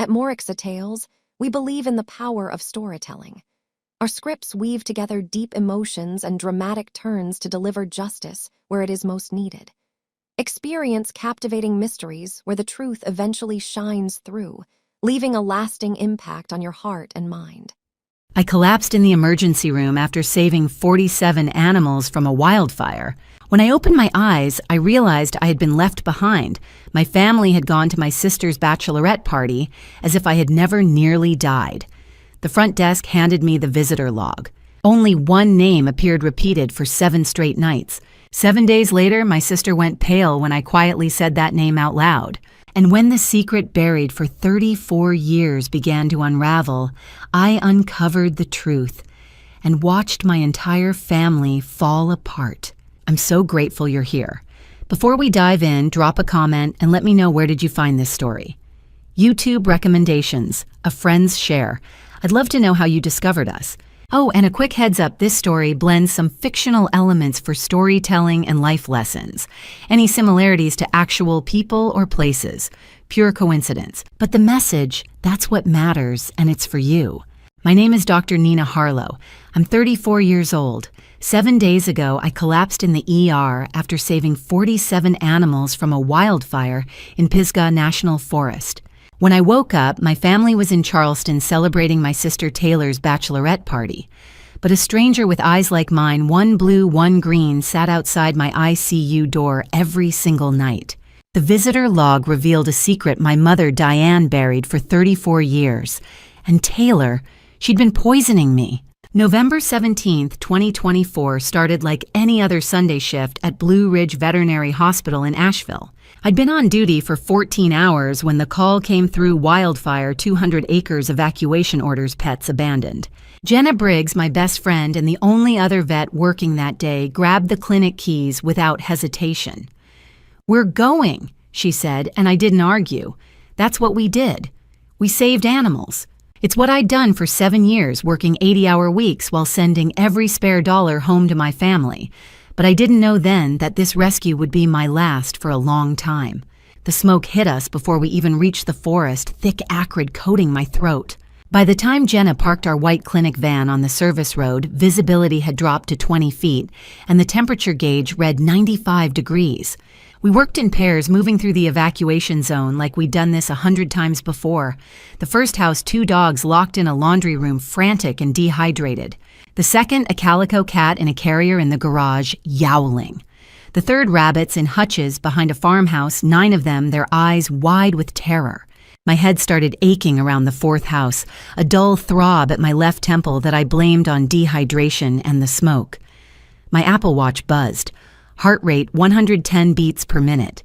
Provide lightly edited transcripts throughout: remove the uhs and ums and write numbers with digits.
At Morixa Tales, we believe in the power of storytelling. Our scripts weave together deep emotions and dramatic turns to deliver justice where it is most needed. Experience captivating mysteries where the truth eventually shines through, leaving a lasting impact on your heart and mind. I collapsed in the emergency room after saving 47 animals from a wildfire. When I opened my eyes, I realized I had been left behind. My family had gone to my sister's bachelorette party, as if I had never nearly died. The front desk handed me the visitor log. Only one name appeared repeated for 7 straight nights. 7 days later, my sister went pale when I quietly said that name out loud. And when the secret buried for 34 years began to unravel, I uncovered the truth and watched my entire family fall apart. I'm so grateful you're here. Before we dive in, drop a comment and let me know, where did you find this story? YouTube recommendations, a friend's share. I'd love to know how you discovered us. Oh, and a quick heads up, this story blends some fictional elements for storytelling and life lessons. Any similarities to actual people or places? Pure coincidence. But the message, that's what matters, and it's for you. My name is Dr. Nina Harlow. I'm 34 years old. 7 days ago, I collapsed in the ER after saving 47 animals from a wildfire in Pisgah National Forest. When I woke up, my family was in Charleston celebrating my sister Taylor's bachelorette party. But a stranger with eyes like mine, one blue, one green, sat outside my ICU door every single night. The visitor log revealed a secret my mother Diane buried for 34 years. And Taylor, she'd been poisoning me. November 17th, 2024 started like any other Sunday shift at Blue Ridge Veterinary Hospital in Asheville. I'd been on duty for 14 hours when the call came through: wildfire, 200 acres, evacuation orders, pets abandoned. Jenna Briggs, my best friend and the only other vet working that day, grabbed the clinic keys without hesitation. "We're going," she said, and I didn't argue. That's what we did. We saved animals. It's what I'd done for 7 years, working 80-hour weeks while sending every spare dollar home to my family. But I didn't know then that this rescue would be my last for a long time. The smoke hit us before we even reached the forest, thick, acrid, coating my throat. By the time Jenna parked our white clinic van on the service road, visibility had dropped to 20 feet, and the temperature gauge read 95 degrees. We worked in pairs, moving through the evacuation zone like we'd done this 100 times before. The first house, 2 dogs locked in a laundry room, frantic and dehydrated. The second, a calico cat in a carrier in the garage, yowling. The third, rabbits in hutches behind a farmhouse, 9 of them, their eyes wide with terror. My head started aching around the 4th house, a dull throb at my left temple that I blamed on dehydration and the smoke. My Apple Watch buzzed. Heart rate 110 beats per minute.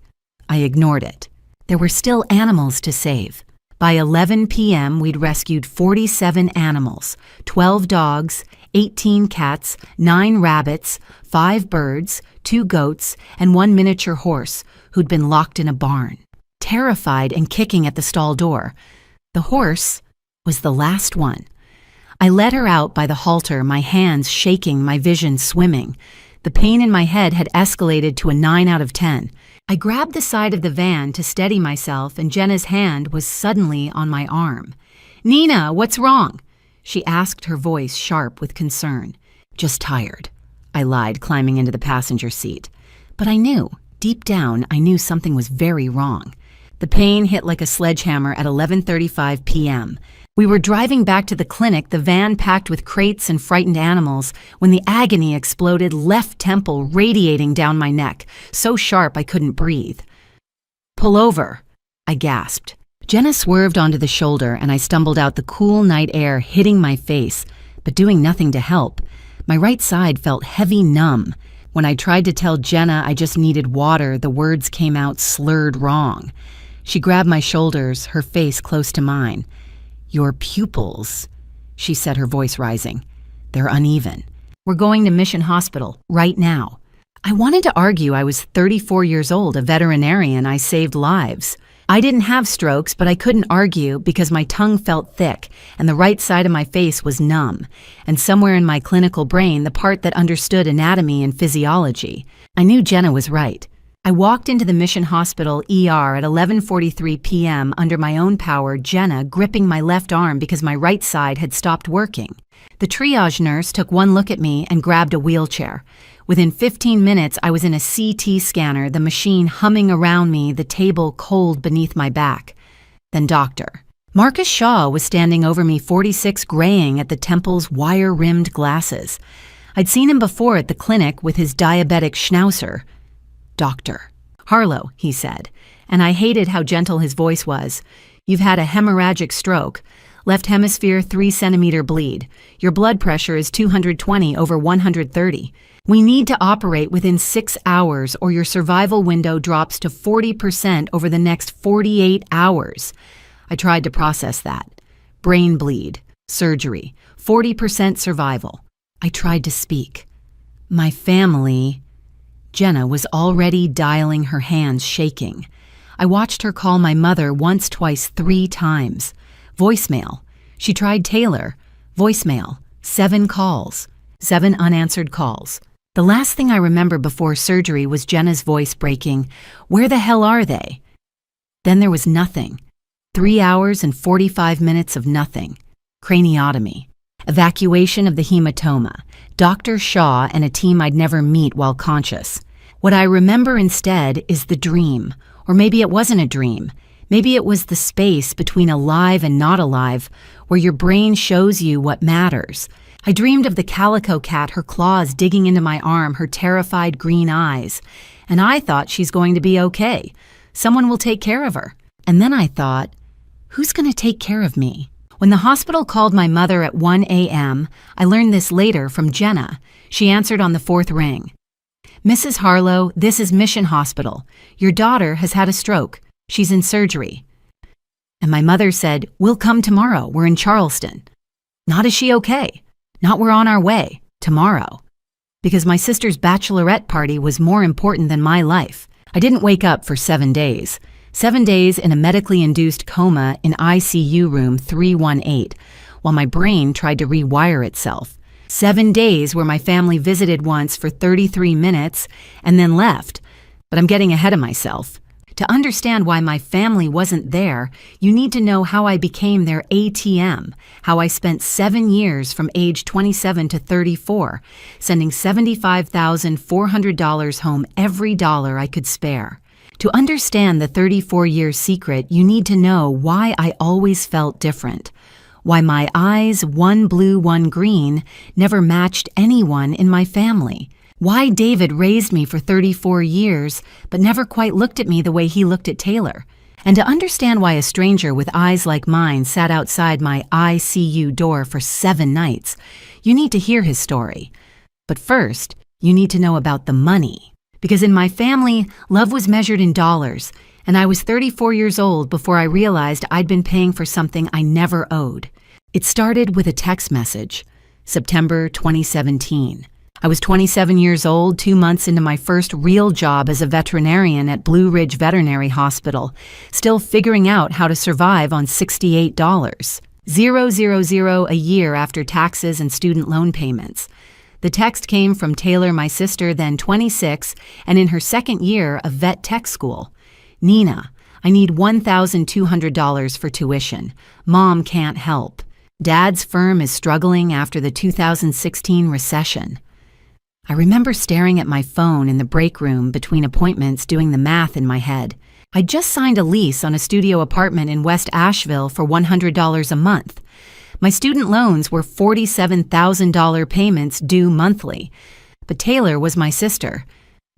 I ignored it. There were still animals to save. By 11 p.m., we'd rescued 47 animals, 12 dogs, 18 cats, 9 rabbits, 5 birds, 2 goats, and 1 miniature horse who'd been locked in a barn, terrified and kicking at the stall door. The horse was the last one. I led her out by the halter, my hands shaking, my vision swimming. The pain in my head had escalated to a 9 out of 10. I grabbed the side of the van to steady myself, and Jenna's hand was suddenly on my arm. "Nina, what's wrong?" she asked, her voice sharp with concern. "Just tired," I lied, climbing into the passenger seat. But I knew, deep down, I knew something was very wrong. The pain hit like a sledgehammer at 11:35 p.m. We were driving back to the clinic, the van packed with crates and frightened animals, when the agony exploded, left temple radiating down my neck, so sharp I couldn't breathe. "Pull over," I gasped. Jenna swerved onto the shoulder, and I stumbled out, the cool night air hitting my face, but doing nothing to help. My right side felt heavy, numb. When I tried to tell Jenna I just needed water, the words came out slurred wrong. She grabbed my shoulders, her face close to mine. "Your pupils," she said, her voice rising. "They're uneven. We're going to Mission Hospital right now." I wanted to argue I was 34 years old, a veterinarian. I saved lives. I didn't have strokes, but I couldn't argue because my tongue felt thick and the right side of my face was numb, and somewhere in my clinical brain, the part that understood anatomy and physiology. I knew Jenna was right. I walked into the Mission Hospital ER at 11:43 p.m. under my own power, Jenna gripping my left arm because my right side had stopped working. The triage nurse took one look at me and grabbed a wheelchair. Within 15 minutes, I was in a CT scanner, the machine humming around me, the table cold beneath my back. Then Dr. Marcus Shaw was standing over me, 46, graying at the temple's wire-rimmed glasses. I'd seen him before at the clinic with his diabetic schnauzer. "Doctor Harlow," he said, and I hated how gentle his voice was. "You've had a hemorrhagic stroke. Left hemisphere 3-centimeter bleed. Your blood pressure is 220 over 130. We need to operate within 6 hours or your survival window drops to 40% over the next 48 hours. I tried to process that. Brain bleed, surgery, 40% survival. I tried to speak. My family... Jenna was already dialing, her hands shaking. I watched her call my mother once, twice, 3 times. Voicemail. She tried Taylor. Voicemail. 7 calls. 7 unanswered calls. The last thing I remember before surgery was Jenna's voice breaking, "Where the hell are they?" Then there was nothing. 3 hours and 45 minutes of nothing. Craniotomy. Evacuation of the hematoma. Dr. Shaw and a team I'd never meet while conscious. What I remember instead is the dream. Or maybe it wasn't a dream. Maybe it was the space between alive and not alive, where your brain shows you what matters. I dreamed of the calico cat, her claws digging into my arm, her terrified green eyes. And I thought she's going to be okay. Someone will take care of her. And then I thought, who's going to take care of me? When the hospital called my mother at 1 a.m., I learned this later from Jenna. She answered on the 4th ring. "Mrs. Harlow, this is Mission Hospital. Your daughter has had a stroke. She's in surgery." And my mother said, "We'll come tomorrow. We're in Charleston." Not is she okay. Not we're on our way. Tomorrow. Because my sister's bachelorette party was more important than my life. I didn't wake up for 7 days. 7 days in a medically induced coma in ICU room 318, while my brain tried to rewire itself. 7 days where my family visited once for 33 minutes and then left. But I'm getting ahead of myself. To understand why my family wasn't there, you need to know how I became their ATM, how I spent 7 years from age 27 to 34, sending $75,400 home every dollar I could spare. To understand the 34-year secret, you need to know why I always felt different, why my eyes, one blue, one green, never matched anyone in my family. Why David raised me for 34 years, but never quite looked at me the way he looked at Taylor. And to understand why a stranger with eyes like mine sat outside my ICU door for 7 nights, you need to hear his story. But first, you need to know about the money. Because in my family, love was measured in dollars, and I was 34 years old before I realized I'd been paying for something I never owed. It started with a text message, September 2017. I was 27 years old, 2 months into my first real job as a veterinarian at Blue Ridge Veterinary Hospital, still figuring out how to survive on $68, $000 a year after taxes and student loan payments. The text came from Taylor, my sister, then 26, and in her 2nd year of vet tech school. "Nina, I need $1,200 for tuition. Mom can't help. Dad's firm is struggling after the 2016 recession." I remember staring at my phone in the break room between appointments doing the math in my head. I'd just signed a lease on a studio apartment in West Asheville for $100 a month. My student loans were $47,000 payments due monthly. But Taylor was my sister.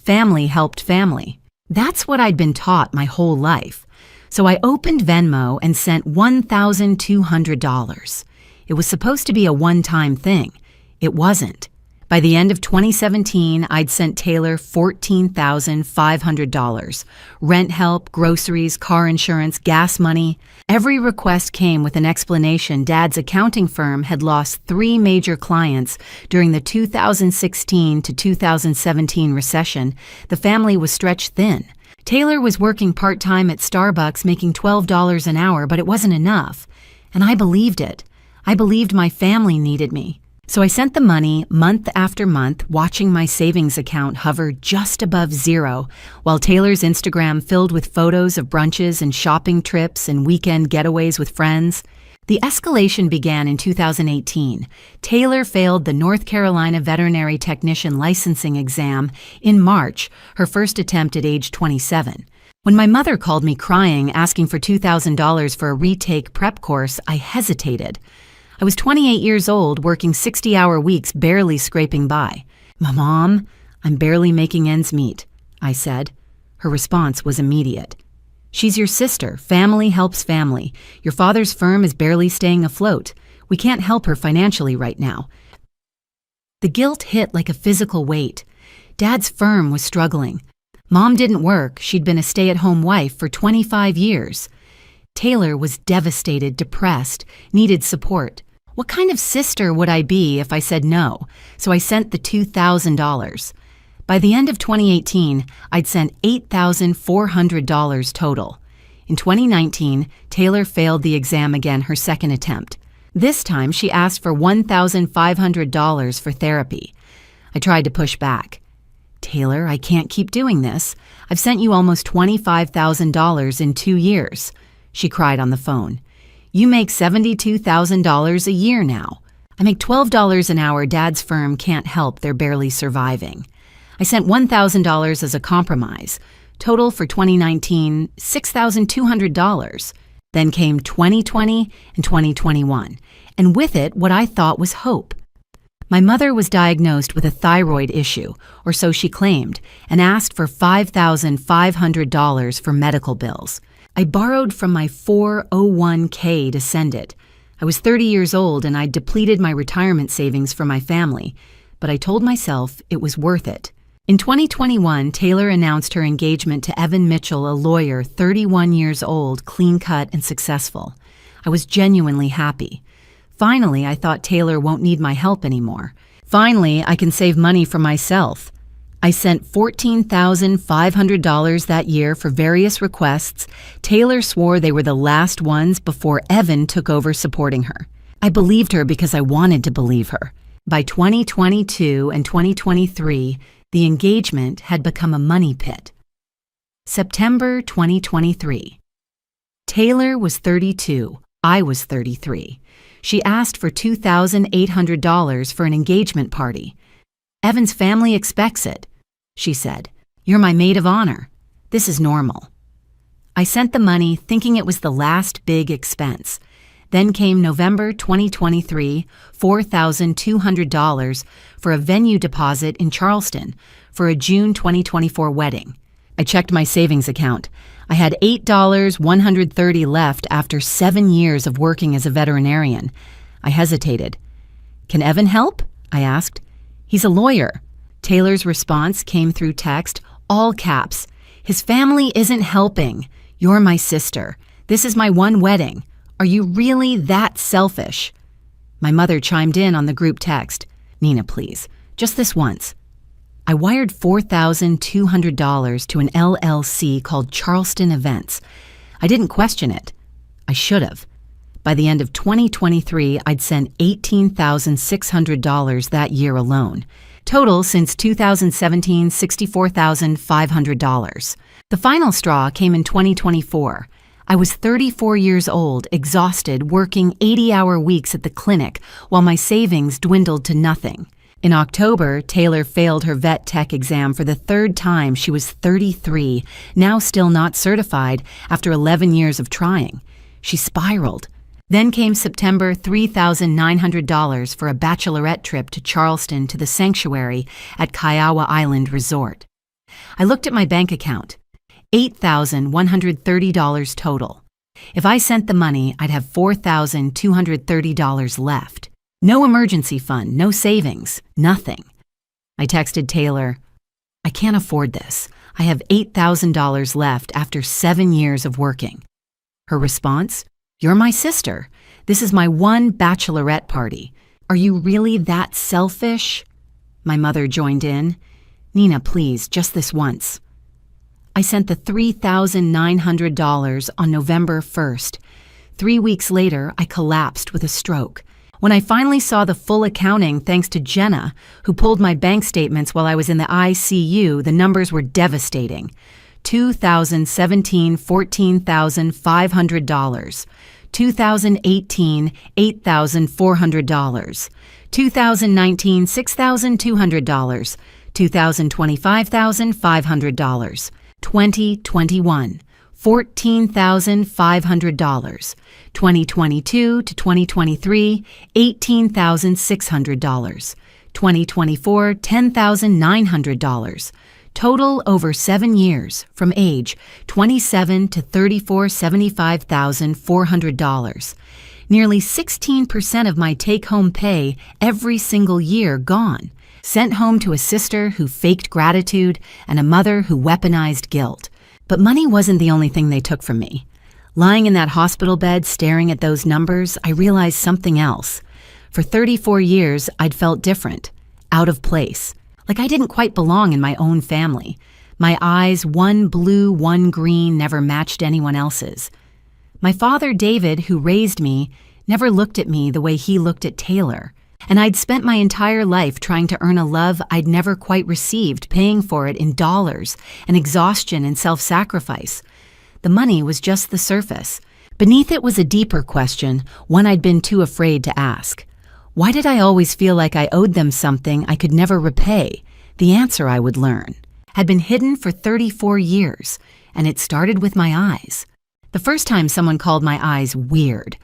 Family helped family. That's what I'd been taught my whole life. So I opened Venmo and sent $1,200. It was supposed to be a one-time thing. It wasn't. By the end of 2017, I'd sent Taylor $14,500. Rent help, groceries, car insurance, gas money. Every request came with an explanation. Dad's accounting firm had lost 3 major clients during the 2016 to 2017 recession. The family was stretched thin. Taylor was working part-time at Starbucks making $12 an hour, but it wasn't enough. And I believed it. I believed my family needed me. So I sent the money month after month, watching my savings account hover just above zero, while Taylor's Instagram filled with photos of brunches and shopping trips and weekend getaways with friends. The escalation began in 2018. Taylor failed the North Carolina veterinary technician licensing exam in March, her first attempt at age 27. When my mother called me crying, asking for $2,000 for a retake prep course, I hesitated. I was 28 years old, working 60-hour weeks, barely scraping by. "Mom, I'm barely making ends meet," I said. Her response was immediate. "She's your sister. Family helps family. Your father's firm is barely staying afloat. We can't help her financially right now." The guilt hit like a physical weight. Dad's firm was struggling. Mom didn't work. She'd been a stay-at-home wife for 25 years. Taylor was devastated, depressed, needed support. What kind of sister would I be if I said no? So I sent the $2,000. By the end of 2018, I'd sent $8,400 total. In 2019, Taylor failed the exam again, her second attempt. This time, she asked for $1,500 for therapy. I tried to push back. "Taylor, I can't keep doing this. I've sent you almost $25,000 in 2 years. She cried on the phone. "You make $72,000 a year now. I make $12 an hour. Dad's firm can't help. They're barely surviving." I sent $1,000 as a compromise. Total for 2019, $6,200. Then came 2020 and 2021, and with it, what I thought was hope. My mother was diagnosed with a thyroid issue, or so she claimed, and asked for $5,500 for medical bills. I borrowed from my 401k to send it. I was 30 years old and I'd depleted my retirement savings for my family, but I told myself it was worth it. In 2021, Taylor announced her engagement to Evan Mitchell, a lawyer, 31 years old, clean-cut and successful. I was genuinely happy. Finally, I thought Taylor won't need my help anymore. Finally, I can save money for myself. I sent $14,500 that year for various requests. Taylor swore they were the last ones before Evan took over supporting her. I believed her because I wanted to believe her. By 2022 and 2023, the engagement had become a money pit. September 2023. Taylor was 32. I was 33. She asked for $2,800 for an engagement party. "Evan's family expects it," she said. "You're my maid of honor. This is normal." I sent the money thinking it was the last big expense. Then came November 2023, $4,200 for a venue deposit in Charleston for a June 2024 wedding. I checked my savings account. I had $8,130 left after 7 years of working as a veterinarian. I hesitated. "Can Evan help?" I asked. "He's a lawyer." Taylor's response came through text, all caps. "His family isn't helping. You're my sister. This is my one wedding. Are you really that selfish?" My mother chimed in on the group text. "Nina, please, just this once." I wired $4,200 to an LLC called Charleston Events. I didn't question it. I should have. By the end of 2023, I'd sent $18,600 that year alone. Total since 2017, $64,500. The final straw came in 2024. I was 34 years old, exhausted, working 80-hour weeks at the clinic while my savings dwindled to nothing. In October, Taylor failed her vet tech exam for the third time. She was 33, now still not certified after 11 years of trying. She spiraled. Then came September, $3,900 for a bachelorette trip to Charleston to the sanctuary at Kiowa Island Resort. I looked at my bank account. $8,130 total. If I sent the money, I'd have $4,230 left. No emergency fund, no savings, nothing. I texted Taylor, "I can't afford this. I have $8,000 left after 7 years of working." Her response, "You're my sister. This is my one bachelorette party. Are you really that selfish?" My mother joined in. "Nina, please, just this once." I sent the $3,900 on November 1st. 3 weeks later, I collapsed with a stroke. When I finally saw the full accounting thanks to Jenna, who pulled my bank statements while I was in the ICU, the numbers were devastating. $2017, $14,500. 2018, $8,400. 2019, $6,200. 2025, $500. 2021, $14,500. 2022 to 2023, $18,600. 2024, $10,900. Total over 7 years, from age 27 to 34, $75,400. Nearly 16% of my take-home pay every single year gone, sent home to a sister who faked gratitude and a mother who weaponized guilt. But money wasn't the only thing they took from me. Lying in that hospital bed staring at those numbers, I realized something else. For 34 years, I'd felt different, out of place. Like I didn't quite belong in my own family. My eyes, one blue, one green, never matched anyone else's. My father, David, who raised me, never looked at me the way he looked at Taylor. And I'd spent my entire life trying to earn a love I'd never quite received, paying for it in dollars and exhaustion and self-sacrifice. The money was just the surface. Beneath it was a deeper question, one I'd been too afraid to ask. Why did I always feel like I owed them something I could never repay? The answer I would learn had been hidden for 34 years, and it started with my eyes. The first time someone called my eyes weird,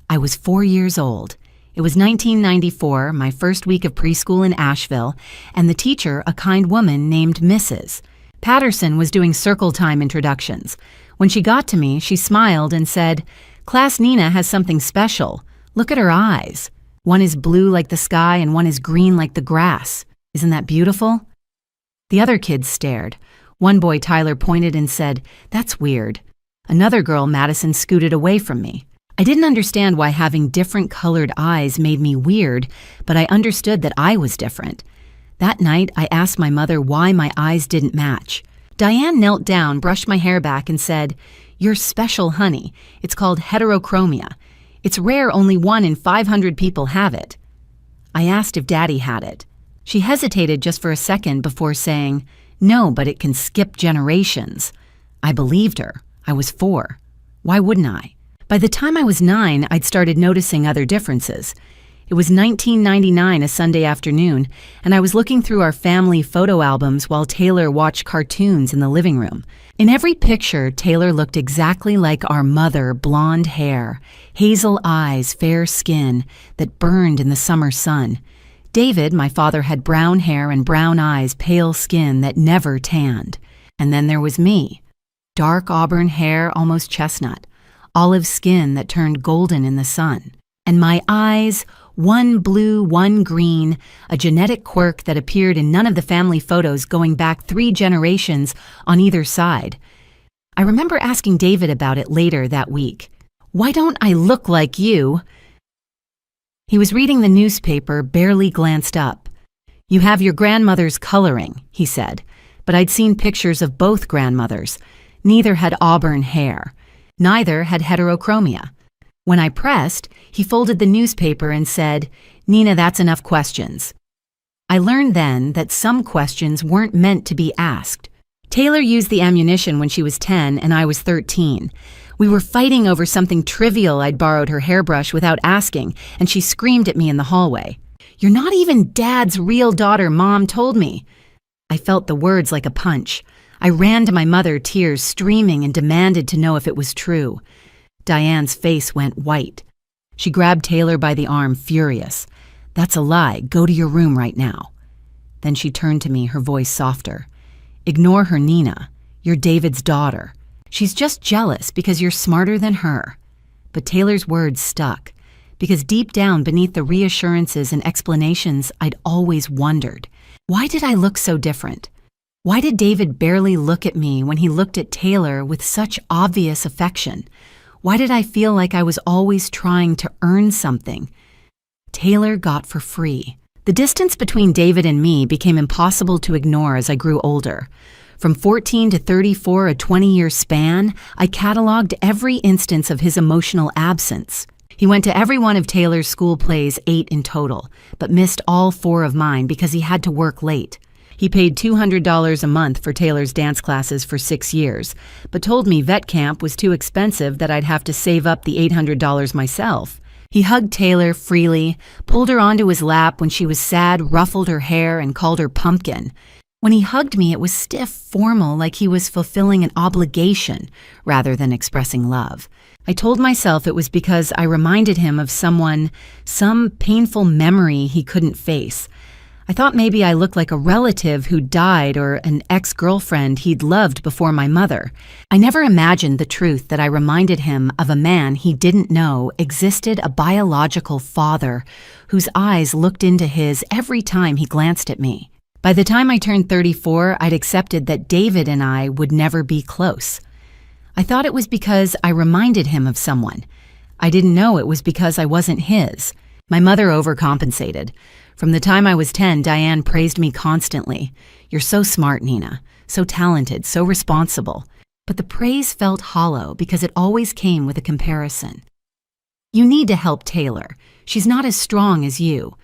I was 4 years old. It was 1994, my first week of preschool in Asheville, and the teacher, a kind woman named Mrs. Patterson, was doing circle time introductions. When she got to me, she smiled and said, "Class Nina has something special. Look at her eyes. One is blue like the sky and one is green like the grass. Isn't that beautiful?" The other kids stared. One boy, Tyler, pointed and said, "That's weird." Another girl, Madison, scooted away from me. I didn't understand why having different colored eyes made me weird, but I understood that I was different. That night, I asked my mother why my eyes didn't match. Diane knelt down, brushed my hair back, and said, "You're special, honey. It's called heterochromia. It's rare, only 1 in 500 people have it." I asked if Daddy had it. She hesitated just for a second before saying, "No, but it can skip generations." I believed her. I was 4. Why wouldn't I? By the time I was 9, I'd started noticing other differences. It was 1999, a Sunday afternoon, and I was looking through our family photo albums while Taylor watched cartoons in the living room. In every picture, Taylor looked exactly like our mother, blonde hair, hazel eyes, fair skin that burned in the summer sun. David, my father, had brown hair and brown eyes, pale skin that never tanned. And then there was me. Dark auburn hair, almost chestnut, olive skin that turned golden in the sun. And my eyes, one blue, one green, a genetic quirk that appeared in none of the family photos going back 3 generations on either side. I remember asking David about it later that week. "Why don't I look like you?" He was reading the newspaper, barely glanced up. "You have your grandmother's coloring," he said, but I'd seen pictures of both grandmothers. Neither had auburn hair. Neither had heterochromia. When I pressed, he folded the newspaper and said, "Nina, that's enough questions." I learned then that some questions weren't meant to be asked. Taylor used the ammunition when she was 10 and I was 13. We were fighting over something trivial. I'd borrowed her hairbrush without asking, and she screamed at me in the hallway. "You're not even Dad's real daughter, Mom told me." I felt the words like a punch. I ran to my mother, tears streaming, and demanded to know if it was true. Diane's face went white. She grabbed Taylor by the arm, furious. "That's a lie. Go to your room right now." Then she turned to me, her voice softer. "Ignore her, Nina. You're David's daughter. She's just jealous because you're smarter than her." But Taylor's words stuck, because deep down beneath the reassurances and explanations, I'd always wondered, why did I look so different? Why did David barely look at me when he looked at Taylor with such obvious affection? Why did I feel like I was always trying to earn something Taylor got for free? The distance between David and me became impossible to ignore as I grew older. From 14 to 34, a 20-year span, I cataloged every instance of his emotional absence. He went to every one of Taylor's school plays, 8 in total, but missed all 4 of mine because he had to work late. He paid $200 a month for Taylor's dance classes for 6 years, but told me vet camp was too expensive that I'd have to save up the $800 myself. He hugged Taylor freely, pulled her onto his lap when she was sad, ruffled her hair, and called her Pumpkin. When he hugged me, it was stiff, formal, like he was fulfilling an obligation rather than expressing love. I told myself it was because I reminded him of someone, some painful memory he couldn't face. I thought maybe I looked like a relative who died or an ex-girlfriend he'd loved before my mother. I never imagined the truth that I reminded him of a man he didn't know existed, a biological father whose eyes looked into his every time he glanced at me. By the time I turned 34, I'd accepted that David and I would never be close. I thought it was because I reminded him of someone. I didn't know it was because I wasn't his. My mother overcompensated. From the time I was 10, Diane praised me constantly. "You're so smart, Nina. So talented, so responsible." But the praise felt hollow because it always came with a comparison. "You need to help Taylor. She's not as strong as you."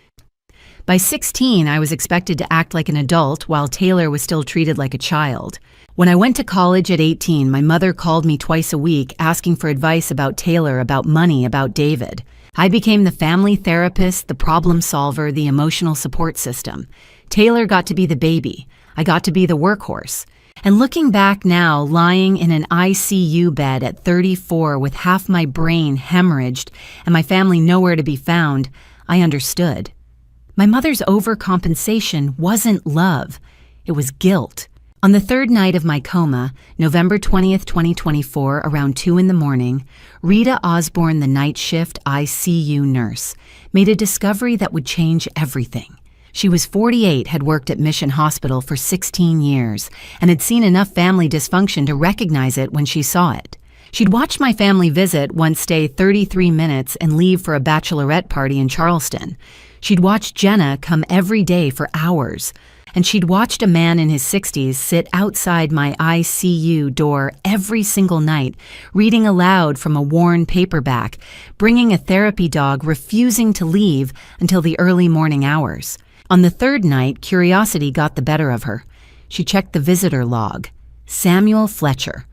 By 16, I was expected to act like an adult while Taylor was still treated like a child. When I went to college at 18, my mother called me twice a week asking for advice about Taylor, about money, about David. I became the family therapist, the problem solver, the emotional support system. Taylor got to be the baby. I got to be the workhorse. And looking back now, lying in an ICU bed at 34 with half my brain hemorrhaged and my family nowhere to be found, I understood. My mother's overcompensation wasn't love. It was guilt. On the 3rd night of my coma, November 20th, 2024, around 2 in the morning, Rita Osborne, the night shift ICU nurse, made a discovery that would change everything. She was 48, had worked at Mission Hospital for 16 years, and had seen enough family dysfunction to recognize it when she saw it. She'd watched my family visit, once stay 33 minutes, and leave for a bachelorette party in Charleston. She'd watched Jenna come every day for hours. And she'd watched a man in his 60s sit outside my ICU door every single night, reading aloud from a worn paperback, bringing a therapy dog, refusing to leave until the early morning hours. On the 3rd night, curiosity got the better of her. She checked the visitor log. Samuel Fletcher.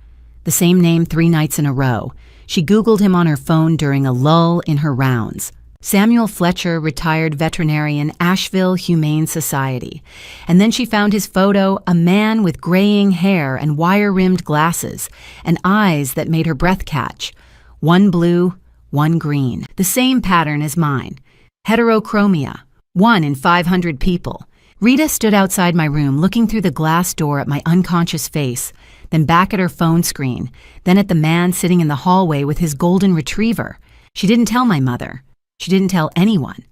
The same name 3 nights in a row. She Googled him on her phone during a lull in her rounds. Samuel Fletcher, retired veterinarian, Asheville Humane Society. And then she found his photo, a man with graying hair and wire-rimmed glasses, and eyes that made her breath catch. 1 blue, 1 green. The same pattern as mine. Heterochromia. 1 in 500 people. Rita stood outside my room, looking through the glass door at my unconscious face, then back at her phone screen, then at the man sitting in the hallway with his golden retriever. She didn't tell my mother. She didn't tell anyone,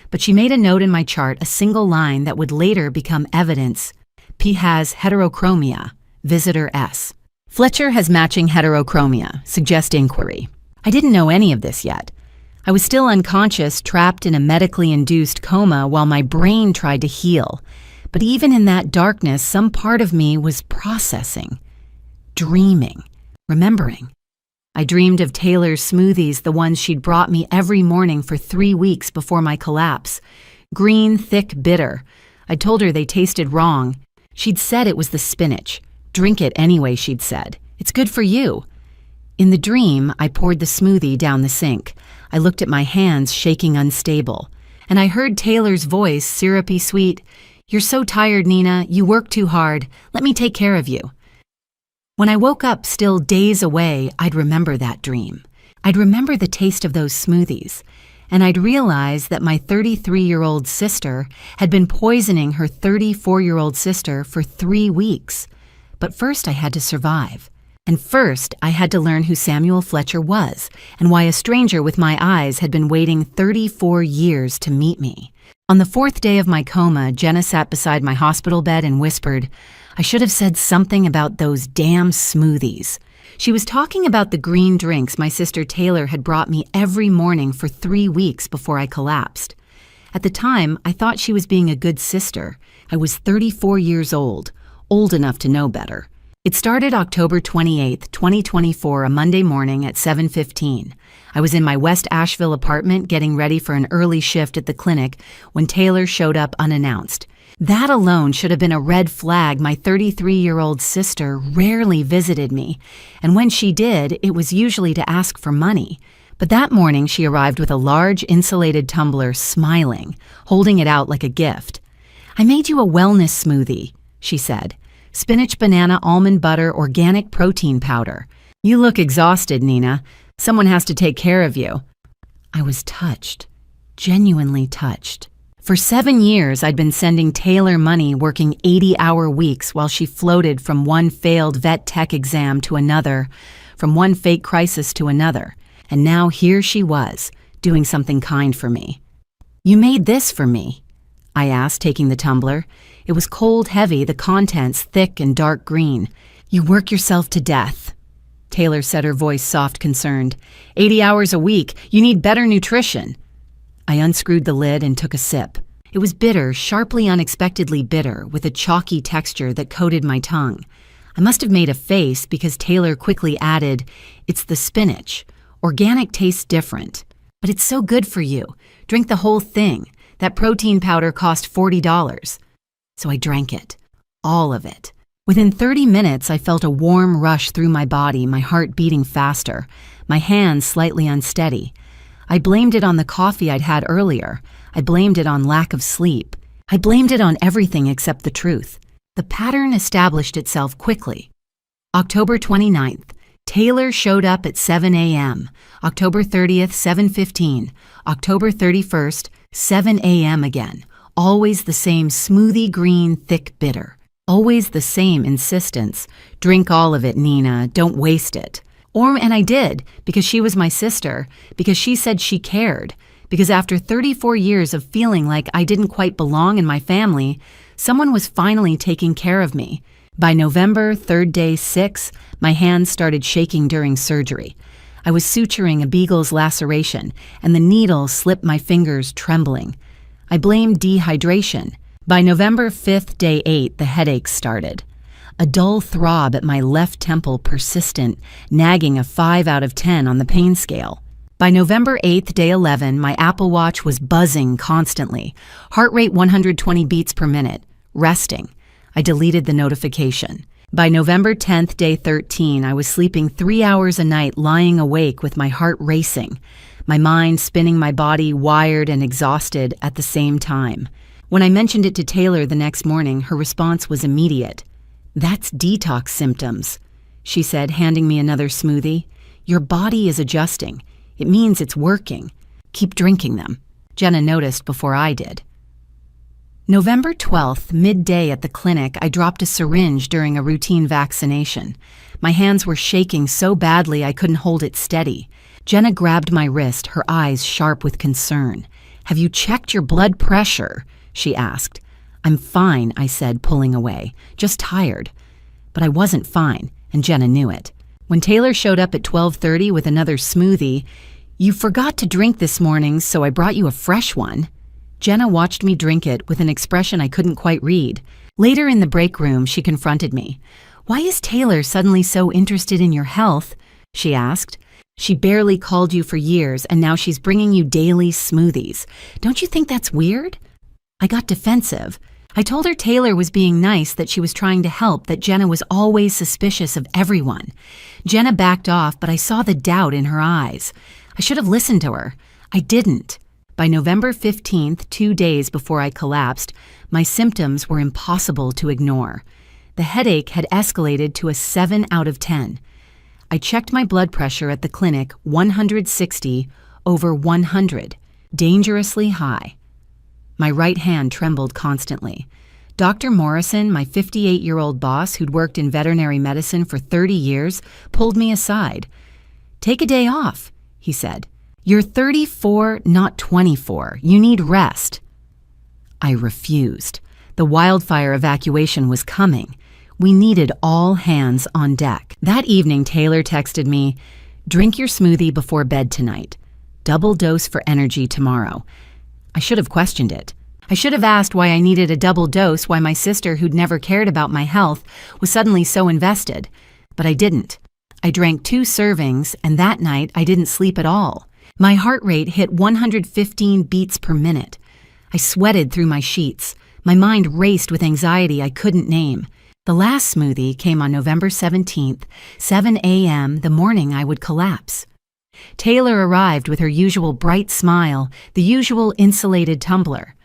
but she made a note in my chart, a single line that would later become evidence. P has heterochromia, visitor S. Fletcher has matching heterochromia, suggest inquiry. I didn't know any of this yet. I was still unconscious, trapped in a medically induced coma while my brain tried to heal. But even in that darkness, some part of me was processing, dreaming, remembering. I dreamed of Taylor's smoothies, the ones she'd brought me every morning for 3 weeks before my collapse. Green, thick, bitter. I told her they tasted wrong. She'd said it was the spinach. Drink it anyway, she'd said. It's good for you. In the dream, I poured the smoothie down the sink. I looked at my hands, shaking unstable. And I heard Taylor's voice, syrupy sweet. "You're so tired, Nina. You work too hard. Let me take care of you." When I woke up, still days away, I'd remember that dream. I'd remember the taste of those smoothies. And I'd realize that my 33-year-old sister had been poisoning her 34-year-old sister for 3 weeks. But first I had to survive. And first I had to learn who Samuel Fletcher was and why a stranger with my eyes had been waiting 34 years to meet me. On the 4th day of my coma, Jenna sat beside my hospital bed and whispered, "I should have said something about those damn smoothies." She was talking about the green drinks my sister Taylor had brought me every morning for 3 weeks before I collapsed. At the time, I thought she was being a good sister. I was 34 years old enough to know better. It started October 28th, 2024, a Monday morning at 7:15. I was in my West Asheville apartment getting ready for an early shift at the clinic when Taylor showed up unannounced. That alone should have been a red flag. My 33-year-old sister rarely visited me, and when she did, it was usually to ask for money. But that morning she arrived with a large insulated tumbler, smiling, holding it out like a gift. "I made you a wellness smoothie," she said. "Spinach, banana, almond butter, organic protein powder. You look exhausted, Nina. Someone has to take care of you." I was touched, genuinely touched. For 7 years, I'd been sending Taylor money, working 80-hour weeks while she floated from one failed vet tech exam to another, from one fake crisis to another. And now here she was, doing something kind for me. "You made this for me?" I asked, taking the tumbler. It was cold, heavy, the contents thick and dark green. "You work yourself to death," Taylor said, her voice soft, concerned. 80 hours a week. You need better nutrition." I unscrewed the lid and took a sip. It was bitter, sharply, unexpectedly bitter, with a chalky texture that coated my tongue. I must have made a face because Taylor quickly added, "It's the spinach. Organic tastes different. But it's so good for you. Drink the whole thing. That protein powder cost $40. So I drank it. All of it. Within 30 minutes, I felt a warm rush through my body, my heart beating faster, my hands slightly unsteady. I blamed it on the coffee I'd had earlier. I blamed it on lack of sleep. I blamed it on everything except the truth. The pattern established itself quickly. October 29th. Taylor showed up at 7 a.m. October 30th, 7:15. October 31st, 7 a.m. again. Always the same smoothie green, thick bitter. Always the same insistence. "Drink all of it, Nina. Don't waste it." And I did, because she was my sister, because she said she cared, because after 34 years of feeling like I didn't quite belong in my family, someone was finally taking care of me. By November, third day 6, my hands started shaking during surgery. I was suturing a beagle's laceration, and the needle slipped my fingers, trembling. I blamed dehydration. By November 5th, day 8, the headaches started. A dull throb at my left temple, persistent, nagging a 5 out of 10 on the pain scale. By November 8th, day 11, my Apple Watch was buzzing constantly, heart rate 120 beats per minute, resting. I deleted the notification. By November 10th, day 13, I was sleeping 3 hours a night, lying awake with my heart racing, my mind spinning, my body wired and exhausted at the same time. When I mentioned it to Taylor the next morning, her response was immediate. "That's detox symptoms," she said, handing me another smoothie. "Your body is adjusting. It means it's working. Keep drinking them." Jenna noticed before I did. November 12th, midday at the clinic, I dropped a syringe during a routine vaccination. My hands were shaking so badly I couldn't hold it steady. Jenna grabbed my wrist, her eyes sharp with concern. "Have you checked your blood pressure?" she asked. "I'm fine," I said, pulling away. "Just tired." But I wasn't fine, and Jenna knew it. When Taylor showed up at 12:30 with another smoothie, "You forgot to drink this morning, so I brought you a fresh one." Jenna watched me drink it with an expression I couldn't quite read. Later in the break room, she confronted me. "Why is Taylor suddenly so interested in your health?" she asked. "She barely called you for years, and now she's bringing you daily smoothies. Don't you think that's weird?" I got defensive. I told her Taylor was being nice, that she was trying to help, that Jenna was always suspicious of everyone. Jenna backed off, but I saw the doubt in her eyes. I should have listened to her. I didn't. By November 15th, 2 days before I collapsed, my symptoms were impossible to ignore. The headache had escalated to a 7 out of 10. I checked my blood pressure at the clinic, 160/100, dangerously high. My right hand trembled constantly. Dr. Morrison, my 58-year-old boss who'd worked in veterinary medicine for 30 years, pulled me aside. "Take a day off," he said. "You're 34, not 24. You need rest." I refused. The wildfire evacuation was coming. We needed all hands on deck. That evening, Taylor texted me, "Drink your smoothie before bed tonight. Double dose for energy tomorrow." I should have questioned it. I should have asked why I needed a double dose, why my sister, who'd never cared about my health, was suddenly so invested. But I didn't. I drank 2 servings, and that night I didn't sleep at all. My heart rate hit 115 beats per minute. I sweated through my sheets. My mind raced with anxiety I couldn't name. The last smoothie came on November 17th, 7 a.m., the morning I would collapse. Taylor arrived with her usual bright smile, the usual insulated tumbler.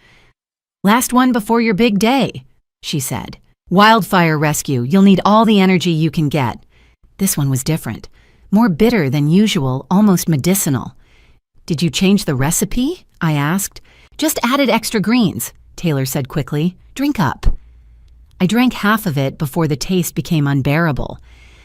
"Last one before your big day," she said. "Wildfire rescue, you'll need all the energy you can get." This one was different. More bitter than usual, almost medicinal. "Did you change the recipe?" I asked. "Just added extra greens," Taylor said quickly. "Drink up." I drank half of it before the taste became unbearable.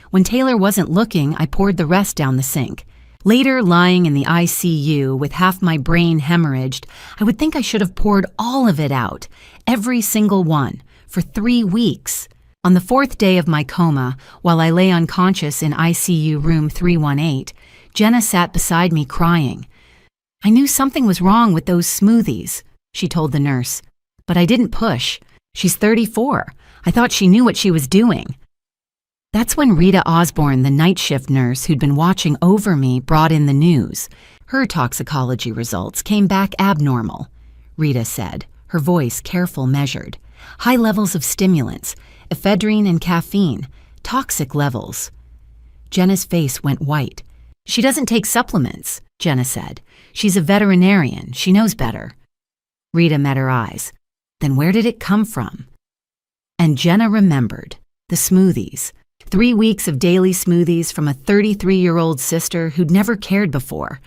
When Taylor wasn't looking, I poured the rest down the sink. Later, lying in the ICU with half my brain hemorrhaged, I would think I should have poured all of it out, every single one, for 3 weeks. On the 4th day of my coma, while I lay unconscious in ICU room 318, Jenna sat beside me crying. "I knew something was wrong with those smoothies," she told the nurse. "But I didn't push. She's 34. I thought she knew what she was doing." That's when Rita Osborne, the night shift nurse who'd been watching over me, brought in the news. Her toxicology results came back abnormal, Rita said, her voice careful, measured. High levels of stimulants, ephedrine and caffeine, toxic levels. Jenna's face went white. "She doesn't take supplements," Jenna said. "She's a veterinarian. She knows better." Rita met her eyes. "Then where did it come from?" And Jenna remembered. The smoothies. 3 weeks of daily smoothies from a 33-year-old sister who'd never cared before.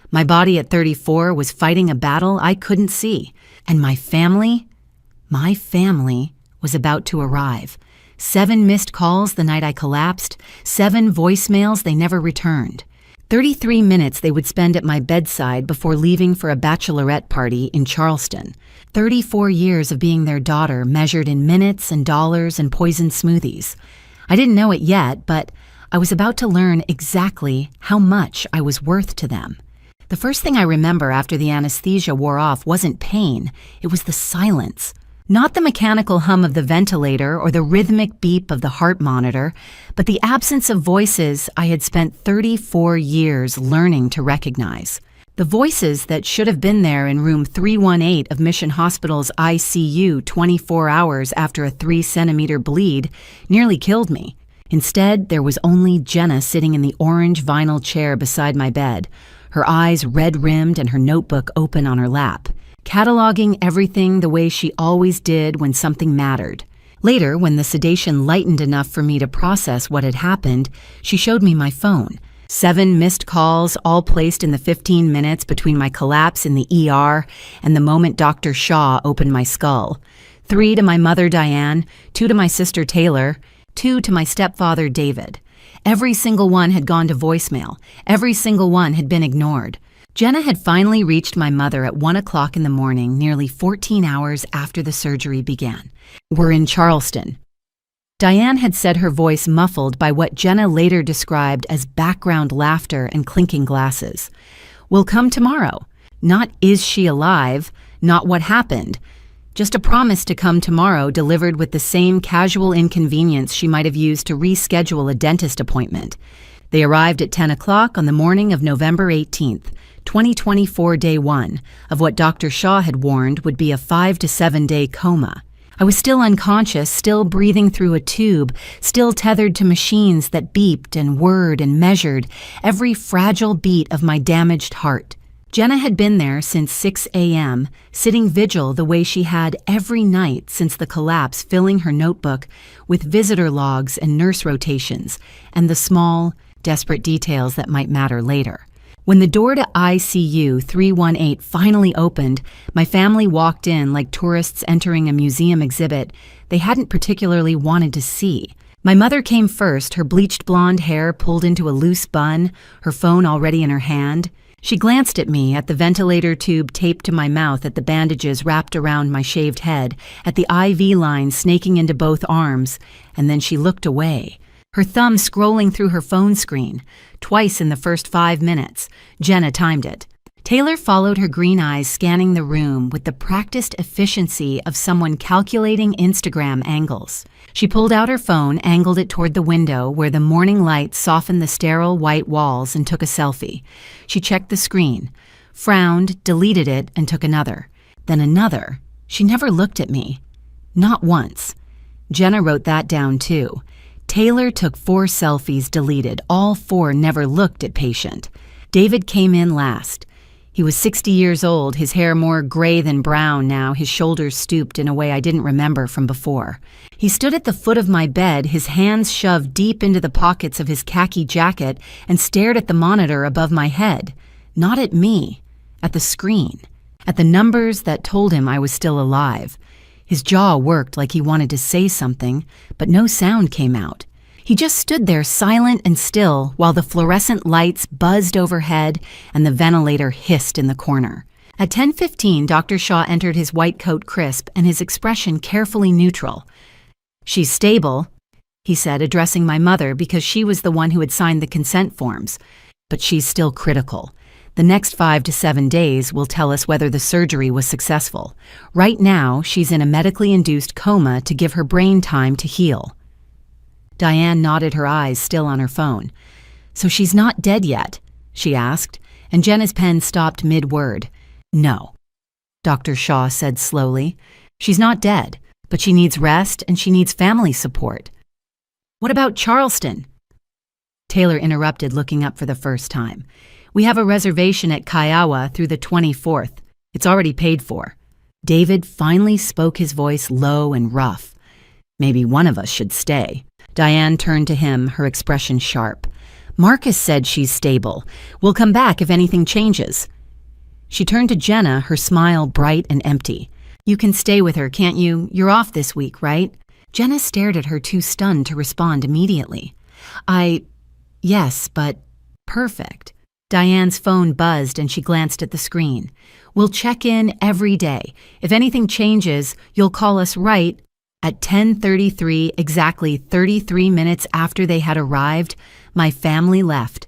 My body at 34 was fighting a battle I couldn't see. And my family was about to arrive. 7 missed calls the night I collapsed, 7 voicemails they never returned. 33 minutes they would spend at my bedside before leaving for a bachelorette party in Charleston. 34 years of being their daughter measured in minutes and dollars and poisoned smoothies. I didn't know it yet, but I was about to learn exactly how much I was worth to them. The first thing I remember after the anesthesia wore off wasn't pain, it was the silence. Not the mechanical hum of the ventilator or the rhythmic beep of the heart monitor, but the absence of voices I had spent 34 years learning to recognize. The voices that should have been there in room 318 of Mission Hospital's ICU 24 hours after a 3-centimeter bleed nearly killed me. Instead, there was only Jenna sitting in the orange vinyl chair beside my bed, her eyes red-rimmed and her notebook open on her lap, cataloging everything the way she always did when something mattered. Later, when the sedation lightened enough for me to process what had happened, she showed me my phone. 7 missed calls, all placed in the 15 minutes between my collapse in the ER and the moment Dr. Shaw opened my skull. 3 to my mother, Diane, 2 to my sister, Taylor, 2 to my stepfather, David. Every single one had gone to voicemail. Every single one had been ignored. Jenna had finally reached my mother at 1 o'clock in the morning, nearly 14 hours after the surgery began. "We're in Charleston." Diane had said, her voice muffled by what Jenna later described as background laughter and clinking glasses. "We'll come tomorrow." Not "is she alive?" Not "what happened?" Just a promise to come tomorrow delivered with the same casual inconvenience she might have used to reschedule a dentist appointment. They arrived at 10 o'clock on the morning of November 18th, 2024, day 1, of what Dr. Shaw had warned would be a 5 to 7 day coma. I was still unconscious, still breathing through a tube, still tethered to machines that beeped and whirred and measured every fragile beat of my damaged heart. Jenna had been there since 6 a.m., sitting vigil the way she had every night since the collapse, filling her notebook with visitor logs and nurse rotations and the small, desperate details that might matter later. When the door to ICU 318 finally opened, my family walked in like tourists entering a museum exhibit they hadn't particularly wanted to see. My mother came first, her bleached blonde hair pulled into a loose bun, her phone already in her hand. She glanced at me, at the ventilator tube taped to my mouth, at the bandages wrapped around my shaved head, at the IV line snaking into both arms, and then she looked away. Her thumb scrolling through her phone screen. Twice in the first 5 minutes. Jenna timed it. Taylor followed her green eyes scanning the room with the practiced efficiency of someone calculating Instagram angles. She pulled out her phone, angled it toward the window where the morning light softened the sterile white walls, and took a selfie. She checked the screen, frowned, deleted it, and took another. Then another. She never looked at me. Not once. Jenna wrote that down too. Taylor took 4 selfies, deleted. All 4 never looked at patient. David came in last. He was 60 years old, his hair more gray than brown now, his shoulders stooped in a way I didn't remember from before. He stood at the foot of my bed, his hands shoved deep into the pockets of his khaki jacket, and stared at the monitor above my head. Not at me, at the screen, at the numbers that told him I was still alive. His jaw worked like he wanted to say something, but no sound came out. He just stood there silent and still while the fluorescent lights buzzed overhead and the ventilator hissed in the corner. At 10:15, Dr. Shaw entered, his white coat crisp and his expression carefully neutral. "She's stable," he said, addressing my mother because she was the one who had signed the consent forms. "But she's still critical. The next 5 to 7 days will tell us whether the surgery was successful. Right now, she's in a medically induced coma to give her brain time to heal." Diane nodded, her eyes still on her phone. "So she's not dead yet?" she asked, and Jenna's pen stopped mid-word. "No," Dr. Shaw said slowly. "She's not dead, but she needs rest and she needs family support." "What about Charleston?" Taylor interrupted, looking up for the first time. "We have a reservation at Kiowa through the 24th. It's already paid for." David finally spoke, his voice low and rough. "Maybe one of us should stay." Diane turned to him, her expression sharp. "Marcus said she's stable. We'll come back if anything changes." She turned to Jenna, her smile bright and empty. "You can stay with her, can't you? You're off this week, right?" Jenna stared at her, too stunned to respond immediately. Yes, but..." "Perfect." Diane's phone buzzed and she glanced at the screen. "We'll check in every day. If anything changes, you'll call us right." At 10:33, exactly 33 minutes after they had arrived, my family left.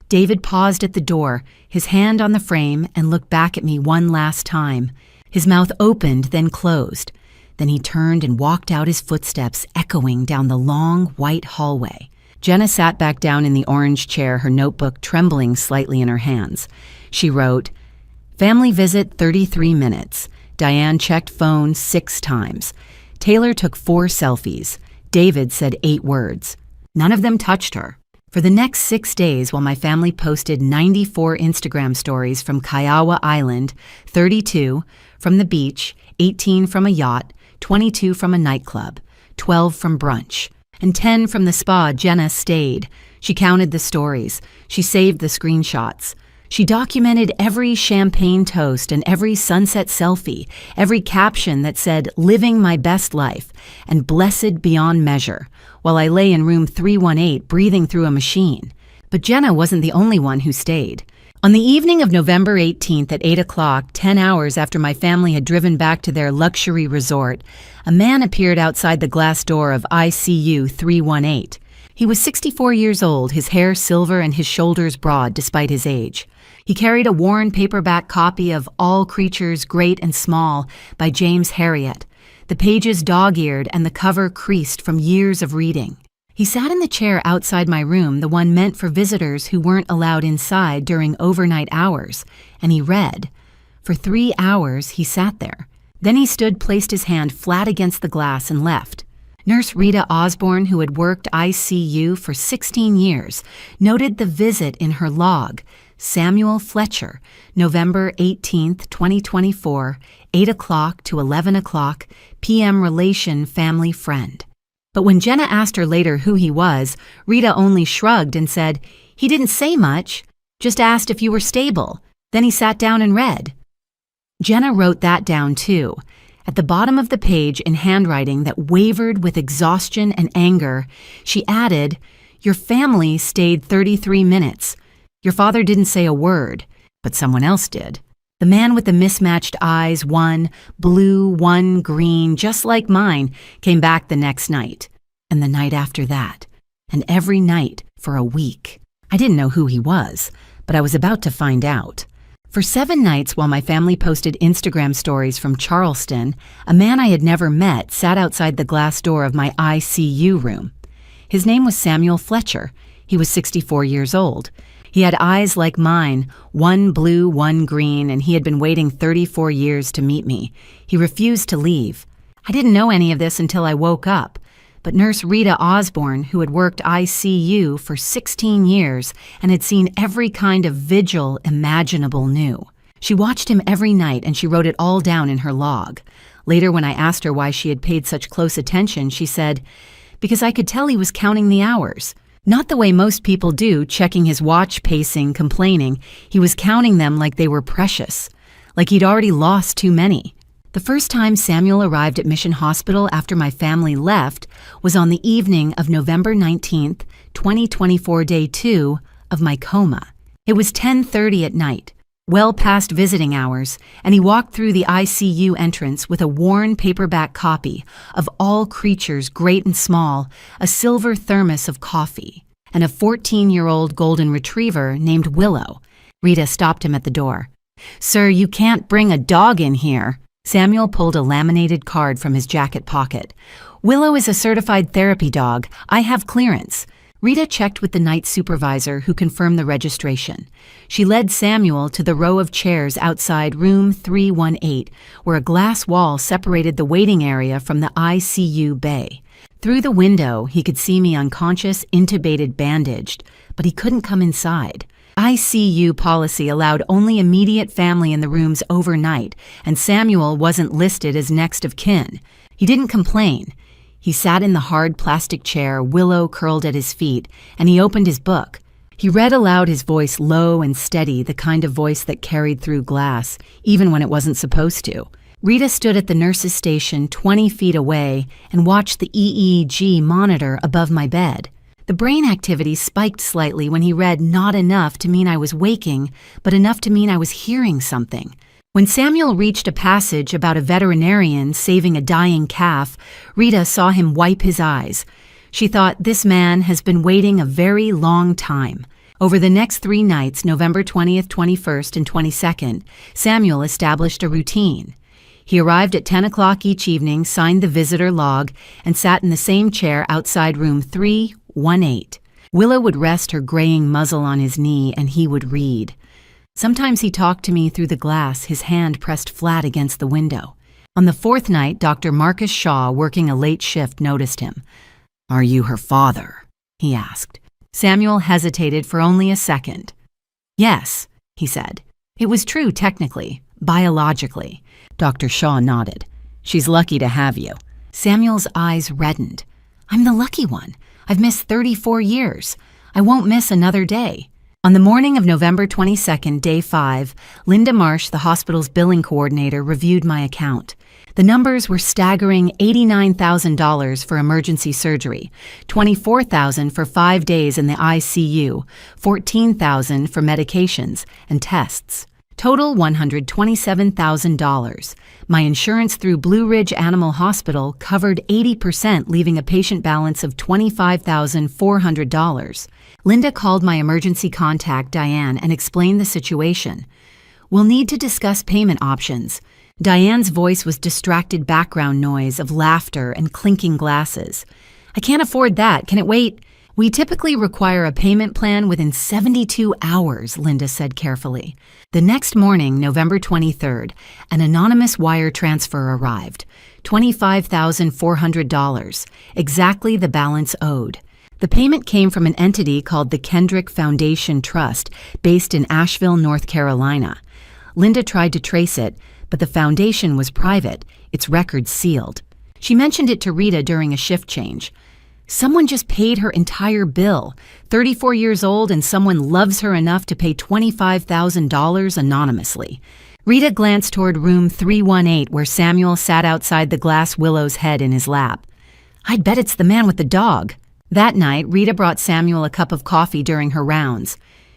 David paused at the door, his hand on the frame, and looked back at me one last time. His mouth opened, then closed. Then he turned and walked out, his footsteps echoing down the long, white hallway. Jenna sat back down in the orange chair, her notebook trembling slightly in her hands. She wrote, "Family visit 33 minutes. Diane checked phone 6 times. Taylor took 4 selfies. David said 8 words. None of them touched her. For the next 6 days, while my family posted 94 Instagram stories from Kiowa Island, 32 from the beach, 18 from a yacht, 22 from a nightclub, 12 from brunch, and 10 from the spa, Jenna stayed. She counted the stories. She saved the screenshots. She documented every champagne toast and every sunset selfie, every caption that said, "Living my best life," and "Blessed beyond measure," while I lay in room 318 breathing through a machine. But Jenna wasn't the only one who stayed. On the evening of November 18th at 8 o'clock, 10 hours after my family had driven back to their luxury resort, a man appeared outside the glass door of ICU 318. He was 64 years old, his hair silver and his shoulders broad despite his age. He carried a worn paperback copy of All Creatures Great and Small by James Herriot, the pages dog-eared and the cover creased from years of reading. He sat in the chair outside my room, the one meant for visitors who weren't allowed inside during overnight hours, and he read. For 3 hours he sat there. Then he stood, placed his hand flat against the glass, and left. Nurse Rita Osborne, who had worked ICU for 16 years, noted the visit in her log. Samuel Fletcher, November 18th, 2024, 8 o'clock to 11 o'clock, p.m. relation, family, friend. But when Jenna asked her later who he was, Rita only shrugged and said, "He didn't say much, just asked if you were stable. Then he sat down and read." Jenna wrote that down too. At the bottom of the page, in handwriting that wavered with exhaustion and anger, she added, "Your family stayed 33 minutes. Your father didn't say a word, but someone else did. The man with the mismatched eyes, one blue, one green, just like mine, came back the next night, and the night after that, and every night for a week. I didn't know who he was, but I was about to find out. For 7 nights while my family posted Instagram stories from Charleston, a man I had never met sat outside the glass door of my ICU room. His name was Samuel Fletcher. He was 64 years old. He had eyes like mine, one blue, one green, and he had been waiting 34 years to meet me. He refused to leave. I didn't know any of this until I woke up, but Nurse Rita Osborne, who had worked ICU for 16 years and had seen every kind of vigil imaginable, knew. She watched him every night and she wrote it all down in her log. Later, when I asked her why she had paid such close attention, she said, "Because I could tell he was counting the hours. Not the way most people do, checking his watch, pacing, complaining. He was counting them like they were precious, like he'd already lost too many." The first time Samuel arrived at Mission Hospital after my family left was on the evening of November 19th, 2024, day 2 of my coma. It was 10:30 at night, well past visiting hours, and he walked through the ICU entrance with a worn paperback copy of All Creatures Great and Small, a silver thermos of coffee, and a 14-year-old golden retriever named Willow. Rita stopped him at the door. "Sir, you can't bring a dog in here." Samuel pulled a laminated card from his jacket pocket. "Willow is a certified therapy dog. I have clearance." Rita checked with the night supervisor, who confirmed the registration. She led Samuel to the row of chairs outside room 318, where a glass wall separated the waiting area from the ICU bay. Through the window, he could see me unconscious, intubated, bandaged, but he couldn't come inside. ICU policy allowed only immediate family in the rooms overnight, and Samuel wasn't listed as next of kin. He didn't complain. He sat in the hard plastic chair, Willow curled at his feet, and he opened his book. He read aloud, his voice low and steady, the kind of voice that carried through glass, even when it wasn't supposed to. Rita stood at the nurse's station 20 feet away and watched the EEG monitor above my bed. The brain activity spiked slightly when he read not enough to mean I was waking, but enough to mean I was hearing something. When Samuel reached a passage about a veterinarian saving a dying calf, Rita saw him wipe his eyes. She thought, "This man has been waiting a very long time." Over the next 3 nights, November 20th, 21st, and 22nd, Samuel established a routine. He arrived at 10 o'clock each evening, signed the visitor log, and sat in the same chair outside room 318. Willow would rest her graying muzzle on his knee, and he would read. Sometimes he talked to me through the glass, his hand pressed flat against the window. On the 4th night, Dr. Marcus Shaw, working a late shift, noticed him. "Are you her father?" he asked. Samuel hesitated for only a second. "Yes," he said. It was true technically, biologically. Dr. Shaw nodded. "She's lucky to have you." Samuel's eyes reddened. "I'm the lucky one. I've missed 34 years. I won't miss another day." On the morning of November 22nd, day 5, Linda Marsh, the hospital's billing coordinator, reviewed my account. The numbers were staggering: $89,000 for emergency surgery, $24,000 for 5 days in the ICU, $14,000 for medications and tests. Total $127,000. My insurance through Blue Ridge Animal Hospital covered 80%, leaving a patient balance of $25,400. Linda called my emergency contact, Diane, and explained the situation. "We'll need to discuss payment options." Diane's voice was distracted background noise of laughter and clinking glasses. "I can't afford that. Can it wait?" "We typically require a payment plan within 72 hours, Linda said carefully. The next morning, November 23rd, an anonymous wire transfer arrived. $25,400, exactly the balance owed. The payment came from an entity called the Kendrick Foundation Trust, based in Asheville, North Carolina. Linda tried to trace it, but the foundation was private, its records sealed. She mentioned it to Rita during a shift change. Someone just paid her entire bill, 34 years old, and someone loves her enough to pay $25,000 anonymously. Rita glanced toward room 318, where Samuel sat outside the glass Willow's head in his lap. "I'd bet it's the man with the dog." That night, Rita brought Samuel a cup of coffee during her rounds.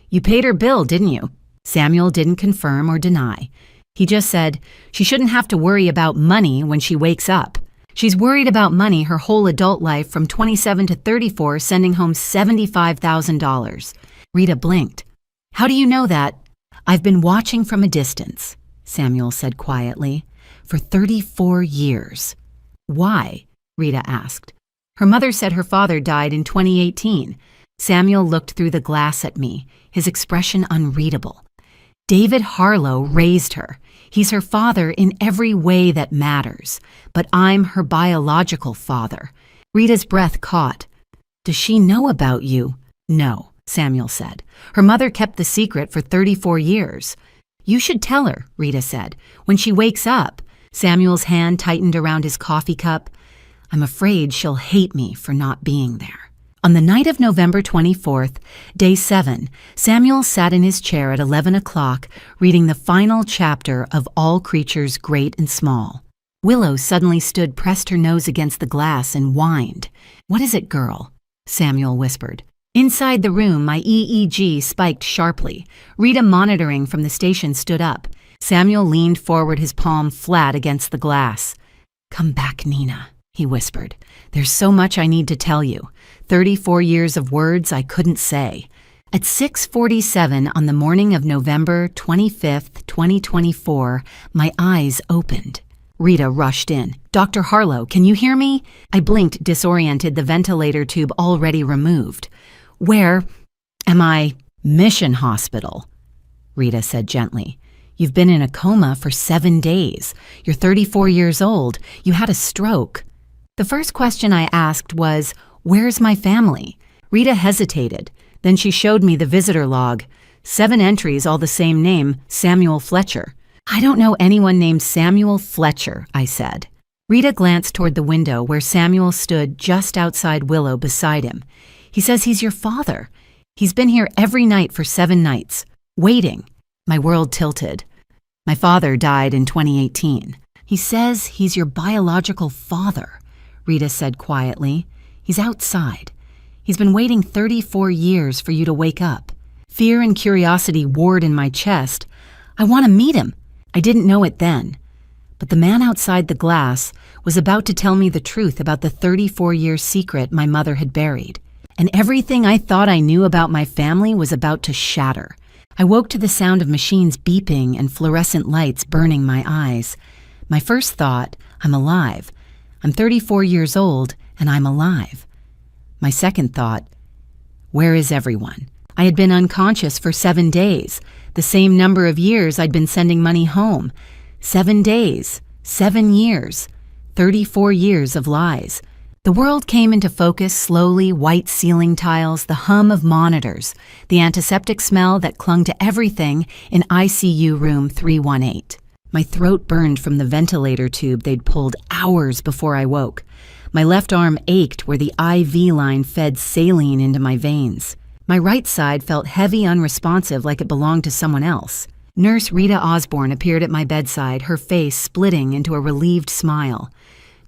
"You paid her bill, didn't you?" Samuel didn't confirm or deny. He just said, "She shouldn't have to worry about money when she wakes up. She's worried about money her whole adult life from 27 to 34, sending home $75,000. Rita blinked. "How do you know that?" "I've been watching from a distance," Samuel said quietly, "for 34 years. "Why?" Rita asked. Her mother said her father died in 2018. Samuel looked through the glass at me, his expression unreadable. "David Harlow raised her. He's her father in every way that matters, but I'm her biological father." Rita's breath caught. "Does she know about you?" "No," Samuel said. "Her mother kept the secret for 34 years. "You should tell her," Rita said. "When she wakes up." Samuel's hand tightened around his coffee cup. "I'm afraid she'll hate me for not being there." On the night of November 24th, day 7, Samuel sat in his chair at 11 o'clock, reading the final chapter of All Creatures Great and Small. Willow suddenly stood, pressed her nose against the glass, and whined. "What is it, girl?" Samuel whispered. Inside the room, my EEG spiked sharply. Rita, monitoring from the station, stood up. Samuel leaned forward, his palm flat against the glass. "Come back, Nina," he whispered. "There's so much I need to tell you. 34 years of words I couldn't say." At 6:47 on the morning of November 25th, 2024, my eyes opened. Rita rushed in. "Dr. Harlow, can you hear me?" I blinked, disoriented, the ventilator tube already removed. "Where am I?" "Mission Hospital," Rita said gently. "You've been in a coma for 7 days. You're 34 years old. You had a stroke." The first question I asked was, "Where's my family?" Rita hesitated. Then she showed me the visitor log. 7 entries, all the same name, Samuel Fletcher. "I don't know anyone named Samuel Fletcher," I said. Rita glanced toward the window where Samuel stood just outside Willow beside him. "He says he's your father. He's been here every night for 7 nights, waiting." My world tilted. "My father died in 2018. "He says he's your biological father," Rita said quietly. "He's outside. He's been waiting 34 years for you to wake up." Fear and curiosity warred in my chest. I want to meet him. I didn't know it then. But the man outside the glass was about to tell me the truth about the 34-year secret my mother had buried. And everything I thought I knew about my family was about to shatter. I woke to the sound of machines beeping and fluorescent lights burning my eyes. My first thought, I'm alive. I'm 34 years old, and I'm alive. My second thought, where is everyone? I had been unconscious for 7 days, the same number of years I'd been sending money home. 7 days, 7 years, 34 years of lies. The world came into focus slowly, white ceiling tiles, the hum of monitors, the antiseptic smell that clung to everything in ICU room 318. My throat burned from the ventilator tube they'd pulled hours before I woke. My left arm ached where the IV line fed saline into my veins. My right side felt heavy, unresponsive, like it belonged to someone else. Nurse Rita Osborne appeared at my bedside, her face splitting into a relieved smile.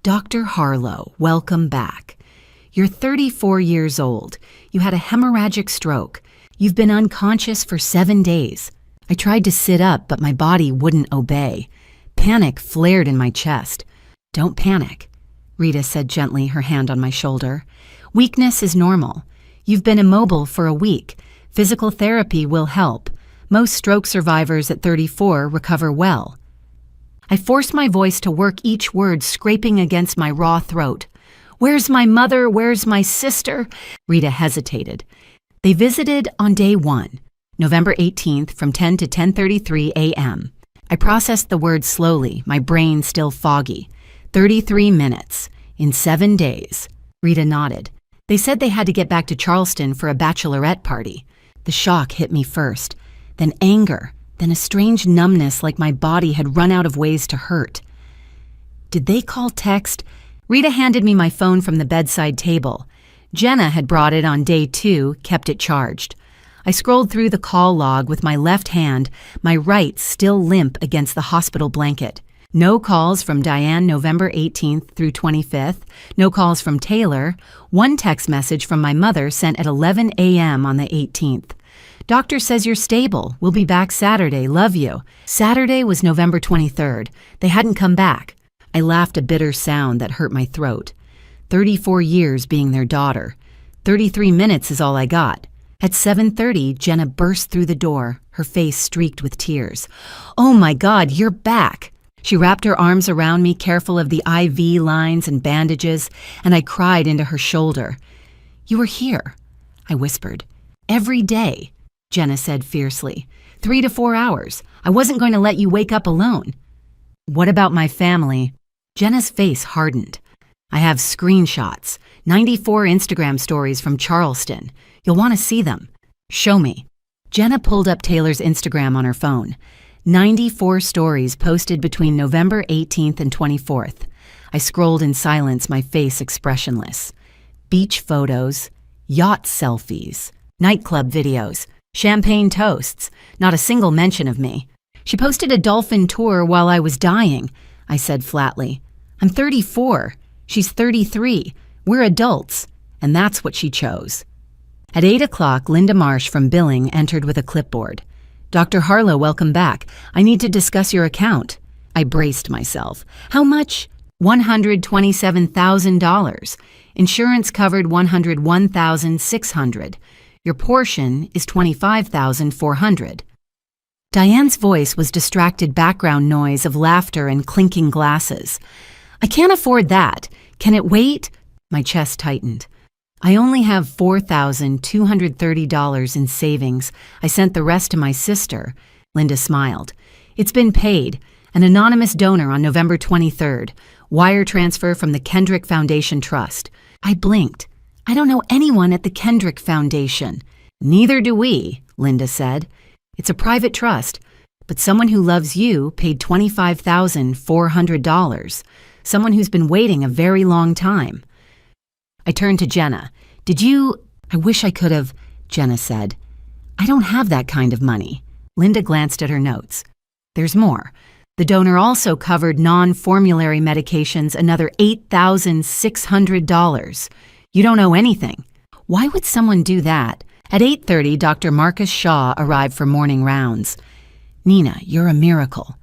"Dr. Harlow, welcome back. You're 34 years old. You had a hemorrhagic stroke. You've been unconscious for 7 days. I tried to sit up, but my body wouldn't obey. Panic flared in my chest. Don't panic," Rita said gently, her hand on my shoulder. "Weakness is normal. You've been immobile for a week. Physical therapy will help. Most stroke survivors at 34 recover well." I forced my voice to work each word scraping against my raw throat. "Where's my mother? Where's my sister?" Rita hesitated. "They visited on day 1, November 18th from 10 to 10:33 a.m. I processed the words slowly, my brain still foggy. 33 minutes. In 7 days. Rita nodded. "They said they had to get back to Charleston for a bachelorette party." The shock hit me first, then anger, then a strange numbness like my body had run out of ways to hurt. "Did they call text?" Rita handed me my phone from the bedside table. Jenna had brought it on day 2, kept it charged. I scrolled through the call log with my left hand, my right still limp against the hospital blanket. No calls from Diane November 18th through 25th, no calls from Taylor, one text message from my mother sent at 11 a.m. on the 18th. "Doctor says you're stable. We'll be back Saturday. Love you." Saturday was November 23rd. They hadn't come back. I laughed a bitter sound that hurt my throat. 34 years being their daughter. 33 minutes is all I got. At 7:30, Jenna burst through the door, her face streaked with tears. "Oh my God, you're back!" She wrapped her arms around me, careful of the IV lines and bandages, and I cried into her shoulder. "You were here," I whispered. "Every day," Jenna said fiercely. 3 to 4 hours. I wasn't going to let you wake up alone. "What about my family?" Jenna's face hardened. "I have screenshots, 94 Instagram stories from Charleston. You'll want to see them." "Show me." Jenna pulled up Taylor's Instagram on her phone. 94 stories posted between November 18th and 24th. I scrolled in silence, my face expressionless. Beach photos, yacht selfies, nightclub videos, champagne toasts, not a single mention of me. "She posted a dolphin tour while I was dying," I said flatly. "I'm 34. She's 33. We're adults." And that's what she chose. At 8 o'clock, Linda Marsh from billing entered with a clipboard. "Dr. Harlow, welcome back. I need to discuss your account." I braced myself. "How much?" $127,000. Insurance covered $101,600. Your portion is $25,400. Diane's voice was distracted background noise of laughter and clinking glasses. "I can't afford that. Can it wait?" My chest tightened. "I only have $4,230 in savings. I sent the rest to my sister." Linda smiled. "It's been paid. An anonymous donor on November 23rd. Wire transfer from the Kendrick Foundation Trust." I blinked. "I don't know anyone at the Kendrick Foundation." "Neither do we," Linda said. "It's a private trust, but someone who loves you paid $25,400. Someone who's been waiting a very long time." I turned to Jenna. "Did you—" "I wish I could have," Jenna said. "I don't have that kind of money." Linda glanced at her notes. "There's more. The donor also covered non-formulary medications, another $8,600. You don't owe anything." Why would someone do that? At 8:30, Dr. Marcus Shaw arrived for morning rounds. "Nina, you're a miracle.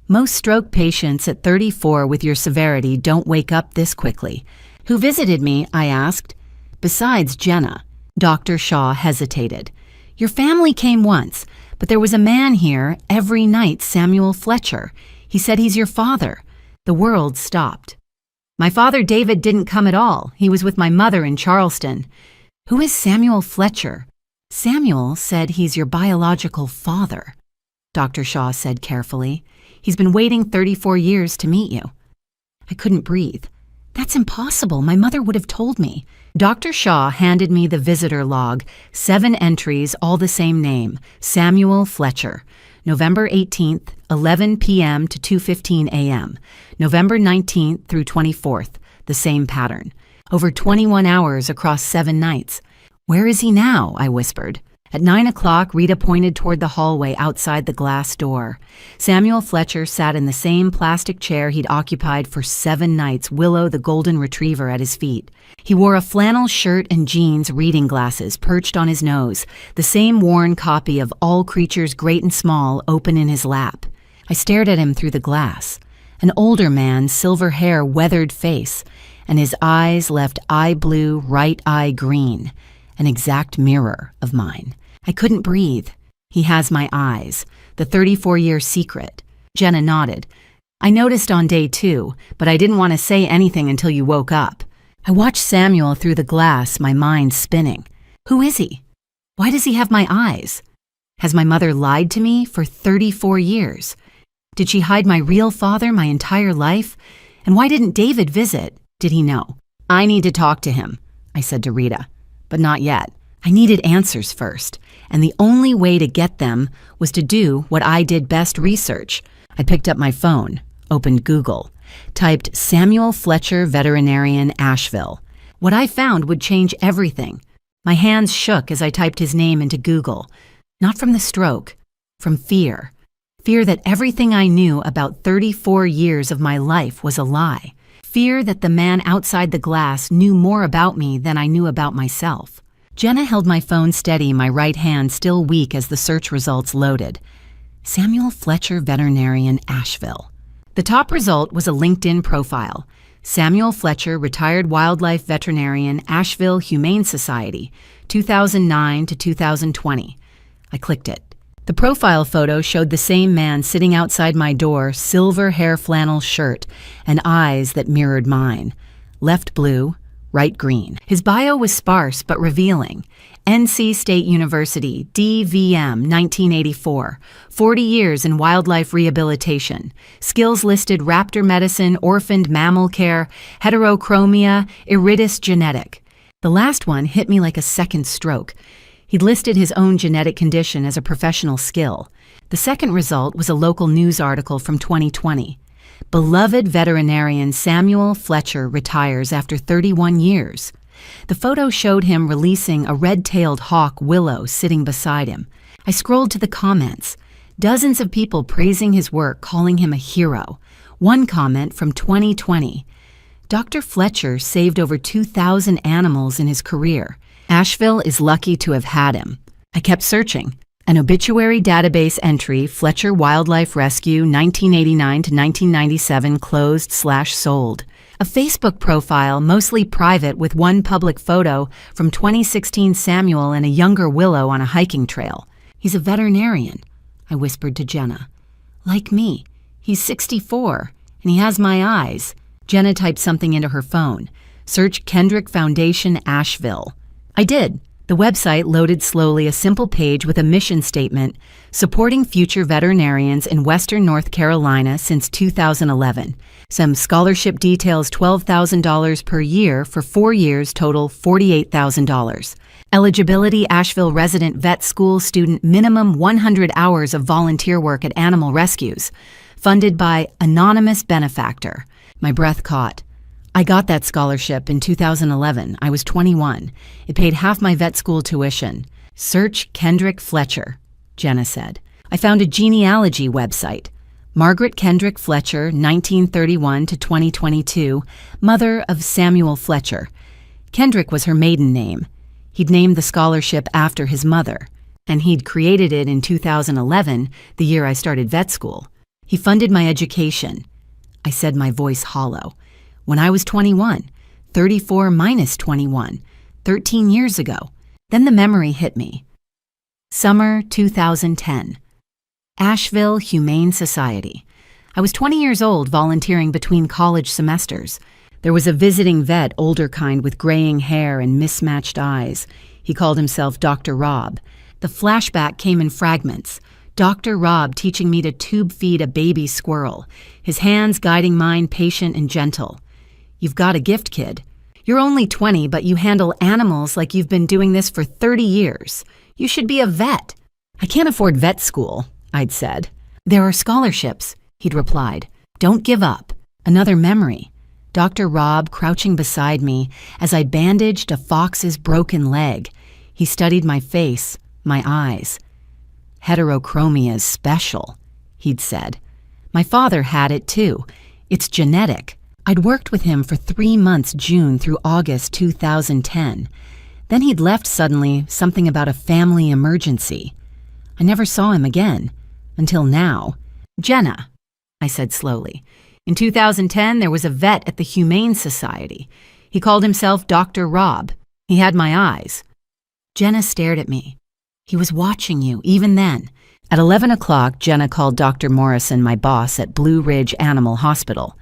Most stroke patients at 34 with your severity don't wake up this quickly." "Who visited me?" I asked. "Besides Jenna." Dr. Shaw hesitated. "Your family came once, but there was a man here every night, Samuel Fletcher. He said he's your father." The world stopped. "My father David didn't come at all. He was with my mother in Charleston." "Who is Samuel Fletcher?" "Samuel said he's your biological father," Dr. Shaw said carefully. "He's been waiting 34 years to meet you." I couldn't breathe. "That's impossible. My mother would have told me." Dr. Shaw handed me the visitor log, 7 entries, all the same name, Samuel Fletcher. November 18th, 11 p.m. to 2:15 a.m. November 19th through 24th, the same pattern. Over 21 hours across 7 nights. "Where is he now?" I whispered. At 9 o'clock, Rita pointed toward the hallway outside the glass door. Samuel Fletcher sat in the same plastic chair he'd occupied for 7 nights, Willow the golden retriever at his feet. He wore a flannel shirt and jeans, reading glasses perched on his nose, the same worn copy of All Creatures Great and Small open in his lap. I stared at him through the glass. An older man, silver hair, weathered face, and his eyes left eye blue, right eye green, an exact mirror of mine. I couldn't breathe. "He has my eyes. The 34-year secret." Jenna nodded. "I noticed on day 2, but I didn't want to say anything until you woke up." I watched Samuel through the glass, my mind spinning. Who is he? Why does he have my eyes? Has my mother lied to me for 34 years? Did she hide my real father my entire life? And why didn't David visit? Did he know? "I need to talk to him," I said to Rita. But not yet. I needed answers first, and the only way to get them was to do what I did best: research. I picked up my phone, opened Google, typed Samuel Fletcher Veterinarian, Asheville. What I found would change everything. My hands shook as I typed his name into Google. Not from the stroke, from fear. Fear that everything I knew about 34 years of my life was a lie. Fear that the man outside the glass knew more about me than I knew about myself. Jenna held my phone steady, my right hand still weak as the search results loaded. Samuel Fletcher Veterinarian, Asheville. The top result was a LinkedIn profile. Samuel Fletcher, retired wildlife veterinarian, Asheville Humane Society, 2009 to 2020. I clicked it. The profile photo showed the same man sitting outside my door, silver hair flannel shirt, and eyes that mirrored mine. Left blue, right green. His bio was sparse but revealing. NC State University, DVM, 1984. 40 years in wildlife rehabilitation. Skills listed raptor medicine, orphaned mammal care, heterochromia, iridis genetic. The last one hit me like a second stroke. He'd listed his own genetic condition as a professional skill. The second result was a local news article from 2020. Beloved veterinarian Samuel Fletcher retires after 31 years. The photo showed him releasing a red-tailed hawk, Willow, sitting beside him. I scrolled to the comments. Dozens of people praising his work, calling him a hero. One comment from 2020. Dr. Fletcher saved over 2,000 animals in his career. Asheville is lucky to have had him. I kept searching. An obituary database entry, Fletcher Wildlife Rescue, 1989 to 1997, closed/sold. A Facebook profile, mostly private, with one public photo from 2016 Samuel and a younger Willow on a hiking trail. He's a veterinarian, I whispered to Jenna. Like me. He's 64, and he has my eyes. Jenna typed something into her phone. Search Kendrick Foundation, Asheville. I did. The website loaded slowly, a simple page with a mission statement, supporting future veterinarians in Western North Carolina since 2011. Some scholarship details, $12,000 per year for 4 years, total $48,000. Eligibility, Asheville resident vet school student, minimum 100 hours of volunteer work at animal rescues. Funded by anonymous benefactor. My breath caught. I got that scholarship in 2011. I was 21. It paid half my vet school tuition. Search Kendrick Fletcher, Jenna said. I found a genealogy website. Margaret Kendrick Fletcher, 1931 to 2022, mother of Samuel Fletcher. Kendrick was her maiden name. He'd named the scholarship after his mother, and he'd created it in 2011, the year I started vet school. He funded my education. I said, my voice hollow. When I was 21, 34 minus 21, 13 years ago. Then the memory hit me. Summer 2010. Asheville Humane Society. I was 20 years old, volunteering between college semesters. There was a visiting vet, older kind with graying hair and mismatched eyes. He called himself Dr. Rob. The flashback came in fragments. Dr. Rob teaching me to tube feed a baby squirrel, his hands guiding mine, patient and gentle. You've got a gift, kid. You're only 20, but you handle animals like you've been doing this for 30 years. You should be a vet. I can't afford vet school, I'd said. There are scholarships, he'd replied. Don't give up. Another memory. Dr. Rob crouching beside me as I bandaged a fox's broken leg. He studied my face, my eyes. Heterochromia is special, he'd said. My father had it too. It's genetic. I'd worked with him for 3 months, June through August 2010. Then he'd left suddenly, something about a family emergency. I never saw him again, until now. Jenna, I said slowly. In 2010, there was a vet at the Humane Society. He called himself Dr. Rob. He had my eyes. Jenna stared at me. He was watching you, even then. At 11 o'clock, Jenna called Dr. Morrison, my boss at Blue Ridge Animal Hospital.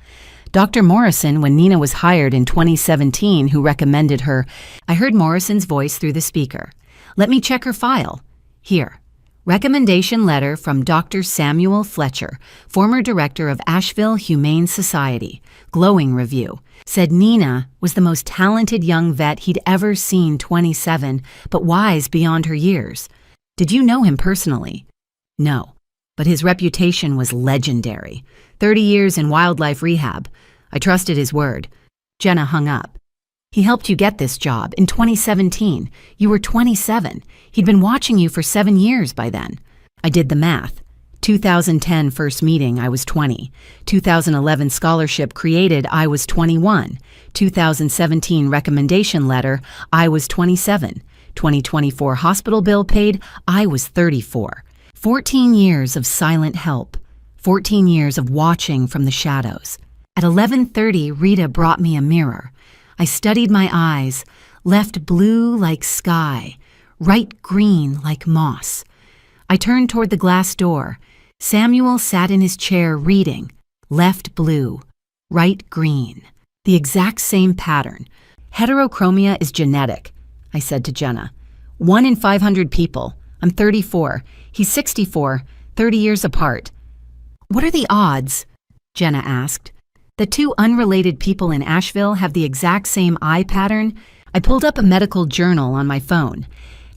Dr. Morrison, when Nina was hired in 2017, who recommended her, I heard Morrison's voice through the speaker. Let me check her file. Here. Recommendation letter from Dr. Samuel Fletcher, former director of Asheville Humane Society. Glowing review. Said Nina was the most talented young vet he'd ever seen, 27, but wise beyond her years. Did you know him personally? No, but his reputation was legendary. 30 years in wildlife rehab. I trusted his word. Jenna hung up. He helped you get this job in 2017. You were 27. He'd been watching you for 7 years by then. I did the math. 2010 first meeting, I was 20. 2011 scholarship created, I was 21. 2017 recommendation letter, I was 27. 2024 hospital bill paid, I was 34. 14 years of silent help. 14 years of watching from the shadows. At 11:30, Rita brought me a mirror. I studied my eyes, left blue like sky, right green like moss. I turned toward the glass door. Samuel sat in his chair reading, left blue, right green. The exact same pattern. Heterochromia is genetic, I said to Jenna. 1 in 500 people. I'm 34. He's 64, 30 years apart. What are the odds? Jenna asked. The two unrelated people in Asheville have the exact same eye pattern. I pulled up a medical journal on my phone.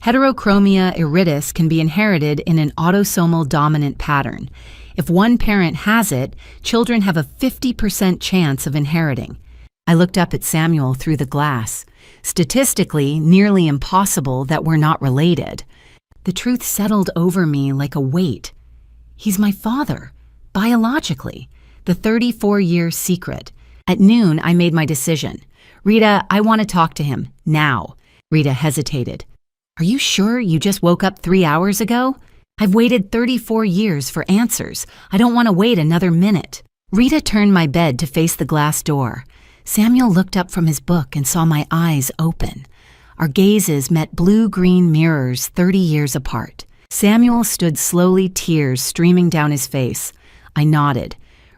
Heterochromia iridis can be inherited in an autosomal dominant pattern. If one parent has it, children have a 50% chance of inheriting. I looked up at Samuel through the glass. Statistically, nearly impossible that we're not related. The truth settled over me like a weight. He's my father, biologically. The 34-year secret. At noon, I made my decision. Rita, I want to talk to him, now. Rita hesitated. Are you sure you just woke up 3 hours ago? I've waited 34 years for answers. I don't want to wait another minute. Rita turned my bed to face the glass door. Samuel looked up from his book and saw my eyes open. Our gazes met blue-green mirrors 30 years apart. Samuel stood slowly, tears streaming down his face. I nodded.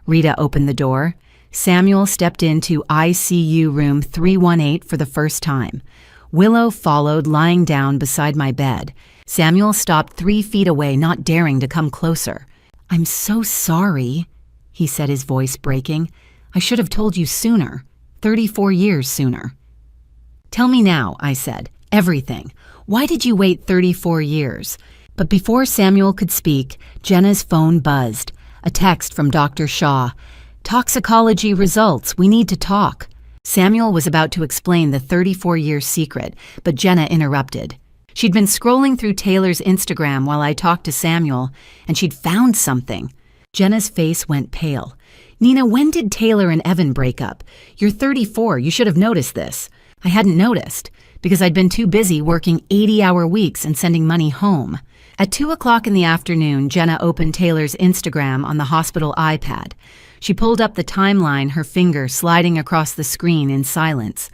Rita opened the door. Samuel stepped into ICU room 318 for the first time. Willow followed, lying down beside my bed. Samuel stopped 3 feet away, not daring to come closer. I'm so sorry, he said, his voice breaking. I should have told you sooner, 34 years sooner. Tell me now, I said, everything. Why did you wait 34 years? But before Samuel could speak, Jenna's phone buzzed. A text from Dr. Shaw. Toxicology results, we need to talk. Samuel was about to explain the 34-year secret, but Jenna interrupted. She'd been scrolling through Taylor's Instagram while I talked to Samuel, and she'd found something. Jenna's face went pale. Nina, when did Taylor and Evan break up? You're 34, you should have noticed this. I hadn't noticed, because I'd been too busy working 80-hour weeks and sending money home. At 2 o'clock in the afternoon, Jenna opened Taylor's Instagram on the hospital iPad. She pulled up the timeline, her finger sliding across the screen in silence.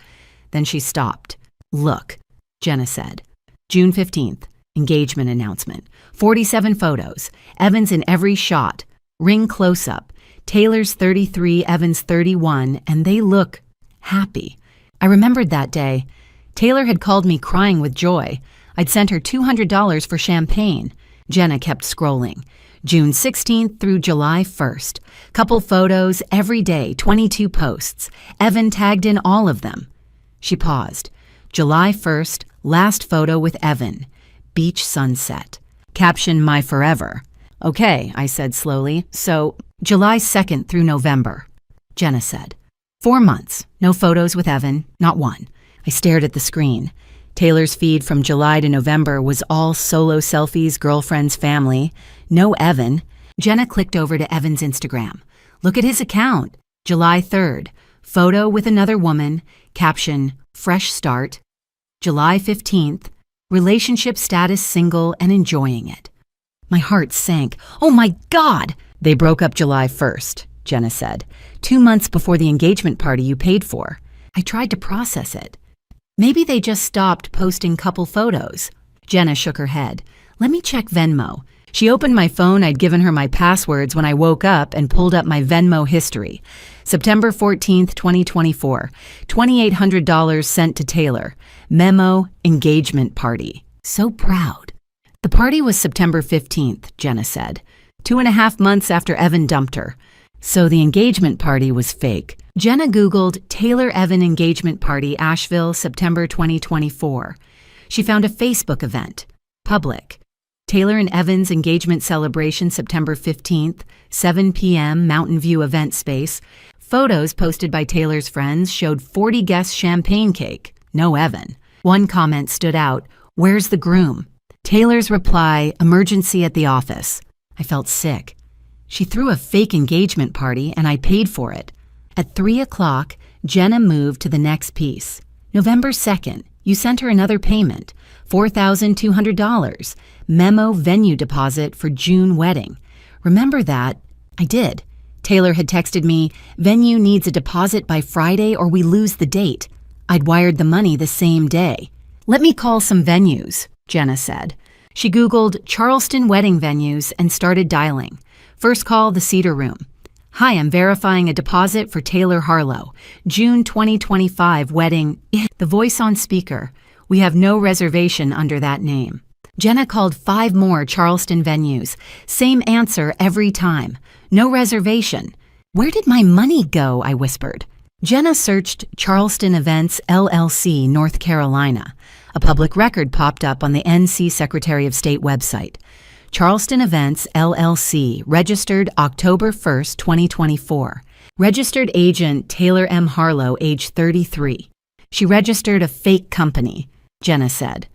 Then she stopped. Look, Jenna said. June 15th, engagement announcement. 47 photos. Evan's in every shot. Ring close-up. Taylor's 33, Evan's 31, and they look happy. I remembered that day. Taylor had called me crying with joy. I'd sent her $200 for champagne. Jenna kept scrolling. June 16th through July 1st. Couple photos every day, 22 posts. Evan tagged in all of them. She paused. July 1st, last photo with Evan. Beach sunset. Caption, my forever. Okay, I said slowly. So, July 2nd through November. Jenna said. 4 months. No photos with Evan, not one. I stared at the screen. Taylor's feed from July to November was all solo selfies, girlfriends, family. No Evan. Jenna clicked over to Evan's Instagram. Look at his account. July 3rd. Photo with another woman. Caption, fresh start. July 15th. Relationship status single and enjoying it. My heart sank. Oh my God! They broke up July 1st, Jenna said. 2 months before the engagement party you paid for. I tried to process it. Maybe they just stopped posting couple photos. Jenna shook her head. Let me check Venmo. She opened my phone. I'd given her my passwords when I woke up and pulled up my Venmo history. September 14th, 2024. $2,800 sent to Taylor. Memo, engagement party. So proud. The party was September 15th, Jenna said. 2.5 months after Evan dumped her. So the engagement party was fake. Jenna Googled Taylor-Evan engagement party, Asheville, September 2024. She found a Facebook event. Public. Taylor and Evan's engagement celebration, September 15th, 7 p.m., Mountain View event space. Photos posted by Taylor's friends showed 40 guests champagne cake. No Evan. One comment stood out. Where's the groom? Taylor's reply, emergency at the office. I felt sick. She threw a fake engagement party and I paid for it. At 3 o'clock, Jenna moved to the next piece. November 2nd, you sent her another payment, $4,200. Memo venue deposit for June wedding. Remember that? I did. Taylor had texted me, venue needs a deposit by Friday or we lose the date. I'd wired the money the same day. Let me call some venues, Jenna said. She Googled Charleston wedding venues and started dialing. First call, the Cedar Room. Hi, I'm verifying a deposit for Taylor Harlow. June 2025 wedding. The voice on speaker. We have no reservation under that name. Jenna called 5 more Charleston venues. Same answer every time. No reservation. Where did my money go? I whispered. Jenna searched Charleston Events LLC, North Carolina. A public record popped up on the NC Secretary of State website. Charleston Events LLC, registered October 1, 2024. Registered agent Taylor M. Harlow, age 33. She registered a fake company, Jenna said.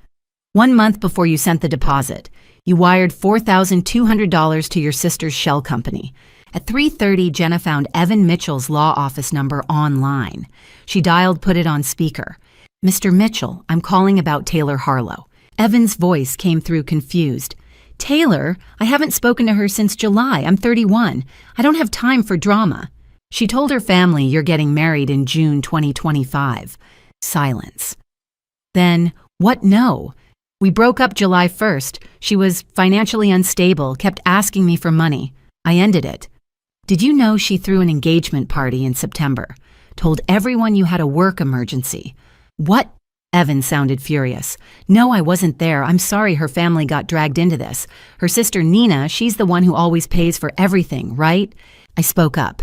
1 month before you sent the deposit, you wired $4,200 to your sister's shell company. At 3:30, Jenna found Evan Mitchell's law office number online. She dialed, put it on speaker. Mr. Mitchell, I'm calling about Taylor Harlow. Evan's voice came through confused. Taylor, I haven't spoken to her since July. I'm 31. I don't have time for drama. She told her family you're getting married in June 2025. Silence. Then, what no? We broke up July 1st. She was financially unstable, kept asking me for money. I ended it. Did you know she threw an engagement party in September? Told everyone you had a work emergency. What? Evan sounded furious. No, I wasn't there. I'm sorry her family got dragged into this. Her sister Nina, she's the one who always pays for everything, right? I spoke up.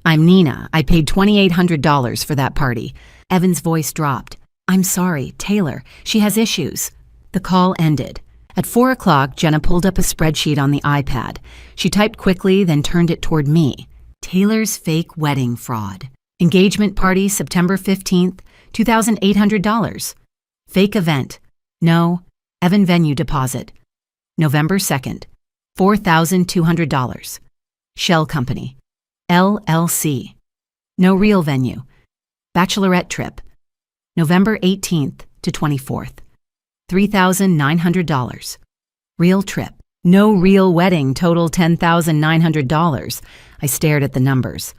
I'm Nina. I paid $2,800 for that party. Evan's voice dropped. I'm sorry, Taylor. She has issues. The call ended. At 4 o'clock, Jenna pulled up a spreadsheet on the iPad. She typed quickly, then turned it toward me. Taylor's fake wedding fraud. Engagement party, September 15th, $2,800. Fake event. No. Evan venue deposit. November 2nd, $4,200. Shell company. LLC. No real venue. Bachelorette trip. November 18th to 24th. $3,900. Real trip. No real wedding, total $10,900. I stared at the numbers.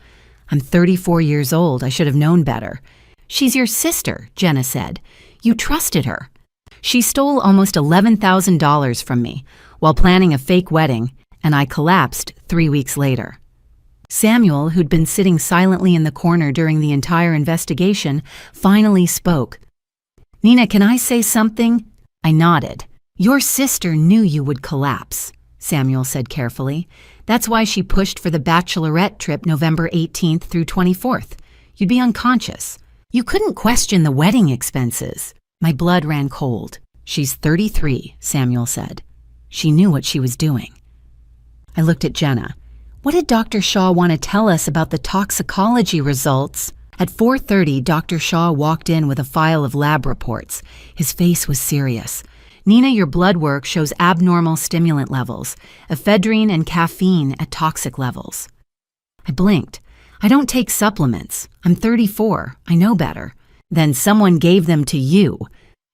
I'm 34 years old. I should have known better. She's your sister, Jenna said. You trusted her. She stole almost $11,000 from me while planning a fake wedding, and I collapsed 3 weeks later. Samuel, who'd been sitting silently in the corner during the entire investigation, finally spoke. Nina, can I say something? I nodded. Your sister knew you would collapse, Samuel said carefully. That's why she pushed for the bachelorette trip November 18th through 24th. You'd be unconscious. You couldn't question the wedding expenses. My blood ran cold. She's 33, Samuel said. She knew what she was doing. I looked at Jenna. What did Dr. Shaw want to tell us about the toxicology results? At 4:30, Dr. Shaw walked in with a file of lab reports. His face was serious. Nina, your blood work shows abnormal stimulant levels, ephedrine and caffeine at toxic levels. I blinked. I don't take supplements. I'm 34. I know better. Then someone gave them to you,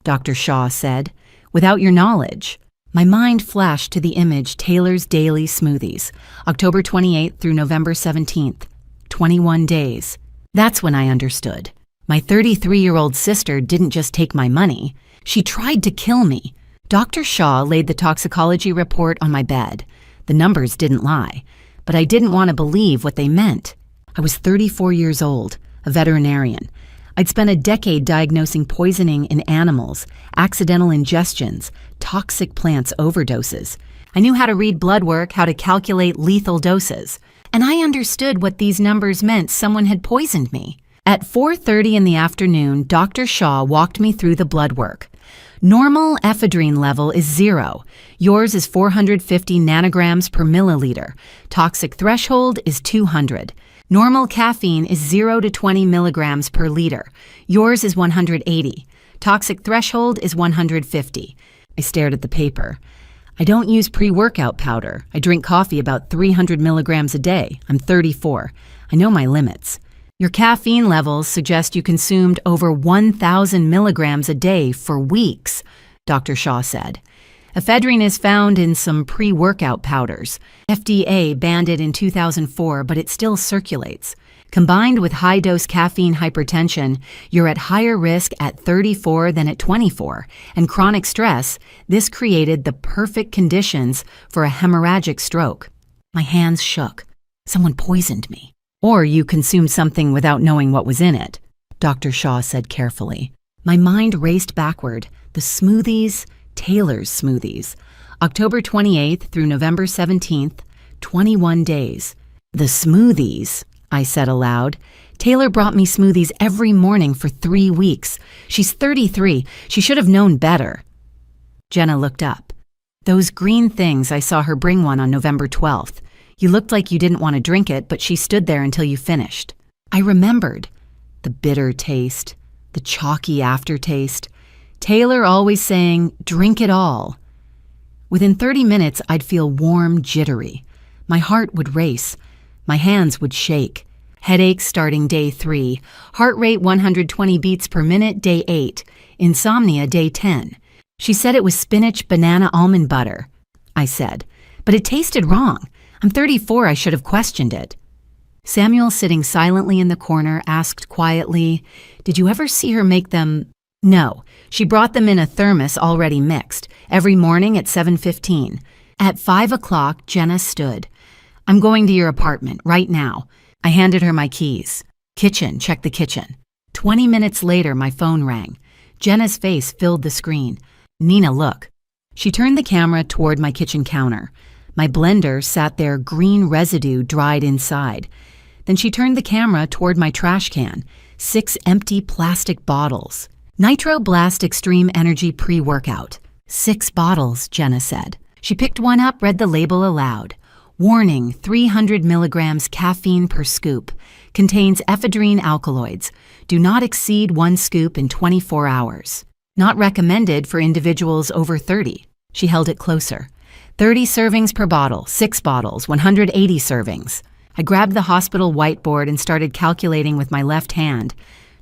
Dr. Shaw said, without your knowledge. My mind flashed to the image Taylor's Daily Smoothies, October 28th through November 17th, 21 days. That's when I understood. My 33-year-old sister didn't just take my money. She tried to kill me. Dr. Shaw laid the toxicology report on my bed. The numbers didn't lie, but I didn't want to believe what they meant. I was 34 years old, a veterinarian. I'd spent a decade diagnosing poisoning in animals, accidental ingestions, toxic plants overdoses. I knew how to read blood work, how to calculate lethal doses. And I understood what these numbers meant. Someone had poisoned me. At 4:30 in the afternoon, Dr. Shaw walked me through the blood work. Normal ephedrine level is 0. Yours is 450 nanograms per milliliter. Toxic threshold is 200. Normal caffeine is 0 to 20 milligrams per liter. Yours is 180. Toxic threshold is 150. I stared at the paper. I don't use pre-workout powder. I drink coffee about 300 milligrams a day. I'm 34. I know my limits. Your caffeine levels suggest you consumed over 1,000 milligrams a day for weeks, Dr. Shaw said. Ephedrine is found in some pre-workout powders. FDA banned it in 2004, but it still circulates. Combined with high-dose caffeine hypertension, you're at higher risk at 34 than at 24, and chronic stress, this created the perfect conditions for a hemorrhagic stroke. My hands shook. Someone poisoned me. Or you consumed something without knowing what was in it, Dr. Shaw said carefully. My mind raced backward. The smoothies, Taylor's smoothies. October 28th through November 17th, 21 days. The smoothies, I said aloud. Taylor brought me smoothies every morning for 3 weeks. She's 33. She should have known better. Jenna looked up. Those green things, I saw her bring one on November 12th. You looked like you didn't want to drink it, but she stood there until you finished. I remembered. The bitter taste, the chalky aftertaste. Taylor always saying, drink it all. Within 30 minutes, I'd feel warm, jittery. My heart would race. My hands would shake. Headaches starting day 3. Heart rate 120 beats per minute, day 8. Insomnia, day 10. She said it was spinach banana almond butter. I said, but it tasted wrong. I'm 34, I should have questioned it. Samuel, sitting silently in the corner, asked quietly, did you ever see her make them? No, she brought them in a thermos already mixed, every morning at 7:15. At 5 o'clock, Jenna stood. I'm going to your apartment, right now. I handed her my keys. Kitchen, check the kitchen. 20 minutes later, my phone rang. Jenna's face filled the screen. Nina, look. She turned the camera toward my kitchen counter. My blender sat there, green residue dried inside. Then she turned the camera toward my trash can. 6 empty plastic bottles. Nitro Blast Extreme Energy Pre-Workout. 6 bottles, Jenna said. She picked one up, read the label aloud. Warning, 300 milligrams caffeine per scoop. Contains ephedrine alkaloids. Do not exceed 1 scoop in 24 hours. Not recommended for individuals over 30. She held it closer. 30 servings per bottle, 6 bottles, 180 servings. I grabbed the hospital whiteboard and started calculating with my left hand.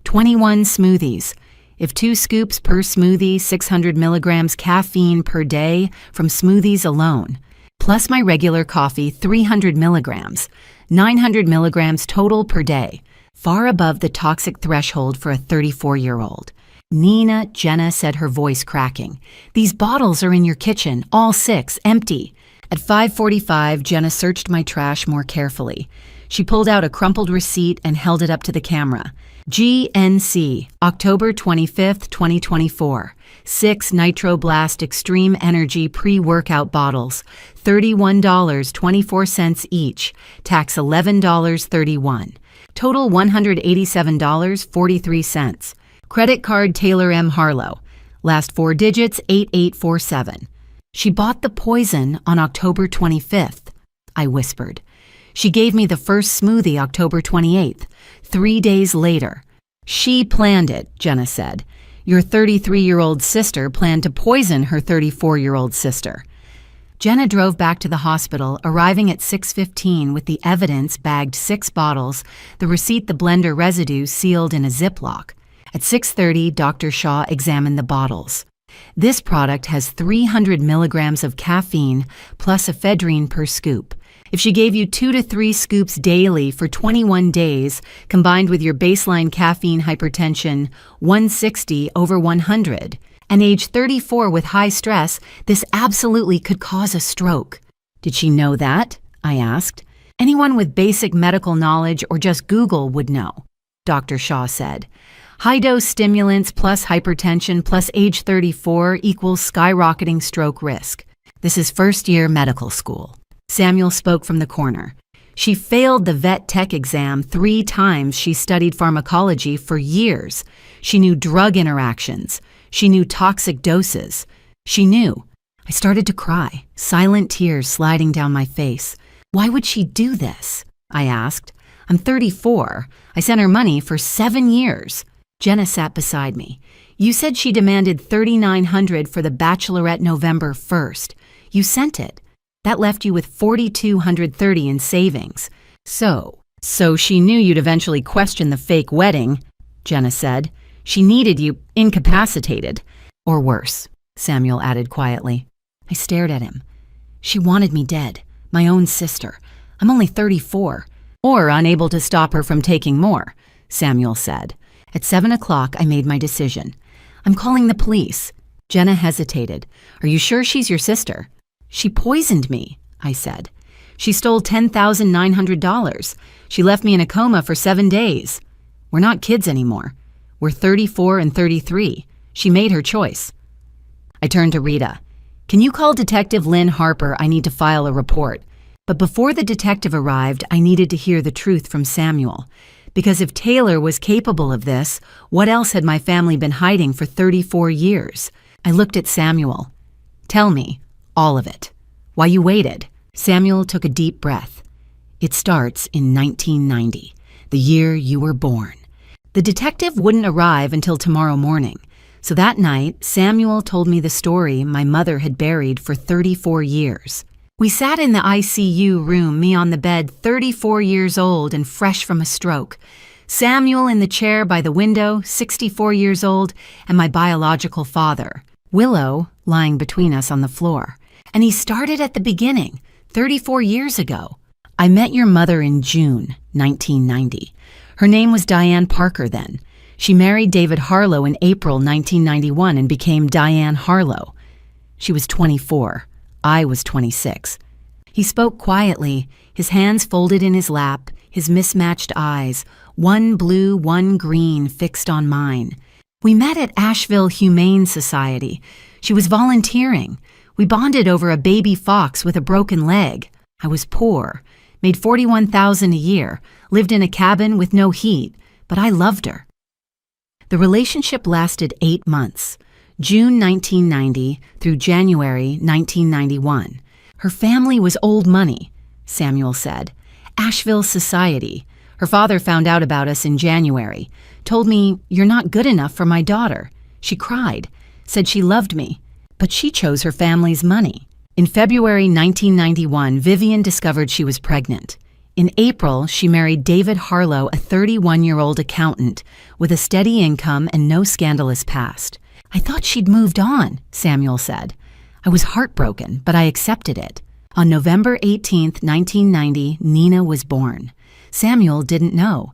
21 smoothies. If 2 scoops per smoothie, 600 milligrams caffeine per day from smoothies alone. Plus my regular coffee, 300 milligrams. 900 milligrams total per day. Far above the toxic threshold for a 34-year-old. Nina, Jenna said, her voice cracking. These bottles are in your kitchen, all 6, empty. At 5:45, Jenna searched my trash more carefully. She pulled out a crumpled receipt and held it up to the camera. GNC, October 25th, 2024. 6 Nitro Blast Extreme Energy pre-workout bottles, $31.24 each, tax $11.31. Total $187.43. Credit card Taylor M. Harlow. Last 4 digits 8847. She bought the poison on October 25th, I whispered. She gave me the first smoothie October 28th, 3 days later. She planned it, Jenna said. Your 33-year-old sister planned to poison her 34-year-old sister. Jenna drove back to the hospital, arriving at 6:15 with the evidence bagged 6 bottles, the receipt, the blender residue sealed in a Ziploc. At 6:30, Dr. Shaw examined the bottles. This product has 300 milligrams of caffeine plus ephedrine per scoop. If she gave you 2 to 3 scoops daily for 21 days, combined with your baseline caffeine hypertension, 160 over 100, and age 34 with high stress, this absolutely could cause a stroke. Did she know that? I asked. Anyone with basic medical knowledge or just Google would know, Dr. Shaw said. High-dose stimulants plus hypertension plus age 34 equals skyrocketing stroke risk. This is first-year medical school. Samuel spoke from the corner. She failed the vet tech exam 3 times. She studied pharmacology for years. She knew drug interactions. She knew toxic doses. She knew. I started to cry, silent tears sliding down my face. Why would she do this? I asked. I'm 34. I sent her money for 7 years. Jenna sat beside me. You said she demanded $3,900 for the bachelorette November 1st. You sent it. That left you with $4,230 in savings. So she knew you'd eventually question the fake wedding, Jenna said. She needed you incapacitated. Or worse, Samuel added quietly. I stared at him. She wanted me dead, my own sister. I'm only 34. Or unable to stop her from taking more, Samuel said. At 7 o'clock, I made my decision. I'm calling the police. Jenna hesitated. Are you sure she's your sister? She poisoned me, I said. She stole $10,900. She left me in a coma for 7 days. We're not kids anymore. We're 34 and 33. She made her choice. I turned to Rita. Can you call Detective Lynn Harper? I need to file a report. But before the detective arrived, I needed to hear the truth from Samuel. Because if Taylor was capable of this, what else had my family been hiding for 34 years? I looked at Samuel. Tell me, all of it. Why you waited? Samuel took a deep breath. It starts in 1990, the year you were born. The detective wouldn't arrive until tomorrow morning. So that night, Samuel told me the story my mother had buried for 34 years. We sat in the ICU room, me on the bed, 34 years old and fresh from a stroke. Samuel in the chair by the window, 64 years old, and my biological father, Willow, lying between us on the floor. And he started at the beginning, 34 years ago. I met your mother in June 1990. Her name was Diane Parker then. She married David Harlow in April 1991 and became Diane Harlow. She was 24. I was 26. He spoke quietly, his hands folded in his lap, his mismatched eyes, one blue, one green, fixed on mine. We met at Asheville Humane Society. She was volunteering. We bonded over a baby fox with a broken leg. I was poor, made $41,000 a year, lived in a cabin with no heat, but I loved her. The relationship lasted 8 months. June 1990 through January 1991. Her family was old money, Samuel said. Asheville Society. Her father found out about us in January. Told me, you're not good enough for my daughter. She cried. Said she loved me. But she chose her family's money. In February 1991, Vivian discovered she was pregnant. In April, she married David Harlow, a 31-year-old accountant with a steady income and no scandalous past. I thought she'd moved on, Samuel said. I was heartbroken, but I accepted it. On November 18, 1990, Nina was born. Samuel didn't know.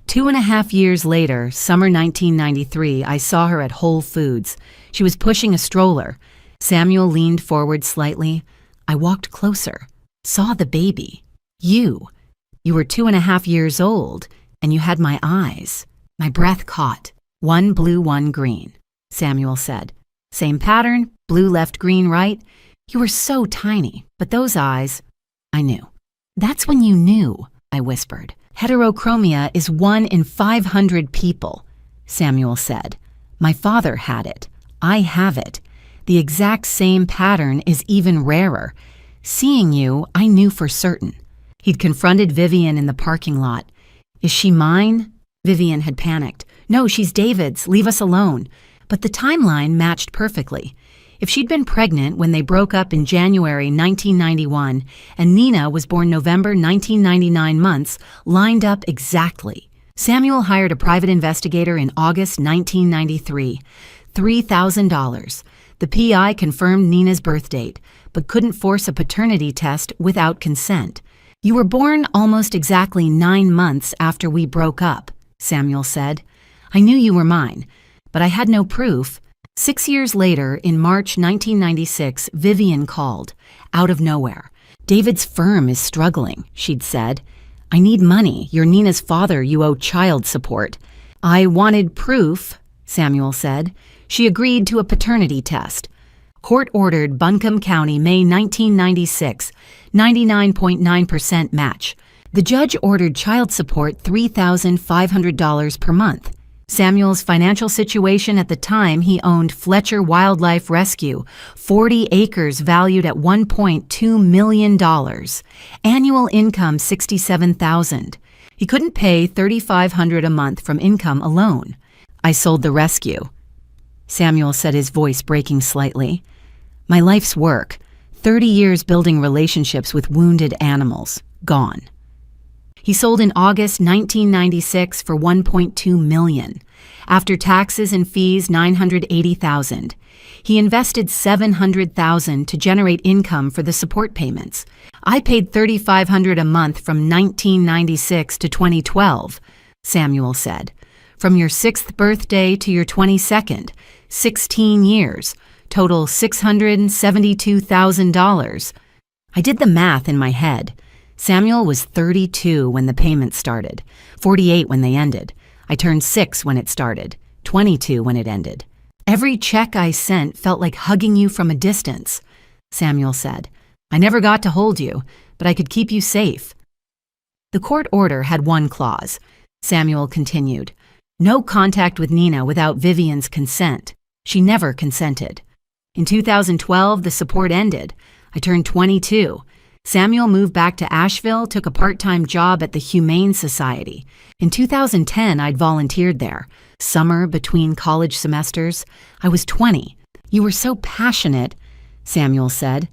2.5 years later, summer 1993, I saw her at Whole Foods. She was pushing a stroller. Samuel leaned forward slightly. I walked closer. Saw the baby. You. You were 2.5 years old, and you had my eyes. My breath caught. One blue, one green. Samuel said. Same pattern, blue left, green right. You were so tiny, but those eyes, I knew. That's when you knew, I whispered. Heterochromia is 1 in 500 people, Samuel said. My father had it. I have it. The exact same pattern is even rarer. Seeing you, I knew for certain. He'd confronted Vivian in the parking lot. Is she mine? Vivian had panicked. No, she's David's. Leave us alone. But the timeline matched perfectly. If she'd been pregnant when they broke up in January 1991 and Nina was born November 1999, months lined up exactly. Samuel hired a private investigator in August 1993. $3,000. The PI confirmed Nina's birth date, but couldn't force a paternity test without consent. You were born almost exactly 9 months after we broke up, Samuel said. I knew you were mine, but I had no proof. 6 years later, in March 1996, Vivian called, out of nowhere. David's firm is struggling, she'd said. I need money. You're Nina's father. You owe child support. I wanted proof, Samuel said. She agreed to a paternity test. Court-ordered, Buncombe County, May 1996, 99.9% match. The judge ordered child support $3,500 per month. Samuel's financial situation at the time, he owned Fletcher Wildlife Rescue, 40 acres valued at $1.2 million. Annual income $67,000. He couldn't pay $3,500 a month from income alone. I sold the rescue. Samuel said, his voice breaking slightly. My life's work, 30 years building relationships with wounded animals, gone. He sold in August 1996 for $1.2 million. After taxes and fees, $980,000. He invested $700,000 to generate income for the support payments. I paid $3,500 a month from 1996 to 2012, Samuel said. From your 6th birthday to your 22nd, 16 years, total $672,000. I did the math in my head. Samuel was 32 when the payments started, 48 when they ended. I turned 6 when it started, 22 when it ended. Every check I sent felt like hugging you from a distance, Samuel said. I never got to hold you, but I could keep you safe. The court order had one clause. Samuel continued. No contact with Nina without Vivian's consent. She never consented. In 2012, the support ended. I turned 22. Samuel moved back to Asheville, took a part-time job at the Humane Society. In 2010, I'd volunteered there. Summer between college semesters. I was 20. You were so passionate, Samuel said.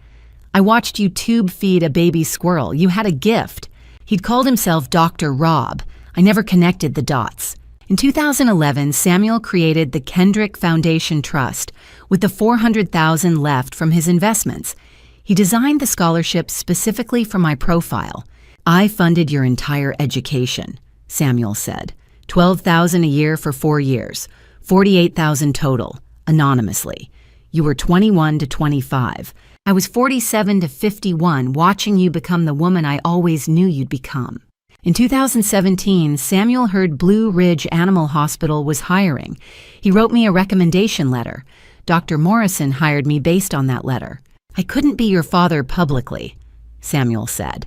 I watched you tube feed a baby squirrel. You had a gift. He'd called himself Dr. Rob. I never connected the dots. In 2011, Samuel created the Kendrick Foundation Trust with the $400,000 left from his investments. He designed the scholarship specifically for my profile. I funded your entire education, Samuel said. $12,000 a year for 4 years, $48,000 total, anonymously. You were 21 to 25. I was 47 to 51, watching you become the woman I always knew you'd become. In 2017, Samuel heard Blue Ridge Animal Hospital was hiring. He wrote me a recommendation letter. Dr. Morrison hired me based on that letter. I couldn't be your father publicly, Samuel said,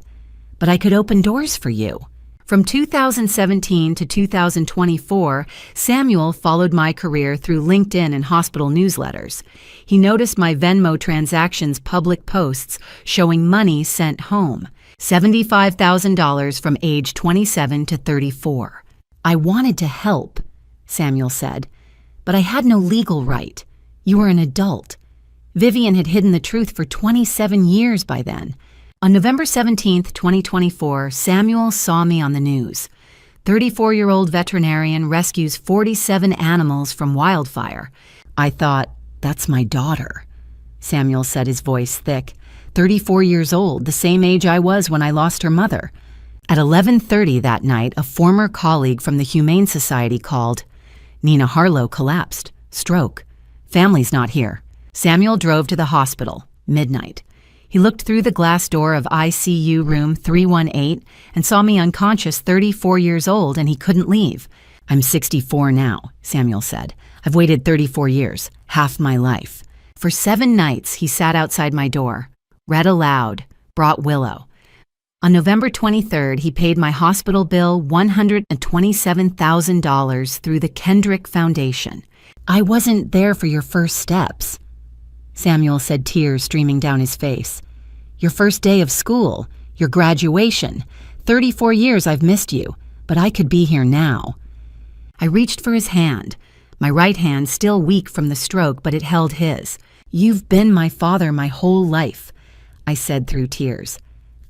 but I could open doors for you. From 2017 to 2024, Samuel followed my career through LinkedIn and hospital newsletters. He noticed my Venmo transactions public posts showing money sent home, $75,000 from age 27 to 34. I wanted to help, Samuel said, but I had no legal right. You were an adult. Vivian had hidden the truth for 27 years by then. On November 17, 2024, Samuel saw me on the news. 34-year-old veterinarian rescues 47 animals from wildfire. I thought, that's my daughter. Samuel said, his voice thick. 34 years old, the same age I was when I lost her mother. At 11:30 that night, a former colleague from the Humane Society called. Nina Harlow collapsed. Stroke. Family's not here. Samuel drove to the hospital, midnight. He looked through the glass door of ICU room 318 and saw me unconscious, 34 years old, and he couldn't leave. I'm 64 now, Samuel said. I've waited 34 years, half my life. For 7 nights, he sat outside my door, read aloud, brought Willow. On November 23rd, he paid my hospital bill $127,000 through the Kendrick Foundation. I wasn't there for your first steps, Samuel said, tears streaming down his face. Your first day of school, your graduation. 34 years I've missed you, but I could be here now. I reached for his hand, my right hand still weak from the stroke, but it held his. You've been my father my whole life, I said through tears.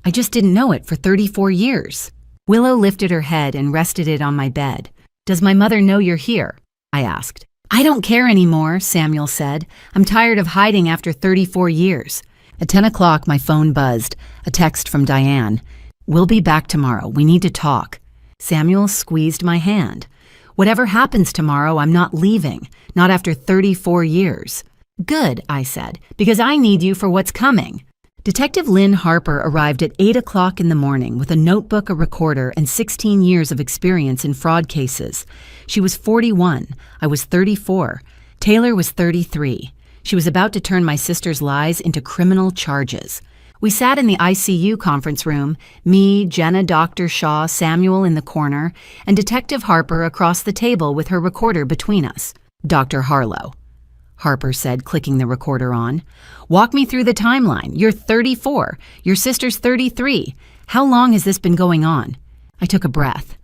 I just didn't know it for 34 years. Willow lifted her head and rested it on my bed. Does my mother know you're here? I asked. I don't care anymore, Samuel said. I'm tired of hiding after 34 years. At 10 o'clock, my phone buzzed. A text from Diane. We'll be back tomorrow. We need to talk. Samuel squeezed my hand. Whatever happens tomorrow, I'm not leaving. Not after 34 years. Good, I said, because I need you for what's coming. Detective Lynn Harper arrived at 8 o'clock in the morning with a notebook, a recorder, and 16 years of experience in fraud cases. She was 41. I was 34. Taylor was 33. She was about to turn my sister's lies into criminal charges. We sat in the ICU conference room, me, Jenna, Dr. Shaw, Samuel in the corner, and Detective Harper across the table with her recorder between us. Dr. Harlow, Harper said, clicking the recorder on. Walk me through the timeline. You're 34. Your sister's 33. How long has this been going on? I took a breath.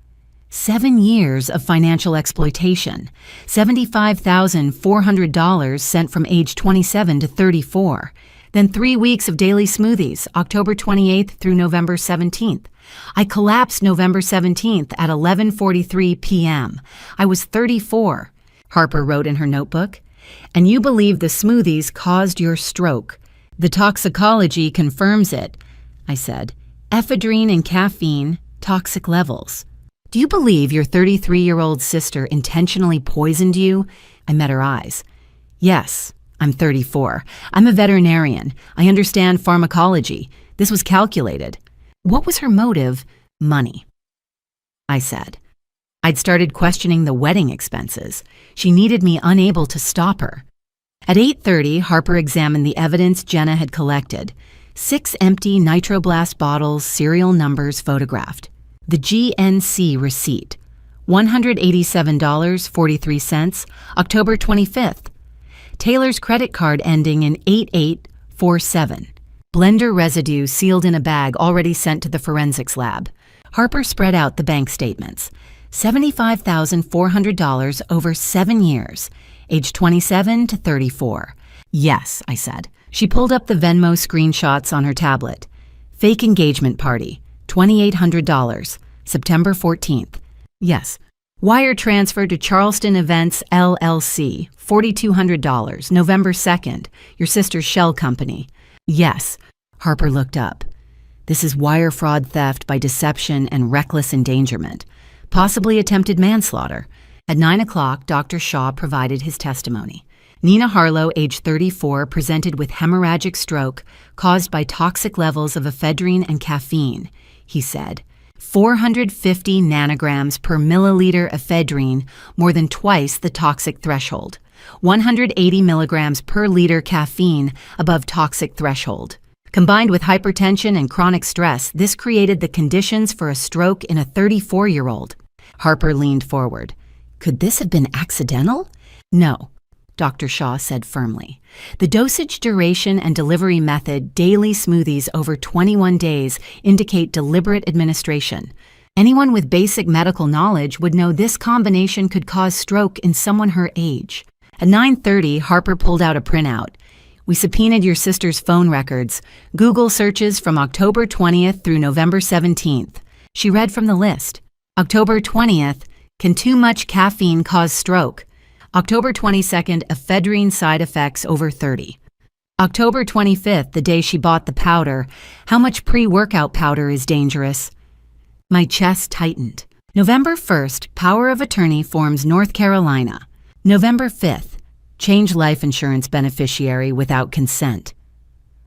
7 years of financial exploitation. $75,400 sent from age 27 to 34. Then 3 weeks of daily smoothies, October 28th through November 17th. I collapsed November 17th at 11:43 p.m. I was 34, Harper wrote in her notebook. And you believe the smoothies caused your stroke. The toxicology confirms it, I said. Ephedrine and caffeine, toxic levels. Do you believe your 33-year-old sister intentionally poisoned you? I met her eyes. Yes, I'm 34. I'm a veterinarian. I understand pharmacology. This was calculated. What was her motive? Money, I said. I'd started questioning the wedding expenses. She needed me unable to stop her. At 8:30, Harper examined the evidence Jenna had collected. 6 empty nitroblast bottles, serial numbers photographed. The GNC receipt, $187.43, October 25th. Taylor's credit card ending in 8847. Blender residue sealed in a bag already sent to the forensics lab. Harper spread out the bank statements. $75,400 over 7 years, age 27 to 34. Yes, I said. She pulled up the Venmo screenshots on her tablet. Fake engagement party, $2,800, September 14th. Yes. Wire transfer to Charleston Events LLC, $4,200, November 2nd, your sister's shell company. Yes. Harper looked up. This is wire fraud, theft by deception, and reckless endangerment. Possibly attempted manslaughter. At 9 o'clock, Dr. Shaw provided his testimony. Nina Harlow, age 34, presented with hemorrhagic stroke caused by toxic levels of ephedrine and caffeine, he said. 450 nanograms per milliliter ephedrine, more than twice the toxic threshold. 180 milligrams per liter caffeine, above toxic threshold. Combined with hypertension and chronic stress, this created the conditions for a stroke in a 34-year-old. Harper leaned forward. Could this have been accidental? No, Dr. Shaw said firmly. The dosage, duration, and delivery method, daily smoothies over 21 days, indicate deliberate administration. Anyone with basic medical knowledge would know this combination could cause stroke in someone her age. At 9:30, Harper pulled out a printout. We subpoenaed your sister's phone records, Google searches from October 20th through November 17th. She read from the list. October 20th, can too much caffeine cause stroke? October 22nd, ephedrine side effects over 30. October 25th, the day she bought the powder, how much pre-workout powder is dangerous? My chest tightened. November 1st, power of attorney forms North Carolina. November 5th, change life insurance beneficiary without consent.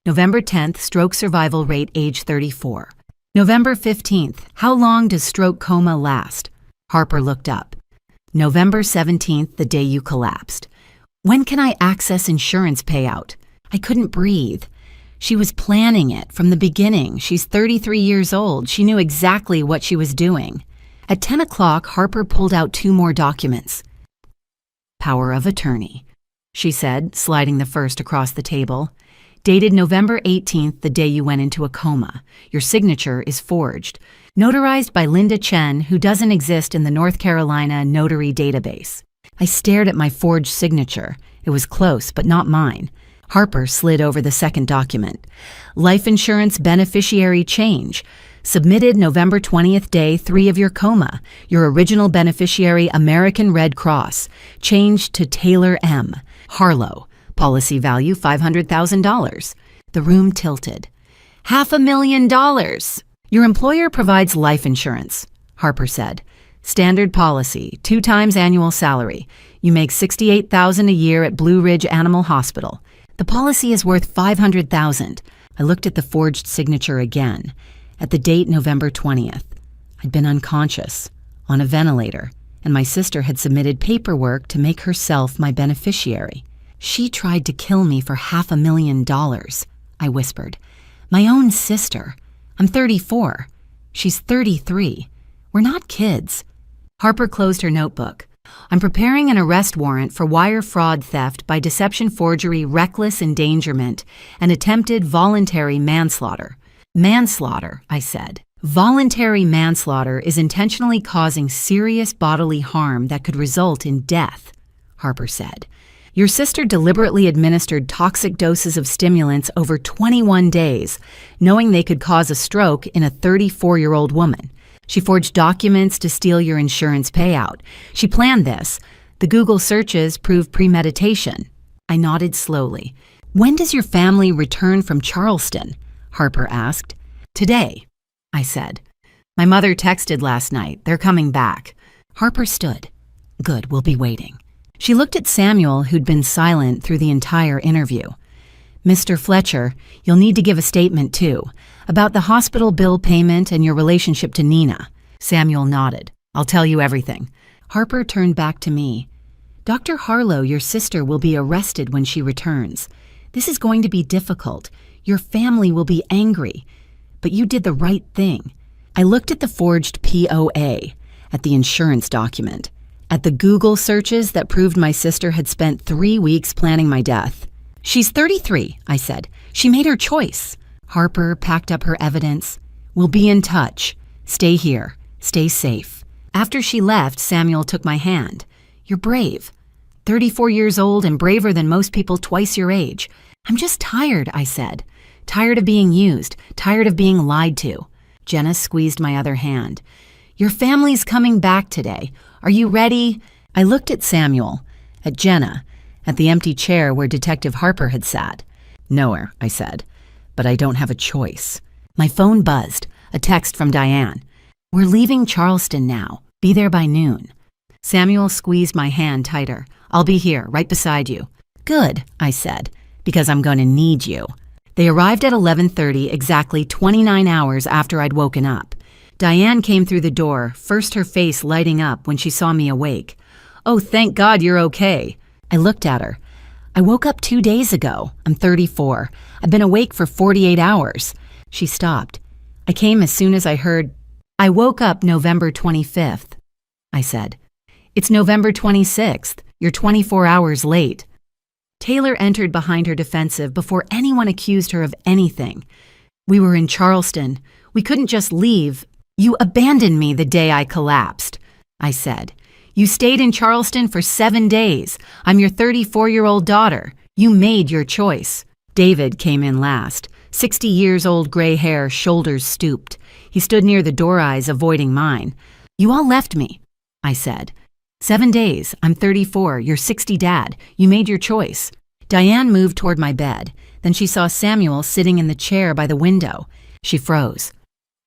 November 10th, stroke survival rate age 34. November 15th, how long does stroke coma last? Harper looked up. November 17th, the day you collapsed. When can I access insurance payout? I couldn't breathe. She was planning it from the beginning. She's 33 years old. She knew exactly what she was doing. At 10 o'clock, Harper pulled out 2 more documents. Power of attorney, she said, sliding the first across the table. Dated November 18th, the day you went into a coma. Your signature is forged. Notarized by Linda Chen, who doesn't exist in the North Carolina notary database. I stared at my forged signature. It was close, but not mine. Harper slid over the second document. Life insurance beneficiary change. Submitted November 20th, day 3 of your coma. Your original beneficiary, American Red Cross. Changed to Taylor M. Harlow. Policy value $500,000. The room tilted. $500,000. Your employer provides life insurance, Harper said. Standard policy, 2 times annual salary. You make $68,000 a year at Blue Ridge Animal Hospital. The policy is worth $500,000. I looked at the forged signature again. At the date November 20th. I'd been unconscious, on a ventilator, and my sister had submitted paperwork to make herself my beneficiary. She tried to kill me for $500,000, I whispered. My own sister. I'm 34. She's 33. We're not kids. Harper closed her notebook. I'm preparing an arrest warrant for wire fraud, theft by deception, forgery, reckless endangerment, and attempted voluntary manslaughter. Manslaughter, I said. Voluntary manslaughter is intentionally causing serious bodily harm that could result in death, Harper said. Your sister deliberately administered toxic doses of stimulants over 21 days, knowing they could cause a stroke in a 34-year-old woman. She forged documents to steal your insurance payout. She planned this. The Google searches prove premeditation. I nodded slowly. When does your family return from Charleston? Harper asked. Today, I said. My mother texted last night. They're coming back. Harper stood. Good, we'll be waiting. She looked at Samuel, who'd been silent through the entire interview. Mr. Fletcher, you'll need to give a statement, too, about the hospital bill payment and your relationship to Nina. Samuel nodded. I'll tell you everything. Harper turned back to me. Dr. Harlow, your sister, will be arrested when she returns. This is going to be difficult. Your family will be angry. But you did the right thing. I looked at the forged POA, at the insurance document, at the Google searches that proved my sister had spent 3 weeks planning my death. She's 33, I said. She made her choice. Harper packed up her evidence. We'll be in touch. Stay here. Stay safe. After she left, Samuel took my hand. You're brave. 34 years old and braver than most people twice your age. I'm just tired, I said. Tired of being used. Tired of being lied to. Jenna squeezed my other hand. Your family's coming back today. Are you ready? I looked at Samuel, at Jenna, at the empty chair where Detective Harper had sat. Nowhere, I said, but I don't have a choice. My phone buzzed, a text from Diane. We're leaving Charleston now. Be there by noon. Samuel squeezed my hand tighter. I'll be here, right beside you. Good, I said, because I'm going to need you. They arrived at 11:30, exactly 29 hours after I'd woken up. Diane came through the door, first her face lighting up when she saw me awake. Oh, thank God you're okay. I looked at her. I woke up 2 days ago. I'm 34. I've been awake for 48 hours. She stopped. I came as soon as I heard, I woke up November 25th. I said, It's November 26th. You're 24 hours late. Taylor entered behind her defensive before anyone accused her of anything. We were in Charleston. We couldn't just leave. You abandoned me the day I collapsed, I said. You stayed in Charleston for 7 days. I'm your 34-year-old daughter. You made your choice. David came in last. 60 years old, gray hair, shoulders stooped. He stood near the door eyes, avoiding mine. You all left me, I said. 7 days. I'm 34. You're 60, Dad. You made your choice. Diane moved toward my bed. Then she saw Samuel sitting in the chair by the window. She froze.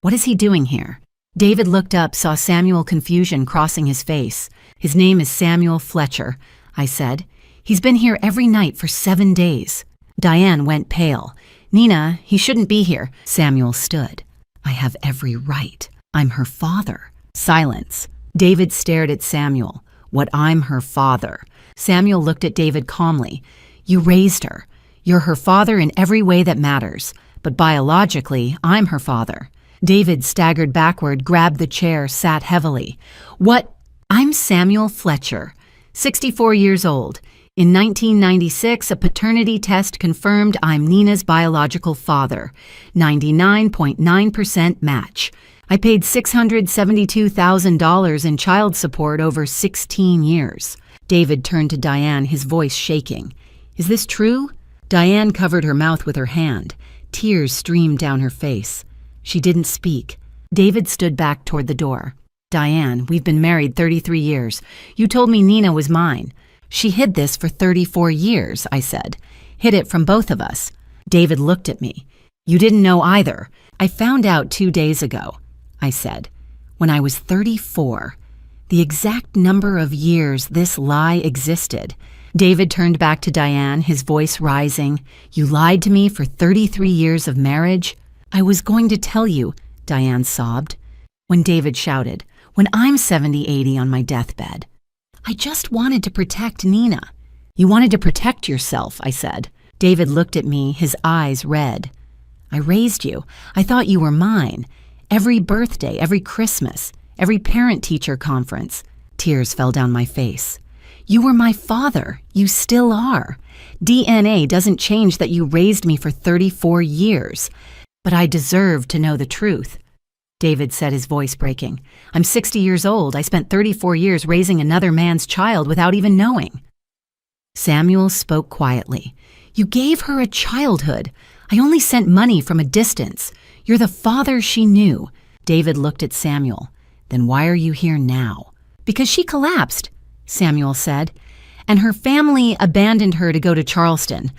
What is he doing here? David looked up, saw Samuel confusion crossing his face. His name is Samuel Fletcher, I said. He's been here every night for 7 days. Diane went pale. Nina, he shouldn't be here. Samuel stood. I have every right. I'm her father. Silence. David stared at Samuel. What, I'm her father? Samuel looked at David calmly. You raised her. You're her father in every way that matters. But biologically, I'm her father. David staggered backward, grabbed the chair, sat heavily. What? I'm Samuel Fletcher, 64 years old. In 1996, a paternity test confirmed I'm Nina's biological father. 99.9% match. I paid $672,000 in child support over 16 years. David turned to Diane, his voice shaking. Is this true? Diane covered her mouth with her hand. Tears streamed down her face. She didn't speak. David stood back toward the door. Diane, we've been married 33 years. You told me Nina was mine. She hid this for 34 years, I said. Hid it from both of us. David looked at me. You didn't know either. I found out 2 days ago, I said, when I was 34. The exact number of years this lie existed. David turned back to Diane, his voice rising. You lied to me for 33 years of marriage? I was going to tell you, Diane sobbed. When David shouted, when I'm 70, 80 on my deathbed. I just wanted to protect Nina. You wanted to protect yourself, I said. David looked at me, his eyes red. I raised you. I thought you were mine. Every birthday, every Christmas, every parent-teacher conference. Tears fell down my face. You were my father. You still are. DNA doesn't change that you raised me for 34 years. But I deserve to know the truth. David said, his voice breaking. I'm 60 years old. I spent 34 years raising another man's child without even knowing. Samuel spoke quietly. You gave her a childhood. I only sent money from a distance. You're the father she knew. David looked at Samuel. Then why are you here now? Because she collapsed, Samuel said, and her family abandoned her to go to Charleston.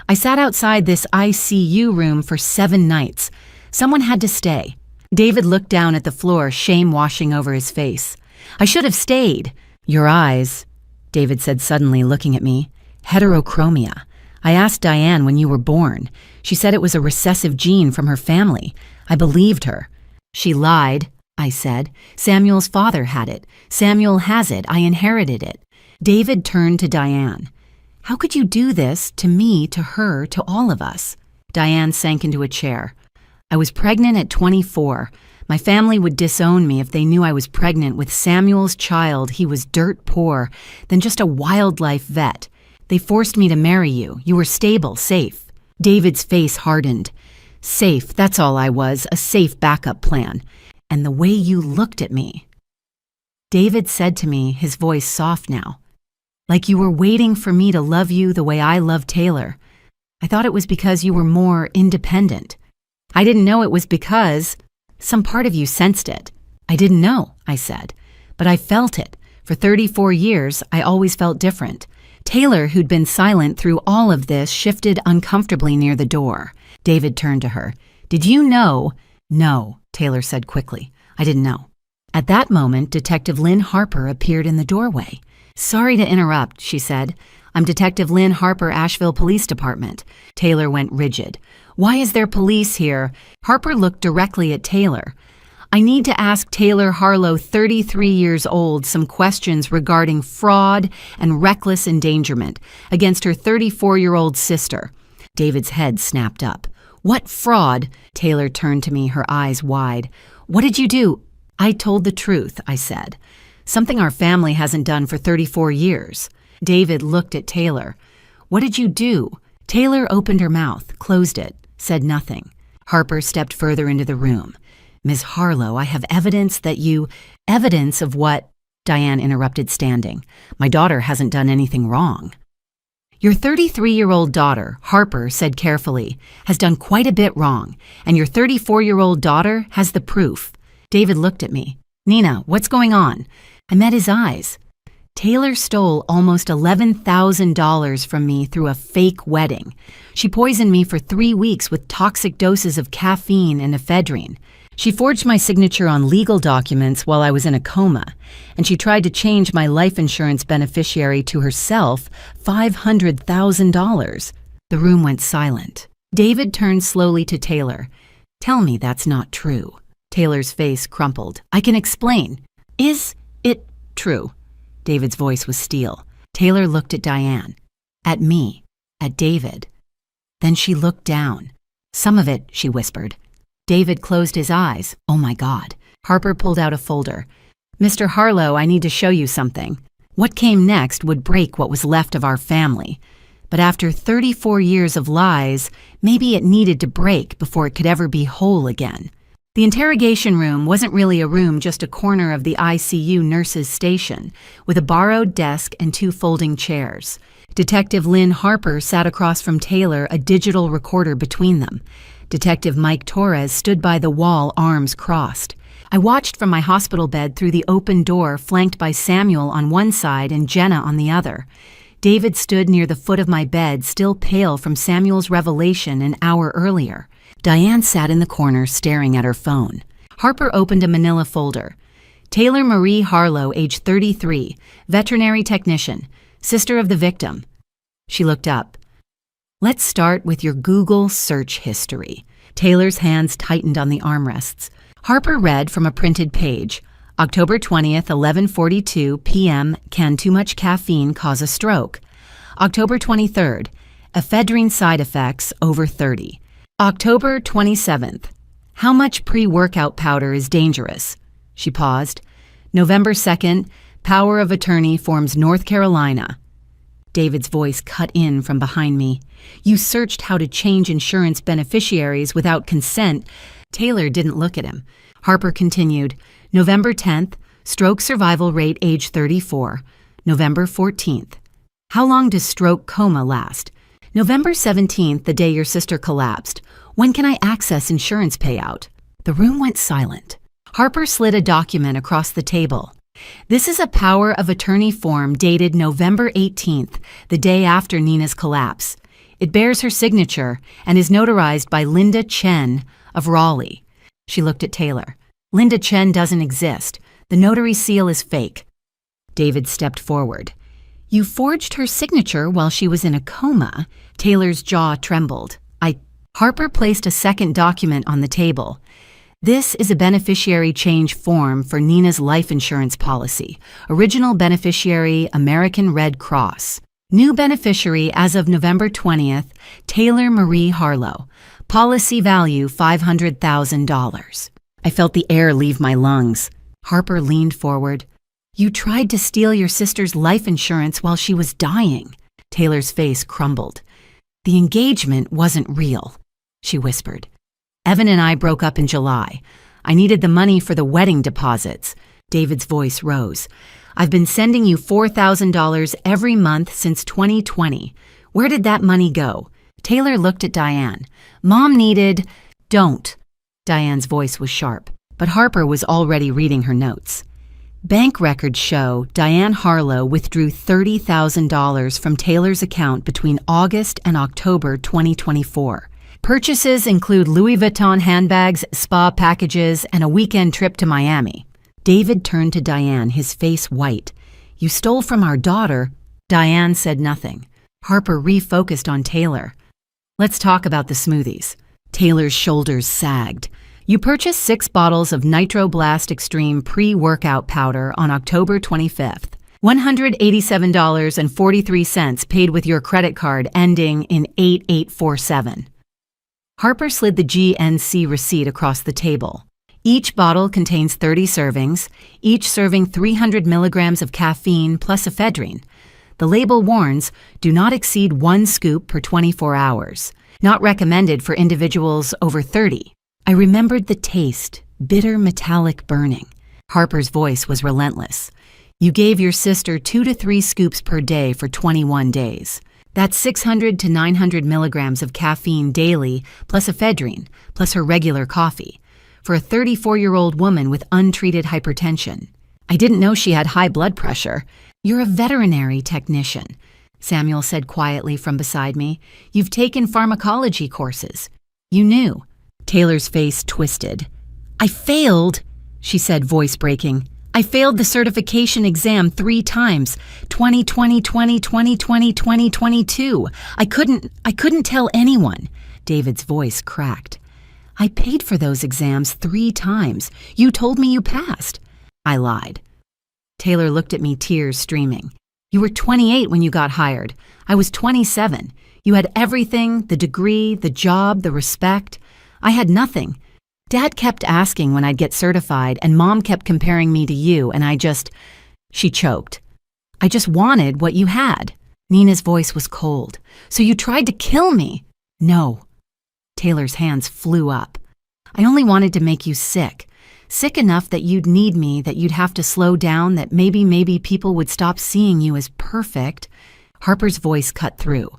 I sat outside this ICU room for 7 nights. Someone had to stay. David looked down at the floor, shame washing over his face. I should have stayed. Your eyes, David said suddenly, looking at me. Heterochromia. I asked Diane when you were born. She said it was a recessive gene from her family. I believed her. She lied, I said. Samuel's father had it. Samuel has it. I inherited it. David turned to Diane. How could you do this to me, to her, to all of us? Diane sank into a chair. I was pregnant at 24. My family would disown me if they knew I was pregnant with Samuel's child. He was dirt poor, then just a wildlife vet. They forced me to marry you. You were stable, safe. David's face hardened. Safe, that's all I was, a safe backup plan. And the way you looked at me. David said to me, his voice soft now, like you were waiting for me to love you the way I love Taylor. I thought it was because you were more independent. I didn't know it was because some part of you sensed it. I didn't know, I said, but I felt it. For 34 years, I always felt different. Taylor, who'd been silent through all of this, shifted uncomfortably near the door. David turned to her. Did you know? No, Taylor said quickly. I didn't know. At that moment, Detective Lynn Harper appeared in the doorway. Sorry to interrupt, she said. I'm Detective Lynn Harper, Asheville Police Department. Taylor went rigid. Why is there police here? Harper looked directly at Taylor. I need to ask Taylor Harlow, 33 years old, some questions regarding fraud and reckless endangerment against her 34-year-old sister. David's head snapped up. What fraud? Taylor turned to me, her eyes wide. What did you do? I told the truth, I said. Something our family hasn't done for 34 years. David looked at Taylor. What did you do? Taylor opened her mouth, closed it, said nothing. Harper stepped further into the room. Ms. Harlow, I have evidence that you— Evidence of what? Diane interrupted, standing. My daughter hasn't done anything wrong. Your 33-year-old daughter, Harper said carefully, has done quite a bit wrong, and your 34-year-old daughter has the proof. David looked at me. Nina, what's going on? I met his eyes. Taylor stole almost $11,000 from me through a fake wedding. She poisoned me for 3 weeks with toxic doses of caffeine and ephedrine. She forged my signature on legal documents while I was in a coma, and she tried to change my life insurance beneficiary to herself $500,000. The room went silent. David turned slowly to Taylor. Tell me that's not true. Taylor's face crumpled. I can explain. Is it true? David's voice was steel. Taylor looked at Diane, at me, at David. Then she looked down. Some of it, she whispered. David closed his eyes. Oh my God. Harper pulled out a folder. Mr. Harlow, I need to show you something. What came next would break what was left of our family. But after 34 years of lies, maybe it needed to break before it could ever be whole again. The interrogation room wasn't really a room, just a corner of the ICU nurses' station, with a borrowed desk and 2 folding chairs. Detective Lynn Harper sat across from Taylor, a digital recorder between them. Detective Mike Torres stood by the wall, arms crossed. I watched from my hospital bed through the open door, flanked by Samuel on one side and Jenna on the other. David stood near the foot of my bed, still pale from Samuel's revelation an hour earlier. Diane sat in the corner, staring at her phone. Harper opened a manila folder. Taylor Marie Harlow, age 33, veterinary technician, sister of the victim. She looked up. Let's start with your Google search history. Taylor's hands tightened on the armrests. Harper read from a printed page. October 20th, 11:42 p.m. Can too much caffeine cause a stroke? October 23rd. Ephedrine side effects over 30. October 27th. How much pre-workout powder is dangerous? She paused. November 2nd. Power of attorney forms North Carolina. David's voice cut in from behind me. You searched how to change insurance beneficiaries without consent. Taylor didn't look at him. Harper continued. November 10th. Stroke survival rate age 34. November 14th. How long does stroke coma last? November 17th, the day your sister collapsed. When can I access insurance payout? The room went silent. Harper slid a document across the table. This is a power of attorney form dated November 18th, the day after Nina's collapse. It bears her signature and is notarized by Linda Chen of Raleigh. She looked at Taylor. Linda Chen doesn't exist. The notary seal is fake. David stepped forward. You forged her signature while she was in a coma. Taylor's jaw trembled. Harper placed a second document on the table. This is a beneficiary change form for Nina's life insurance policy. Original beneficiary, American Red Cross. New beneficiary as of November 20th, Taylor Marie Harlow. Policy value $500,000. I felt the air leave my lungs. Harper leaned forward. You tried to steal your sister's life insurance while she was dying. Taylor's face crumbled. The engagement wasn't real, she whispered. Evan and I broke up in July. I needed the money for the wedding deposits. David's voice rose. I've been sending you $4,000 every month since 2020. Where did that money go? Taylor looked at Diane. Mom needed... Don't. Diane's voice was sharp, but Harper was already reading her notes. Bank records show Diane Harlow withdrew $30,000 from Taylor's account between August and October 2024. Purchases include Louis Vuitton handbags, spa packages, and a weekend trip to Miami. David turned to Diane, his face white. You stole from our daughter. Diane said nothing. Harper refocused on Taylor. Let's talk about the smoothies. Taylor's shoulders sagged. You purchased 6 bottles of Nitro Blast Extreme pre-workout powder on October 25th. $187.43 paid with your credit card ending in 8847. Harper slid the GNC receipt across the table. Each bottle contains 30 servings, each serving 300 milligrams of caffeine plus ephedrine. The label warns, do not exceed 1 scoop per 24 hours. Not recommended for individuals over 30. I remembered the taste, bitter metallic burning. Harper's voice was relentless. You gave your sister 2 to 3 scoops per day for 21 days. That's 600 to 900 milligrams of caffeine daily, plus ephedrine, plus her regular coffee, for a 34-year-old woman with untreated hypertension. I didn't know she had high blood pressure. You're a veterinary technician, Samuel said quietly from beside me. You've taken pharmacology courses. You knew. Taylor's face twisted. I failed, she said, voice breaking. I failed the certification exam 3 times. 2020, 2020, 2022. I couldn't tell anyone. David's voice cracked. I paid for those exams 3 times. You told me you passed. I lied. Taylor looked at me, tears streaming. You were 28 when you got hired. I was 27. You had everything, the degree, the job, the respect. I had nothing. Dad kept asking when I'd get certified, and Mom kept comparing me to you, and She choked. I just wanted what you had. Nina's voice was cold. So you tried to kill me? No. Taylor's hands flew up. I only wanted to make you sick. Sick enough that you'd need me, that you'd have to slow down, that maybe people would stop seeing you as perfect. Harper's voice cut through.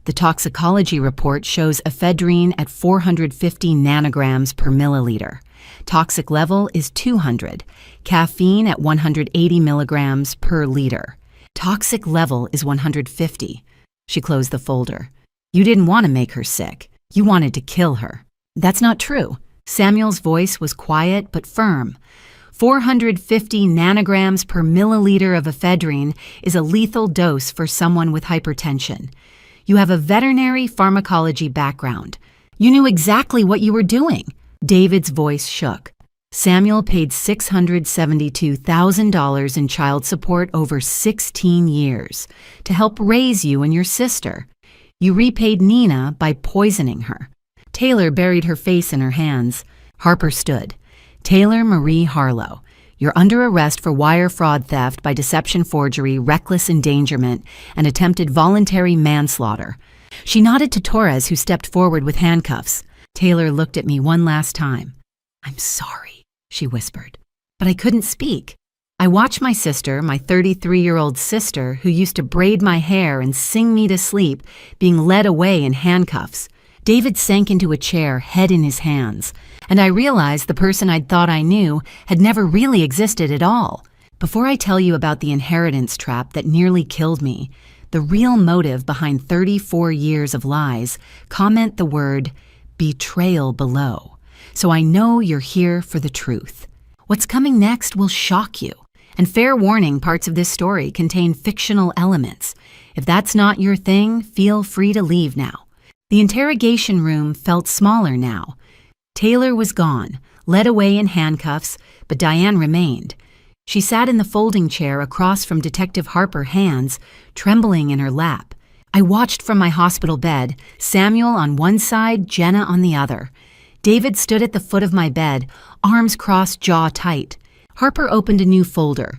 The toxicology report shows ephedrine at 450 nanograms per milliliter. Toxic level is 200. Caffeine at 180 milligrams per liter. Toxic level is 150. She closed the folder. You didn't want to make her sick. You wanted to kill her. That's not true. Samuel's voice was quiet but firm. 450 nanograms per milliliter of ephedrine is a lethal dose for someone with hypertension. You have a veterinary pharmacology background. You knew exactly what you were doing. David's voice shook. Samuel paid $672,000 in child support over 16 years to help raise you and your sister. You repaid Nina by poisoning her. Taylor buried her face in her hands. Harper stood. Taylor Marie Harlow, you're under arrest for wire fraud, theft by deception, forgery, reckless endangerment, and attempted voluntary manslaughter. She nodded to Torres, who stepped forward with handcuffs. Taylor looked at me one last time. I'm sorry, she whispered. But I couldn't speak. I watched my sister, my 33-year-old sister, who used to braid my hair and sing me to sleep, being led away in handcuffs. David sank into a chair, head in his hands, and I realized the person I'd thought I knew had never really existed at all. Before I tell you about the inheritance trap that nearly killed me, the real motive behind 34 years of lies, comment the word betrayal below, so I know you're here for the truth. What's coming next will shock you. And fair warning, parts of this story contain fictional elements. If that's not your thing, feel free to leave now. The interrogation room felt smaller now. Taylor was gone, led away in handcuffs, but Diane remained. She sat in the folding chair across from Detective Harper, hands trembling in her lap. I watched from my hospital bed, Samuel on one side, Jenna on the other. David stood at the foot of my bed, arms crossed, jaw tight. Harper opened a new folder.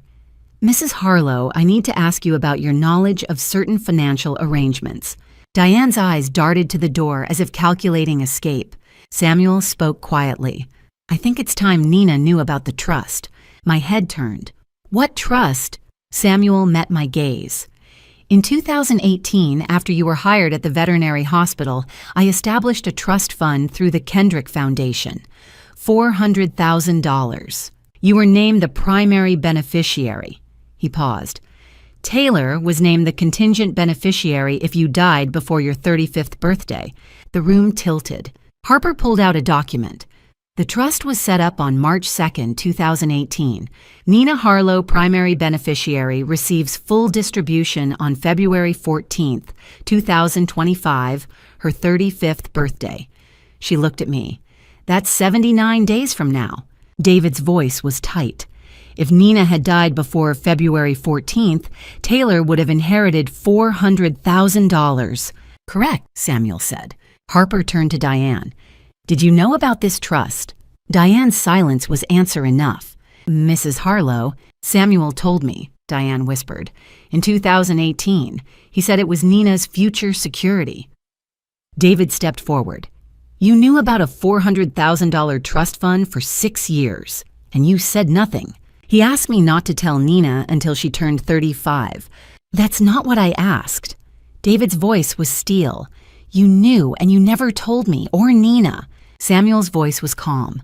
Mrs. Harlow, I need to ask you about your knowledge of certain financial arrangements. Diane's eyes darted to the door as if calculating escape. Samuel spoke quietly. I think it's time Nina knew about the trust. My head turned. What trust? Samuel met my gaze. In 2018, after you were hired at the veterinary hospital, I established a trust fund through the Kendrick Foundation. $400,000. You were named the primary beneficiary. He paused. Taylor was named the contingent beneficiary if you died before your 35th birthday. The room tilted. Harper pulled out a document. The trust was set up on March 2, 2018. Nina Harlow, primary beneficiary, receives full distribution on February 14, 2025, her 35th birthday. She looked at me. That's 79 days from now. David's voice was tight. If Nina had died before February 14th, Taylor would have inherited $400,000. Correct, Samuel said. Harper turned to Diane. Did you know about this trust? Diane's silence was answer enough. Mrs. Harlow, Samuel told me, Diane whispered. In 2018, he said it was Nina's future security. David stepped forward. You knew about a $400,000 trust fund for 6 years, and you said nothing. He asked me not to tell Nina until she turned 35. That's not what I asked. David's voice was steel. You knew, and you never told me, or Nina. Samuel's voice was calm.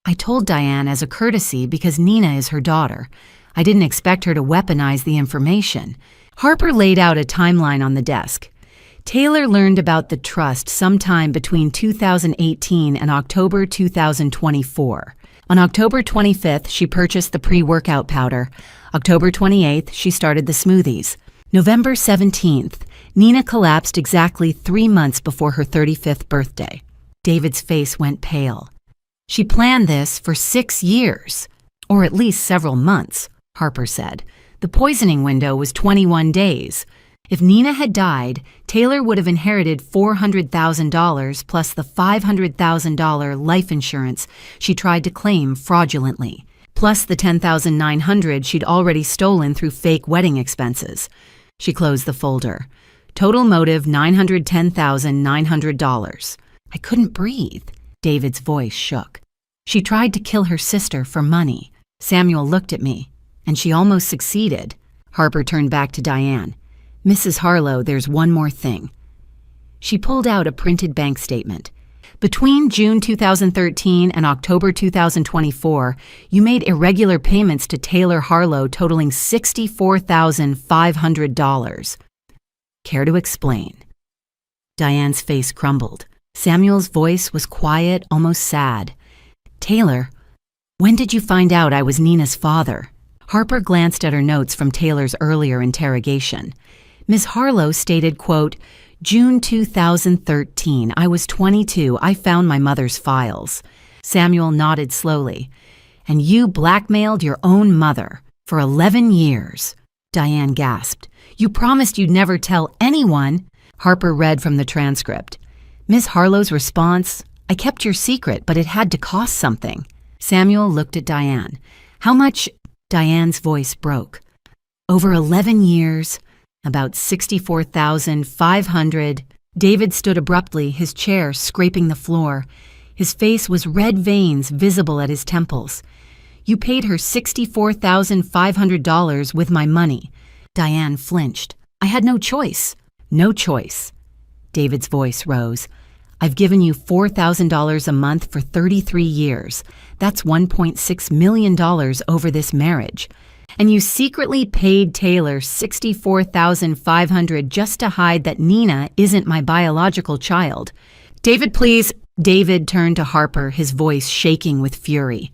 I told Diane as a courtesy because Nina is her daughter. I didn't expect her to weaponize the information. Harper laid out a timeline on the desk. Taylor learned about the trust sometime between 2018 and October 2024. On October 25th, she purchased the pre-workout powder. October 28th, she started the smoothies. November 17th, Nina collapsed exactly 3 months before her 35th birthday. David's face went pale. She planned this for 6 years, or at least several months, Harper said. The poisoning window was 21 days. If Nina had died, Taylor would have inherited $400,000 plus the $500,000 life insurance she tried to claim fraudulently, plus the $10,900 she'd already stolen through fake wedding expenses. She closed the folder. Total motive $910,900. I couldn't breathe. David's voice shook. She tried to kill her sister for money. Samuel looked at me, and she almost succeeded. Harper turned back to Diane. Mrs. Harlow, there's one more thing. She pulled out a printed bank statement. Between June 2013 and October 2024, you made irregular payments to Taylor Harlow totaling $64,500. Care to explain? Diane's face crumbled. Samuel's voice was quiet, almost sad. Taylor, when did you find out I was Nina's father? Harper glanced at her notes from Taylor's earlier interrogation. Ms. Harlow stated, quote, June 2013, I was 22, I found my mother's files. Samuel nodded slowly. And you blackmailed your own mother for 11 years. Diane gasped. You promised you'd never tell anyone. Harper read from the transcript. Ms. Harlow's response, I kept your secret, but it had to cost something. Samuel looked at Diane. How much? Diane's voice broke. Over 11 years, about $64,500. David stood abruptly, his chair scraping the floor. His face was red veins visible at his temples. You paid her $64,500 with my money. Diane flinched. I had no choice. No choice. David's voice rose. I've given you $4,000 a month for 33 years. That's $1.6 million over this marriage. And you secretly paid Taylor $64,500 just to hide that Nina isn't my biological child. David, please. David turned to Harper, his voice shaking with fury.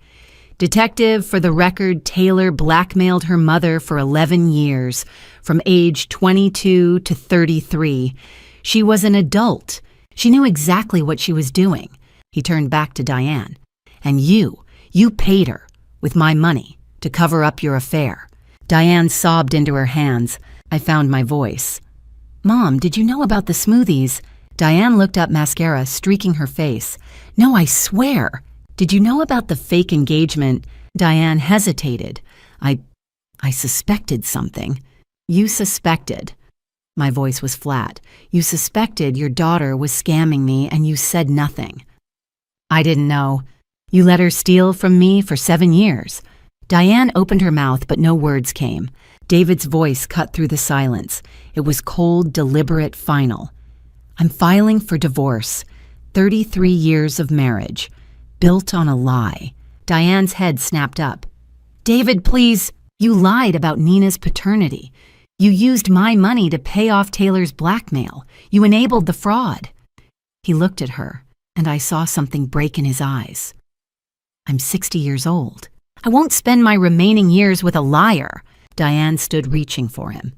Detective, for the record, Taylor blackmailed her mother for 11 years, from age 22 to 33. She was an adult. She knew exactly what she was doing. He turned back to Diane. And you paid her, with my money, to cover up your affair. Diane sobbed into her hands. I found my voice. Mom, did you know about the smoothies? Diane looked up, mascara streaking her face. No, I swear. Did you know about the fake engagement? Diane hesitated. I suspected something. You suspected. My voice was flat. You suspected your daughter was scamming me and you said nothing. I didn't know. You let her steal from me for 7 years. Diane opened her mouth, but no words came. David's voice cut through the silence. It was cold, deliberate, final. I'm filing for divorce. 33 years of marriage. Built on a lie. Diane's head snapped up. David, please. You lied about Nina's paternity. You used my money to pay off Taylor's blackmail. You enabled the fraud. He looked at her, and I saw something break in his eyes. I'm 60 years old. I won't spend my remaining years with a liar. Diane stood reaching for him.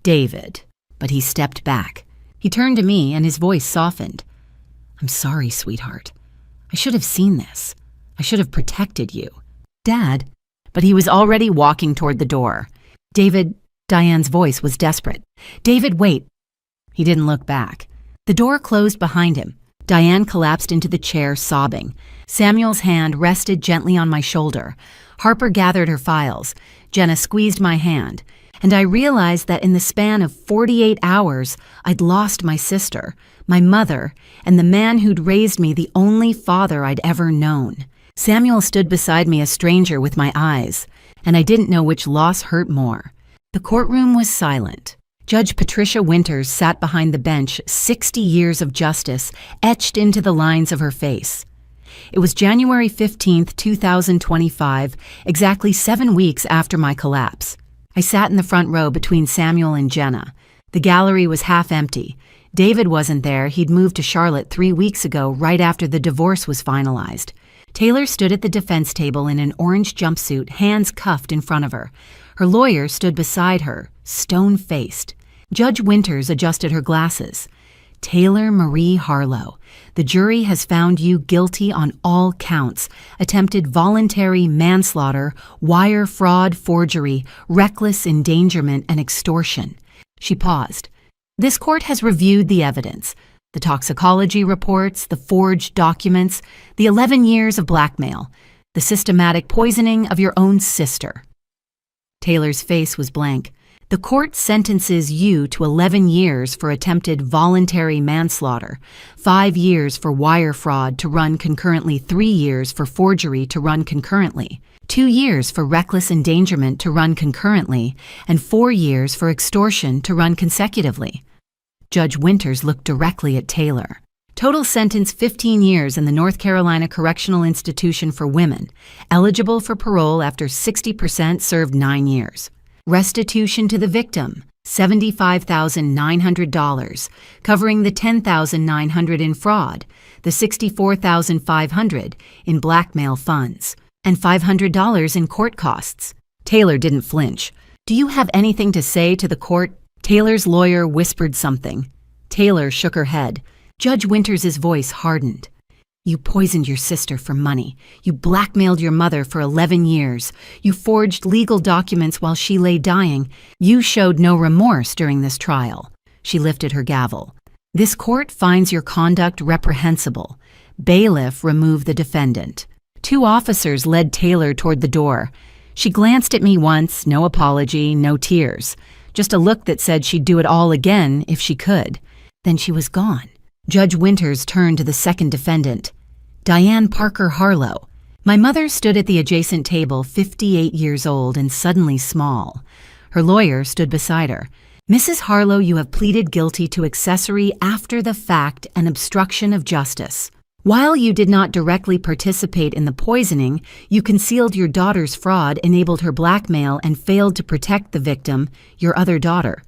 David. But he stepped back. He turned to me, and his voice softened. I'm sorry, sweetheart. I should have seen this. I should have protected you. Dad. But he was already walking toward the door. David. Diane's voice was desperate. David, wait. He didn't look back. The door closed behind him. Diane collapsed into the chair, sobbing. Samuel's hand rested gently on my shoulder. Harper gathered her files. Jenna squeezed my hand. And I realized that in the span of 48 hours, I'd lost my sister, my mother, and the man who'd raised me, the only father I'd ever known. Samuel stood beside me, a stranger with my eyes, and I didn't know which loss hurt more. The courtroom was silent. Judge Patricia Winters sat behind the bench, 60 years of justice etched into the lines of her face. It was January 15th, 2025, exactly 7 weeks after my collapse. I sat in the front row between Samuel and Jenna. The gallery was half empty. David wasn't there. He'd moved to Charlotte 3 weeks ago, right after the divorce was finalized. Taylor stood at the defense table in an orange jumpsuit, hands cuffed in front of her. Her lawyer stood beside her, stone-faced. Judge Winters adjusted her glasses. Taylor Marie Harlow, the jury has found you guilty on all counts: attempted voluntary manslaughter, wire fraud, forgery, reckless endangerment, and extortion. She paused. This court has reviewed the evidence, the toxicology reports, the forged documents, the 11 years of blackmail, the systematic poisoning of your own sister. Taylor's face was blank. The court sentences you to 11 years for attempted voluntary manslaughter, 5 years for wire fraud to run concurrently, 3 years for forgery to run concurrently, 2 years for reckless endangerment to run concurrently, and 4 years for extortion to run consecutively. Judge Winters looked directly at Taylor. Total sentence 15 years in the North Carolina Correctional Institution for Women, eligible for parole after 60% served 9 years. Restitution to the victim, $75,900, covering the $10,900 in fraud, the $64,500 in blackmail funds, and $500 in court costs. Taylor didn't flinch. Do you have anything to say to the court? Taylor's lawyer whispered something. Taylor shook her head. Judge Winters' voice hardened. You poisoned your sister for money. You blackmailed your mother for 11 years. You forged legal documents while she lay dying. You showed no remorse during this trial. She lifted her gavel. This court finds your conduct reprehensible. Bailiff, remove the defendant. 2 officers led Taylor toward the door. She glanced at me once, no apology, no tears. Just a look that said she'd do it all again if she could. Then she was gone. Judge Winters turned to the second defendant. Diane Parker Harlow. My mother stood at the adjacent table, 58 years old and suddenly small. Her lawyer stood beside her. Mrs. Harlow, you have pleaded guilty to accessory after the fact and obstruction of justice. While you did not directly participate in the poisoning, you concealed your daughter's fraud, enabled her blackmail, and failed to protect the victim, your other daughter.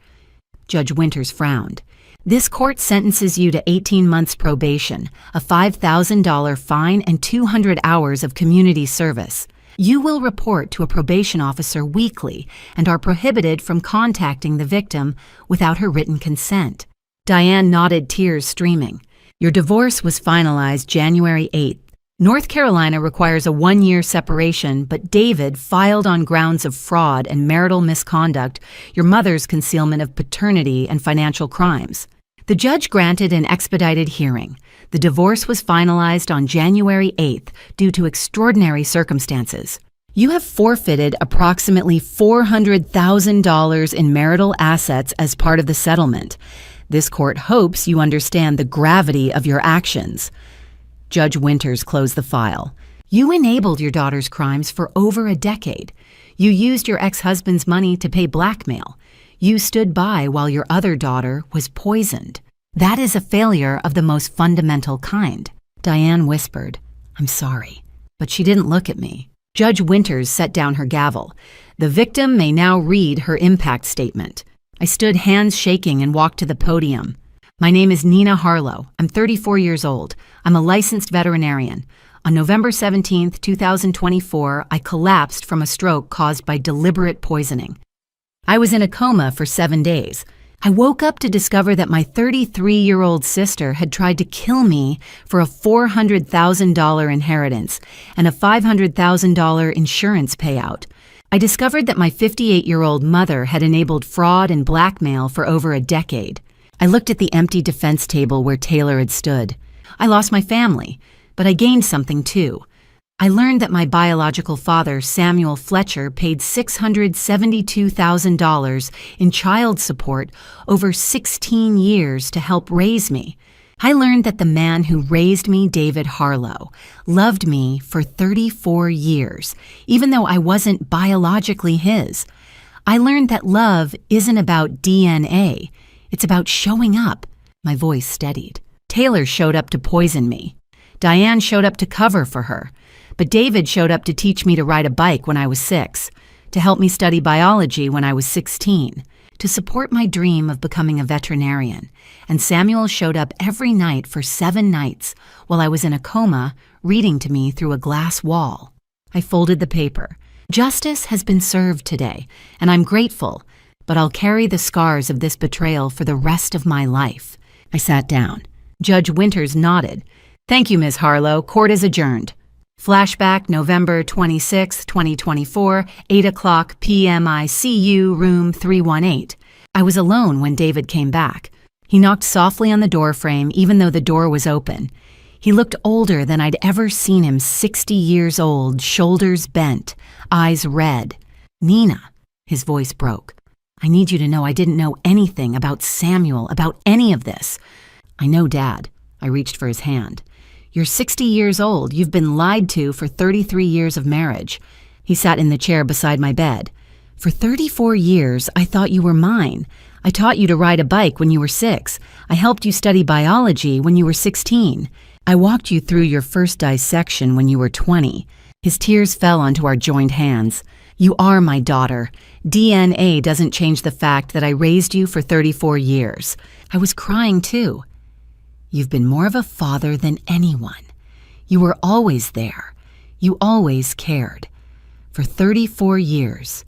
Judge Winters frowned. This court sentences you to 18 months probation, a $5,000 fine, and 200 hours of community service. You will report to a probation officer weekly and are prohibited from contacting the victim without her written consent. Diane nodded, tears streaming. Your divorce was finalized January 8th. North Carolina requires a 1-year separation, but David filed on grounds of fraud and marital misconduct, your mother's concealment of paternity, and financial crimes. The judge granted an expedited hearing. The divorce was finalized on January 8th due to extraordinary circumstances. You have forfeited approximately $400,000 in marital assets as part of the settlement. This court hopes you understand the gravity of your actions. Judge Winters closed the file. You enabled your daughter's crimes for over a decade. You used your ex-husband's money to pay blackmail. You stood by while your other daughter was poisoned. That is a failure of the most fundamental kind. Diane whispered, I'm sorry, but she didn't look at me. Judge Winters set down her gavel. The victim may now read her impact statement. I stood hands shaking and walked to the podium. My name is Nina Harlow. I'm 34 years old. I'm a licensed veterinarian. On November 17, 2024, I collapsed from a stroke caused by deliberate poisoning. I was in a coma for 7 days. I woke up to discover that my 33-year-old sister had tried to kill me for a $400,000 inheritance and a $500,000 insurance payout. I discovered that my 58-year-old mother had enabled fraud and blackmail for over a decade. I looked at the empty defense table where Taylor had stood. I lost my family, but I gained something too. I learned that my biological father, Samuel Fletcher, paid $672,000 in child support over 16 years to help raise me. I learned that the man who raised me, David Harlow, loved me for 34 years, even though I wasn't biologically his. I learned that love isn't about DNA. It's about showing up. My voice steadied. Taylor showed up to poison me. Diane showed up to cover for her. But David showed up to teach me to ride a bike when I was 6, to help me study biology when I was 16, to support my dream of becoming a veterinarian. And Samuel showed up every night for 7 nights while I was in a coma, reading to me through a glass wall. I folded the paper. Justice has been served today, and I'm grateful, but I'll carry the scars of this betrayal for the rest of my life. I sat down. Judge Winters nodded. Thank you, Ms. Harlow. Court is adjourned. Flashback, November 26, 2024, 8 o'clock p.m. ICU, room 318. I was alone when David came back. He knocked softly on the doorframe, even though the door was open. He looked older than I'd ever seen him, 60 years old, shoulders bent, eyes red. Nina, his voice broke. I need you to know I didn't know anything about Samuel, about any of this. I know, Dad. I reached for his hand. You're 60 years old. You've been lied to for 33 years of marriage. He sat in the chair beside my bed. For 34 years, I thought you were mine. I taught you to ride a bike when you were 6. I helped you study biology when you were 16. I walked you through your first dissection when you were 20. His tears fell onto our joined hands. You are my daughter. DNA doesn't change the fact that I raised you for 34 years. I was crying too. You've been more of a father than anyone. You were always there. You always cared. For 34 years,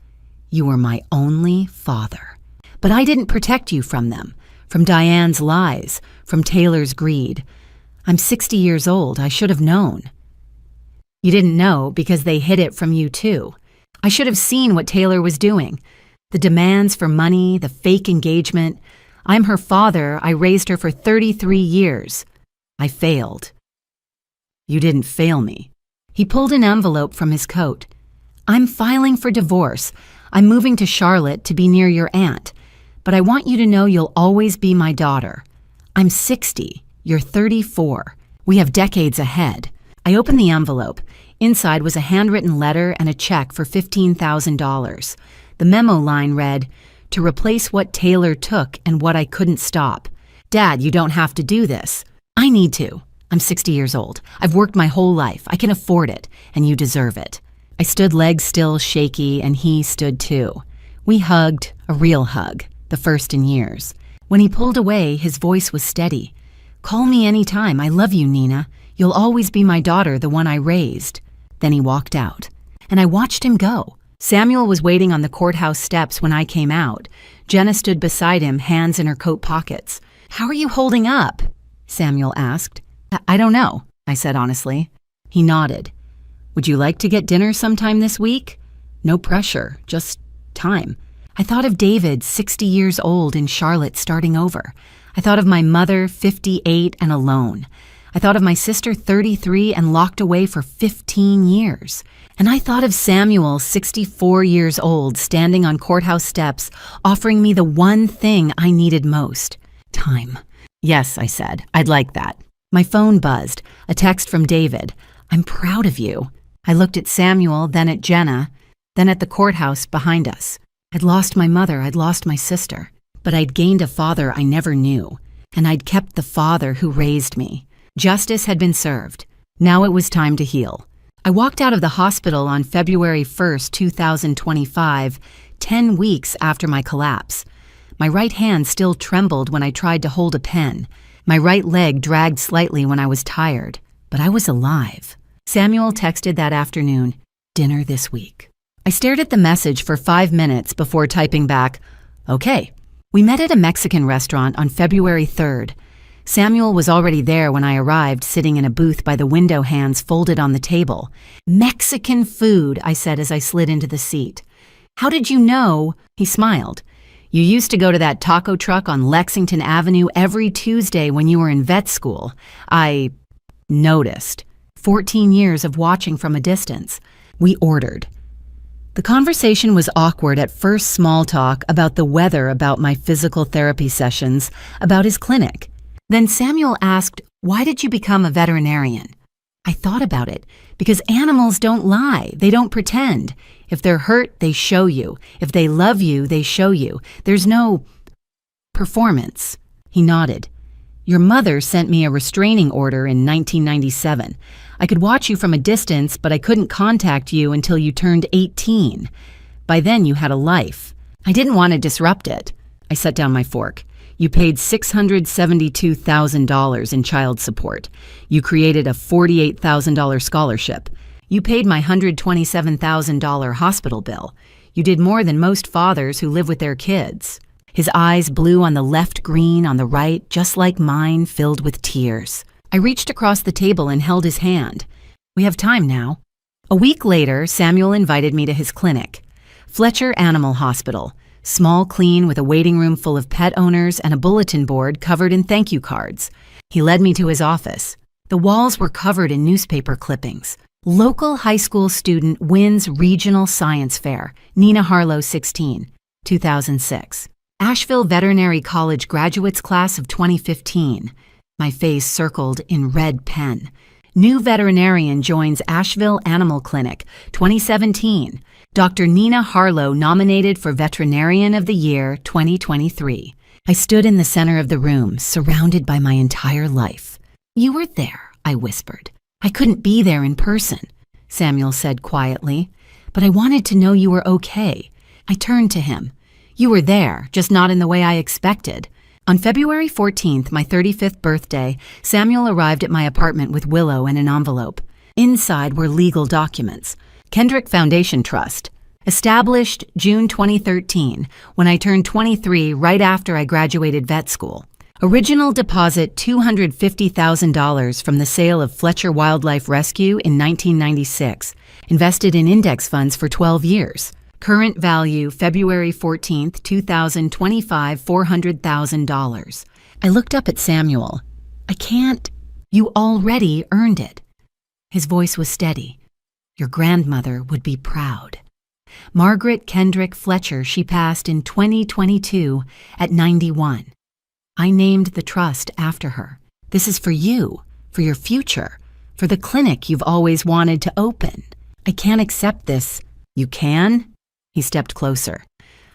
you were my only father. But I didn't protect you from them, from Diane's lies, from Taylor's greed. I'm 60 years old. I should have known. You didn't know because they hid it from you too. I should have seen what Taylor was doing. The demands for money, the fake engagement. I'm her father. I raised her for 33 years. I failed. You didn't fail me. He pulled an envelope from his coat. I'm filing for divorce. I'm moving to Charlotte to be near your aunt. But I want you to know you'll always be my daughter. I'm 60. You're 34. We have decades ahead. I opened the envelope. Inside was a handwritten letter and a check for $15,000. The memo line read, "To replace what Taylor took and what I couldn't stop. Dad, you don't have to do this. I need to. I'm 60 years old. I've worked my whole life. I can afford it, and you deserve it." I stood legs still shaky, and he stood too. We hugged, a real hug, the first in years. When he pulled away, his voice was steady. "Call me anytime. I love you, Nina. You'll always be my daughter, the one I raised." Then he walked out, and I watched him go. Samuel was waiting on the courthouse steps when I came out. Jenna stood beside him, hands in her coat pockets. "How are you holding up?" Samuel asked. I don't know," I said honestly. He nodded. "Would you like to get dinner sometime this week?" "No pressure, just time." I thought of David, 60 years old, in Charlotte, starting over. I thought of my mother, 58 and alone. I thought of my sister, 33 and locked away for 15 years. And I thought of Samuel, 64 years old, standing on courthouse steps, offering me the one thing I needed most: time. "Yes," I said, "I'd like that." My phone buzzed, a text from David. "I'm proud of you." I looked at Samuel, then at Jenna, then at the courthouse behind us. I'd lost my mother, I'd lost my sister, but I'd gained a father I never knew, and I'd kept the father who raised me. Justice had been served. Now it was time to heal. I walked out of the hospital on February 1st, 2025, 10 weeks after my collapse. My right hand still trembled when I tried to hold a pen. My right leg dragged slightly when I was tired, but I was alive. Samuel texted that afternoon, "Dinner this week." I stared at the message for 5 minutes before typing back, "Okay." We met at a Mexican restaurant on February 3rd. Samuel was already there when I arrived, sitting in a booth by the window, hands folded on the table. "Mexican food," I said as I slid into the seat. "How did you know?" He smiled. "You used to go to that taco truck on Lexington Avenue every Tuesday when you were in vet school." I noticed. 14 years of watching from a distance. We ordered. The conversation was awkward at first, small talk about the weather, about my physical therapy sessions, about his clinic. Then Samuel asked, "Why did you become a veterinarian?" I thought about it. Because animals don't lie. They don't pretend. If they're hurt, they show you. If they love you, they show you. There's no performance. He nodded. "Your mother sent me a restraining order in 1997. I could watch you from a distance, but I couldn't contact you until you turned 18. By then, you had a life. I didn't want to disrupt it." I set down my fork. "You paid $672,000 in child support. You created a $48,000 scholarship. You paid my $127,000 hospital bill. You did more than most fathers who live with their kids." His eyes, blue on the left, green on the right, just like mine, filled with tears. I reached across the table and held his hand. "We have time now." A week later, Samuel invited me to his clinic. Fletcher Animal Hospital. Small, clean, with a waiting room full of pet owners and a bulletin board covered in thank you cards. He led me to his office. The walls were covered in newspaper clippings. "Local high school student wins regional science fair. Nina Harlow, 16, 2006. Asheville Veterinary College graduates class of 2015. My face circled in red pen. New veterinarian joins Asheville Animal Clinic, 2017. Dr. Nina Harlow nominated for Veterinarian of the Year, 2023. I stood in the center of the room, surrounded by my entire life. "You were there," I whispered. "I couldn't be there in person," Samuel said quietly, "but I wanted to know you were okay." I turned to him. "You were there, just not in the way I expected." On February 14th, my 35th birthday, Samuel arrived at my apartment with Willow and an envelope. Inside were legal documents. Kendrick Foundation Trust. Established June 2013, when I turned 23, right after I graduated vet school. Original deposit $250,000 from the sale of Fletcher Wildlife Rescue in 1996. Invested in index funds for 12 years. Current value, February 14th, 2025, $400,000. I looked up at Samuel. "I can't. You already earned it." His voice was steady. "Your grandmother would be proud. Margaret Kendrick Fletcher, she passed in 2022 at 91. I named the trust after her. This is for you, for your future, for the clinic you've always wanted to open. I can't accept this. You can? He stepped closer.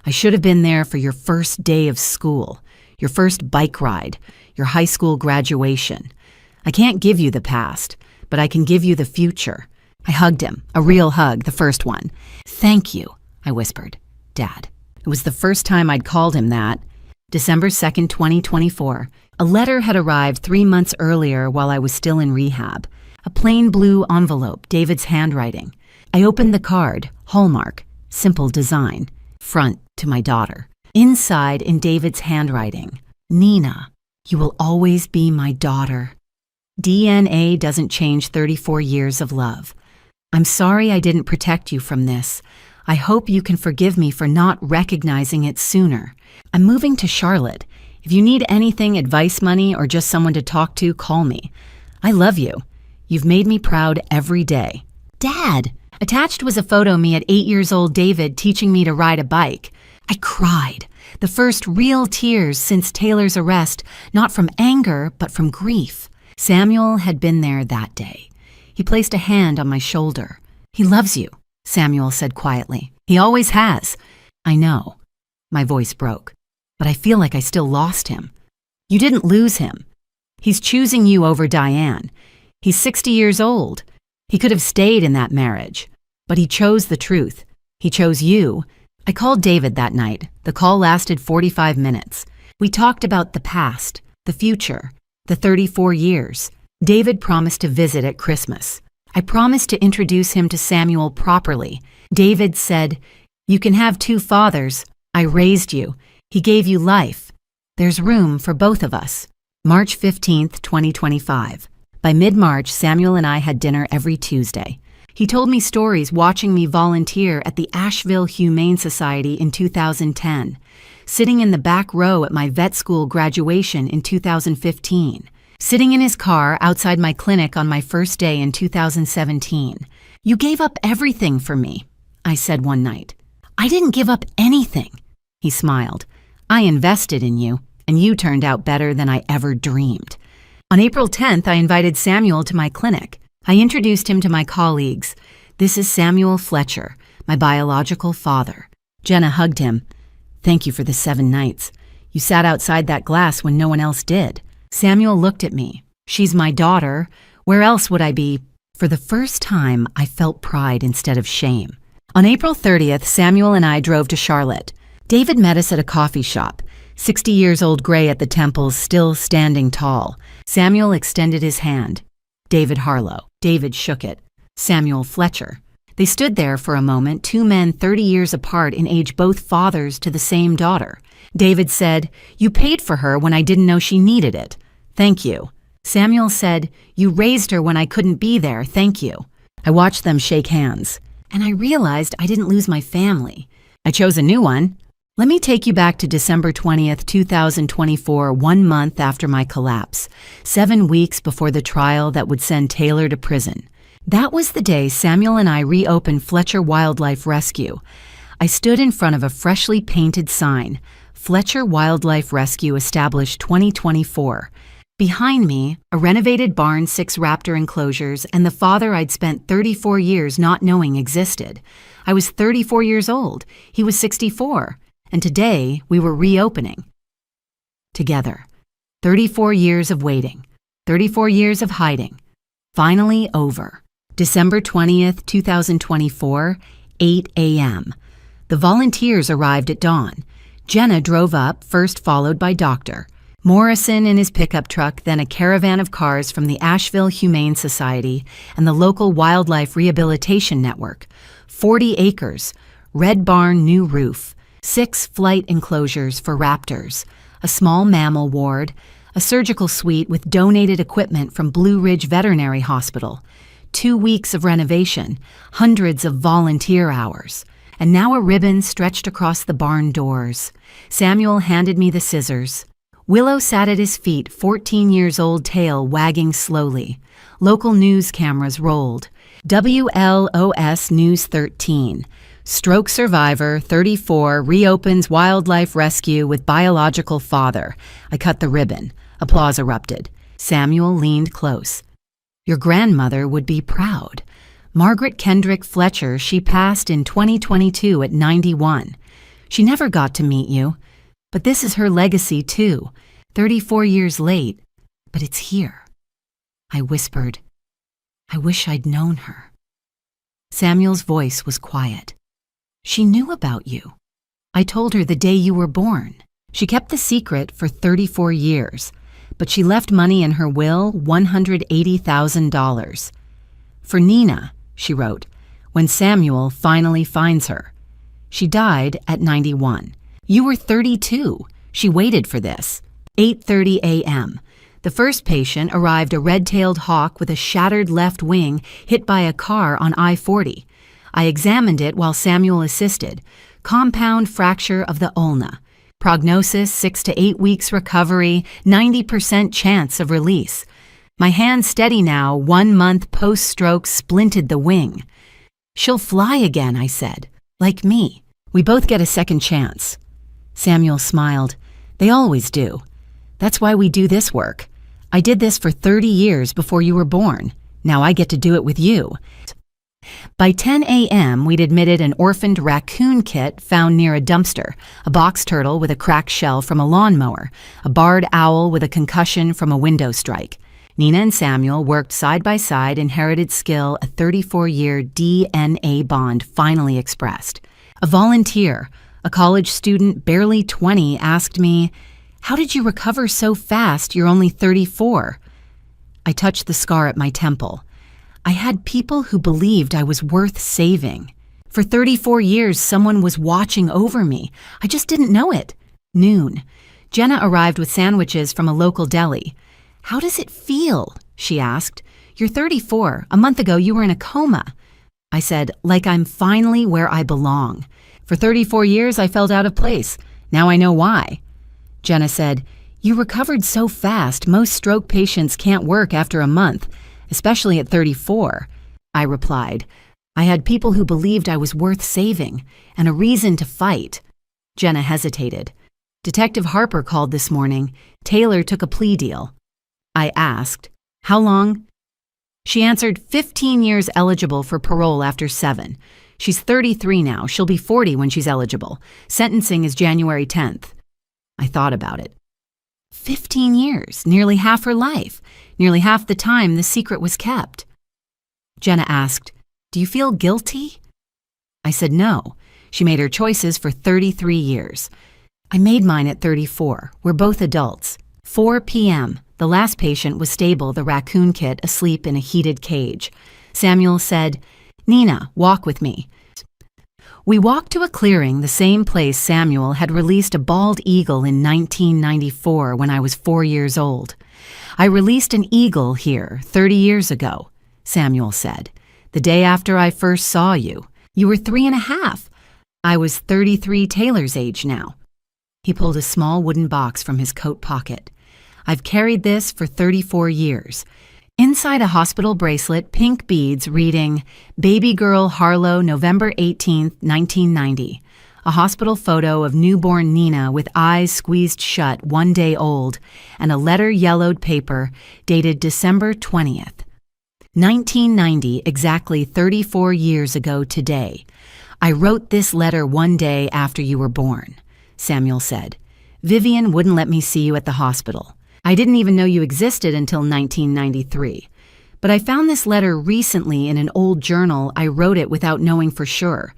I should have been there for your first day of school, your first bike ride, your high school graduation. I can't give you the past, but I can give you the future. I hugged him, a real hug, the first one. Thank you, I whispered. Dad. It was the first time I'd called him that. December 2nd, 2024. A letter had arrived 3 months earlier while I was still in rehab. A plain blue envelope, David's handwriting. I opened the card, Hallmark, simple design, front to my daughter. Inside, in David's handwriting, Nina, you will always be my daughter. DNA doesn't change 34 years of love. I'm sorry I didn't protect you from this. I hope you can forgive me for not recognizing it sooner. I'm moving to Charlotte. If you need anything, advice, money, or just someone to talk to, call me. I love you. You've made me proud every day. Dad! Attached was a photo of me at 8 years old David teaching me to ride a bike. I cried. The first real tears since Taylor's arrest, not from anger, but from grief. Samuel had been there that day. He placed a hand on my shoulder. He loves you, Samuel said quietly. He always has. I know. My voice broke. But I feel like I still lost him. You didn't lose him. He's choosing you over Diane. He's 60 years old. He could have stayed in that marriage. But he chose the truth. He chose you. I called David that night. The call lasted 45 minutes. We talked about the past, the future, the 34 years. David promised to visit at Christmas. I promised to introduce him to Samuel properly. David said, "You can have 2 fathers. I raised you. He gave you life. There's room for both of us." March 15th, 2025. By mid-March, Samuel and I had dinner every Tuesday. He told me stories watching me volunteer at the Asheville Humane Society in 2010, sitting in the back row at my vet school graduation in 2015, sitting in his car outside my clinic on my first day in 2017. "You gave up everything for me," I said one night. "I didn't give up anything," he smiled. "I invested in you, and you turned out better than I ever dreamed." On April 10th, I invited Samuel to my clinic. I introduced him to my colleagues. "This is Samuel Fletcher, my biological father." Jenna hugged him. "Thank you for the 7 nights. You sat outside that glass when no one else did." Samuel looked at me. "She's my daughter. Where else would I be?" For the first time, I felt pride instead of shame. On April 30th, Samuel and I drove to Charlotte. David met us at a coffee shop. 60 years old gray at the temples, still standing tall. Samuel extended his hand. David Harlow. David shook it. Samuel Fletcher. They stood there for a moment, 2 men 30 years apart in age, both fathers to the same daughter. David said, "You paid for her when I didn't know she needed it. Thank you." Samuel said, "You raised her when I couldn't be there. Thank you." I watched them shake hands, and I realized I didn't lose my family. I chose a new one. Let me take you back to December 20th, 2024, 1 month after my collapse, 7 weeks before the trial that would send Taylor to prison. That was the day Samuel and I reopened Fletcher Wildlife Rescue. I stood in front of a freshly painted sign, Fletcher Wildlife Rescue established 2024. Behind me, a renovated barn, 6 raptor enclosures, and the father I'd spent 34 years not knowing existed. I was 34 years old. He was 64. And today, we were reopening. Together. 34 years of waiting. 34 years of hiding. Finally over. December 20th, 2024, 8 a.m. The volunteers arrived at dawn. Jenna drove up, first followed by Dr. Morrison in his pickup truck, then a caravan of cars from the Asheville Humane Society and the local Wildlife Rehabilitation Network. 40 acres, red barn, new roof. 6 flight enclosures for raptors, a small mammal ward, a surgical suite with donated equipment from Blue Ridge Veterinary Hospital, 2 weeks of renovation, hundreds of volunteer hours, and now a ribbon stretched across the barn doors. Samuel handed me the scissors. Willow sat at his feet, 14 years old, tail wagging slowly. Local news cameras rolled. WLOS News 13. Stroke survivor, 34, reopens wildlife rescue with biological father. I cut the ribbon. Applause erupted. Samuel leaned close. Your grandmother would be proud. Margaret Kendrick Fletcher, she passed in 2022 at 91. She never got to meet you, but this is her legacy too, 34 years late, but it's here. I whispered, I wish I'd known her. Samuel's voice was quiet. She knew about you. I told her the day you were born. She kept the secret for 34 years, but she left money in her will, $180,000. For Nina, she wrote, when Samuel finally finds her. She died at 91. You were 32. She waited for this. 8:30 a.m. The first patient arrived a red-tailed hawk with a shattered left wing hit by a car on I-40. I examined it while Samuel assisted. Compound fracture of the ulna. Prognosis 6 to 8 weeks recovery, 90% chance of release. My hand steady now, 1 month post-stroke splinted the wing. She'll fly again, I said. Like me. We both get a second chance. Samuel smiled. They always do. That's why we do this work. I did this for 30 years before you were born. Now I get to do it with you. By 10 a.m., we'd admitted an orphaned raccoon kit found near a dumpster, a box turtle with a cracked shell from a lawnmower, a barred owl with a concussion from a window strike. Nina and Samuel worked side by side, inherited skill, a 34-year DNA bond finally expressed. A volunteer, a college student barely 20, asked me, "How did you recover so fast? You're only 34. I touched the scar at my temple. I had people who believed I was worth saving. For 34 years, someone was watching over me. I just didn't know it. Noon. Jenna arrived with sandwiches from a local deli. "How does it feel?" she asked. "You're 34. A month ago, you were in a coma." I said, "Like I'm finally where I belong. For 34 years, I felt out of place. Now I know why." Jenna said, "You recovered so fast, most stroke patients can't work after a month, especially at 34. I replied, "I had people who believed I was worth saving and a reason to fight." Jenna hesitated. "Detective Harper called this morning. Taylor took a plea deal." I asked, "How long?" She answered, 15 years eligible for parole after 7. She's 33 now. She'll be 40 when she's eligible. Sentencing is January 10th. I thought about it. 15 years, nearly half her life, nearly half the time the secret was kept. Jenna asked, "Do you feel guilty?" I said no. She made her choices for 33 years. I made mine at 34. We're both adults. 4 p.m. The last patient was stable, the raccoon kit, asleep in a heated cage. Samuel said, "Nina, walk with me." We walked to a clearing, the same place Samuel had released a bald eagle in 1994 when I was 4 years old. "I released an eagle here 30 years ago," Samuel said. "The day after I first saw you. You were 3.5. I was 33, Taylor's age now." He pulled a small wooden box from his coat pocket. "I've carried this for 34 years. Inside a hospital bracelet, pink beads reading, 'Baby Girl Harlow, November 18th, 1990. A hospital photo of newborn Nina with eyes squeezed shut, 1 day old, and a letter yellowed paper dated December 20th. 1990, exactly 34 years ago today. I wrote this letter 1 day after you were born," Samuel said. "Vivian wouldn't let me see you at the hospital. I didn't even know you existed until 1993. But I found this letter recently in an old journal. I wrote it without knowing for sure.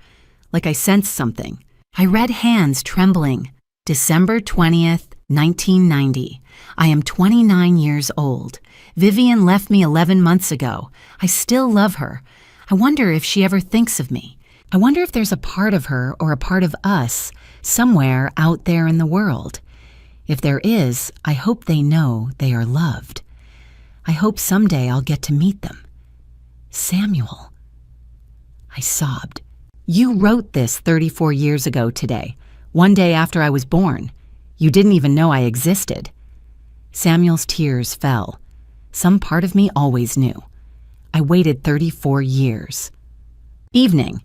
Like I sensed something. I read hands trembling. December 20th, 1990. I am 29 years old. Vivian left me 11 months ago. I still love her. I wonder if she ever thinks of me. I wonder if there's a part of her or a part of us somewhere out there in the world. If there is, I hope they know they are loved. I hope someday I'll get to meet them. Samuel." I sobbed. "You wrote this 34 years ago today, 1 day after I was born. You didn't even know I existed." Samuel's tears fell. Some part of me always knew. I waited 34 years. Evening.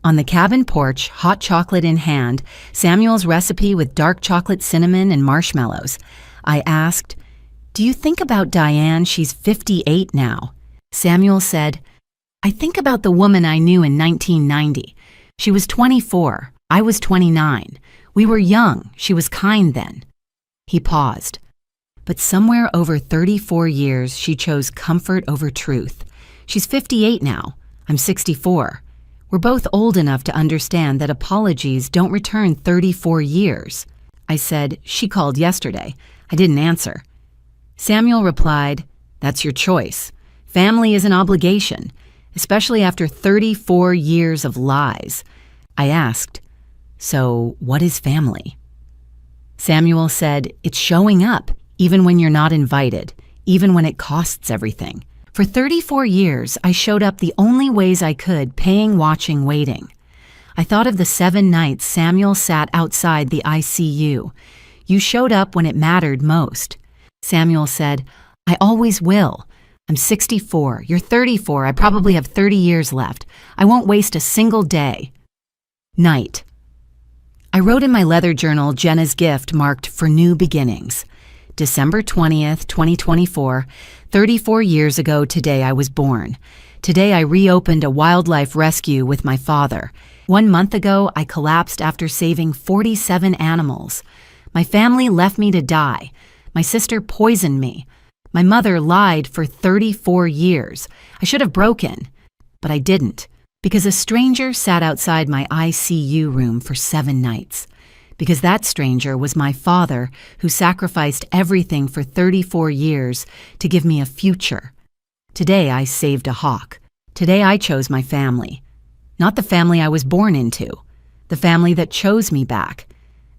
On the cabin porch, hot chocolate in hand, Samuel's recipe with dark chocolate cinnamon and marshmallows. I asked, "Do you think about Diane? She's 58 now." Samuel said, "I think about the woman I knew in 1990. She was 24. I was 29. We were young. She was kind then." He paused. "But somewhere over 34 years, she chose comfort over truth. She's 58 now. I'm 64. We're both old enough to understand that apologies don't return 34 years." I said, "She called yesterday." I didn't answer. Samuel replied, "That's your choice. Family is an obligation, especially after 34 years of lies." I asked, "So what is family?" Samuel said, "It's showing up, even when you're not invited, even when it costs everything." For 34 years, I showed up the only ways I could, paying, watching, waiting. I thought of the 7 nights Samuel sat outside the ICU. You showed up when it mattered most. Samuel said, "I always will. I'm 64. You're 34. I probably have 30 years left. I won't waste a single day." Night. I wrote in my leather journal Jenna's gift marked "For New Beginnings." December 20th, 2024, 34 years ago today I was born. Today I reopened a wildlife rescue with my father. 1 month ago I collapsed after saving 47 animals. My family left me to die. My sister poisoned me. My mother lied for 34 years. I should have broken, but I didn't, because a stranger sat outside my ICU room for 7 nights. Because that stranger was my father, who sacrificed everything for 34 years to give me a future. Today I saved a hawk. Today I chose my family. Not the family I was born into, the family that chose me back.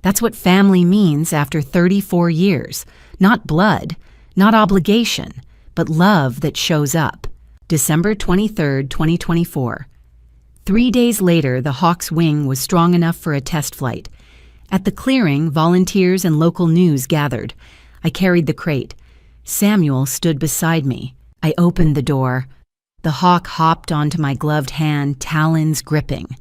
That's what family means after 34 years. Not blood, not obligation, but love that shows up. December 23rd, 2024. 3 days later, the hawk's wing was strong enough for a test flight. At the clearing, volunteers and local news gathered. I carried the crate. Samuel stood beside me. I opened the door. The hawk hopped onto my gloved hand, talons gripping.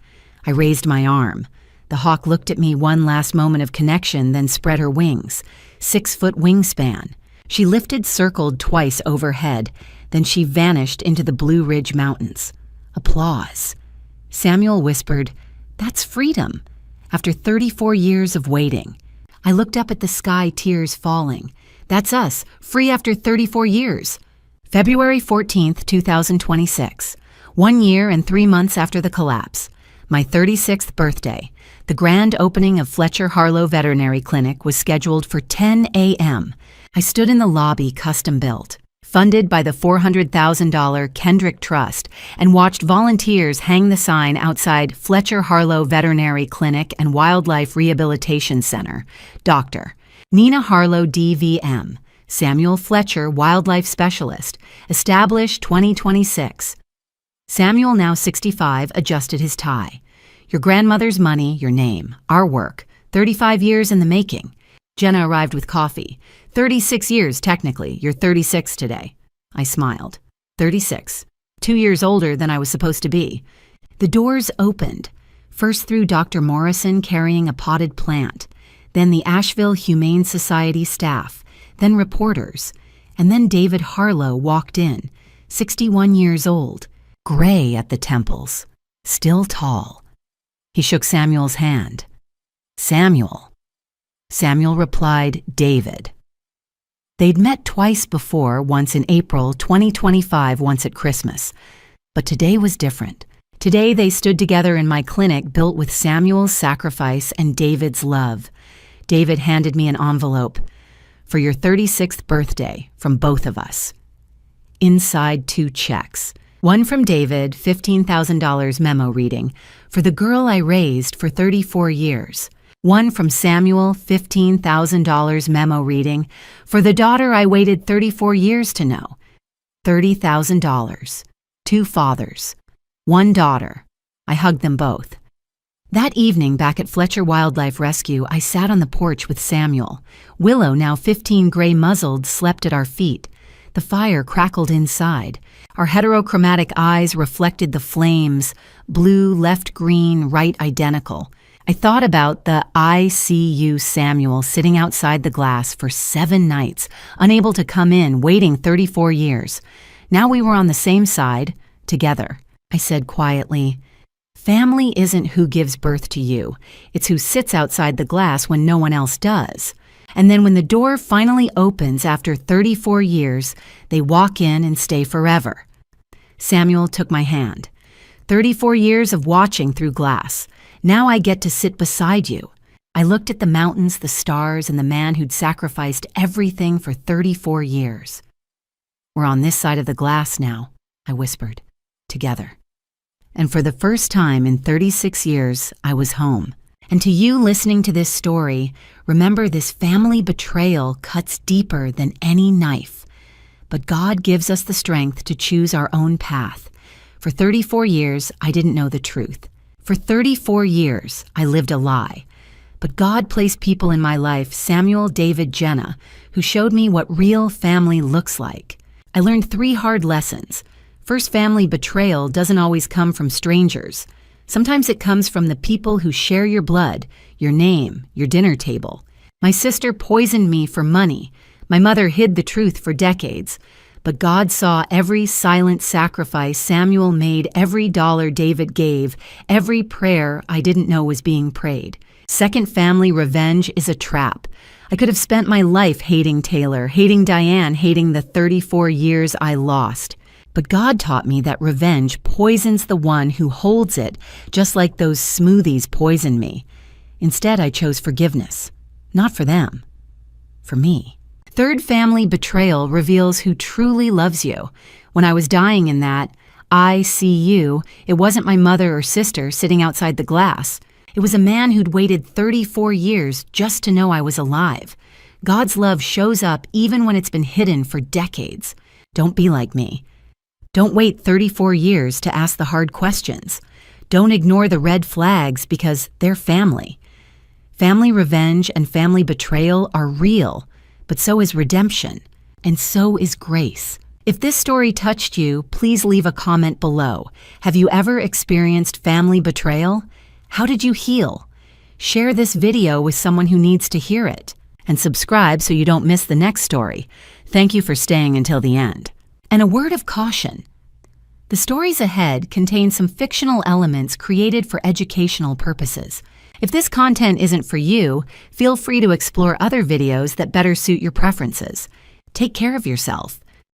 I raised my arm. The hawk looked at me one last moment of connection, then spread her wings. 6-foot wingspan. She lifted, circled twice overhead. Then she vanished into the Blue Ridge Mountains. Applause. Samuel whispered, "That's freedom." After 34 years of waiting, I looked up at the sky, tears falling. That's us, free after 34 years. February 14th, 2026. 1 year and 3 months after the collapse. My 36th birthday. The grand opening of Fletcher Harlow Veterinary Clinic was scheduled for 10 a.m. I stood in the lobby, custom built, funded by the $400,000 Kendrick Trust, and watched volunteers hang the sign outside Fletcher Harlow Veterinary Clinic and Wildlife Rehabilitation Center. Dr. Nina Harlow, DVM. Samuel Fletcher, Wildlife Specialist. Established 2026. Samuel, now 65, adjusted his tie. Your grandmother's money, your name, our work. 35 years in the making. Jenna arrived with coffee. 36 years, technically. You're 36 today. I smiled. 36. 2 years older than I was supposed to be. The doors opened. First through Dr. Morrison carrying a potted plant. Then the Asheville Humane Society staff. Then reporters. And then David Harlow walked in. 61 years old. Gray at the temples. Still tall. He shook Samuel's hand. "Samuel." Samuel replied, "David." They'd met twice before, once in April 2025, once at Christmas. But today was different. Today they stood together in my clinic built with Samuel's sacrifice and David's love. David handed me an envelope. "For your 36th birthday, from both of us." Inside 2 checks. One from David, $15,000 memo reading, "For the girl I raised for 34 years." One from Samuel, $15,000 memo reading, "For the daughter I waited 34 years to know." $30,000. 2 fathers. 1 daughter. I hugged them both. That evening back at Fletcher Wildlife Rescue, I sat on the porch with Samuel. Willow, now 15 gray-muzzled, slept at our feet. The fire crackled inside. Our heterochromatic eyes reflected the flames, blue, left green, right identical. I thought about the ICU Samuel sitting outside the glass for 7 nights, unable to come in, waiting 34 years. Now we were on the same side, together. I said quietly, "Family isn't who gives birth to you. It's who sits outside the glass when no one else does. And then when the door finally opens after 34 years, they walk in and stay forever." Samuel took my hand. 34 years of watching through glass. Now I get to sit beside you. I looked at the mountains, the stars, and the man who'd sacrificed everything for 34 years. "We're on this side of the glass now," I whispered, "together." And for the first time in 36 years, I was home. And to you listening to this story, remember this family betrayal cuts deeper than any knife. But God gives us the strength to choose our own path. For 34 years, I didn't know the truth. For 34 years, I lived a lie. But God placed people in my life, Samuel, David, Jenna, who showed me what real family looks like. I learned 3 hard lessons. First, family betrayal doesn't always come from strangers. Sometimes it comes from the people who share your blood, your name, your dinner table. My sister poisoned me for money. My mother hid the truth for decades. But God saw every silent sacrifice Samuel made, every dollar David gave, every prayer I didn't know was being prayed. Second, family revenge is a trap. I could have spent my life hating Taylor, hating Diane, hating the 34 years I lost. But God taught me that revenge poisons the one who holds it, just like those smoothies poison me. Instead, I chose forgiveness. Not for them. For me. Third, family betrayal reveals who truly loves you. When I was dying in that ICU, it wasn't my mother or sister sitting outside the glass. It was a man who'd waited 34 years just to know I was alive. God's love shows up even when it's been hidden for decades. Don't be like me. Don't wait 34 years to ask the hard questions. Don't ignore the red flags because they're family. Family revenge and family betrayal are real, but so is redemption, and so is grace. If this story touched you, please leave a comment below. Have you ever experienced family betrayal? How did you heal? Share this video with someone who needs to hear it. And subscribe so you don't miss the next story. Thank you for staying until the end. And a word of caution. The stories ahead contain some fictional elements created for educational purposes. If this content isn't for you, feel free to explore other videos that better suit your preferences. Take care of yourself.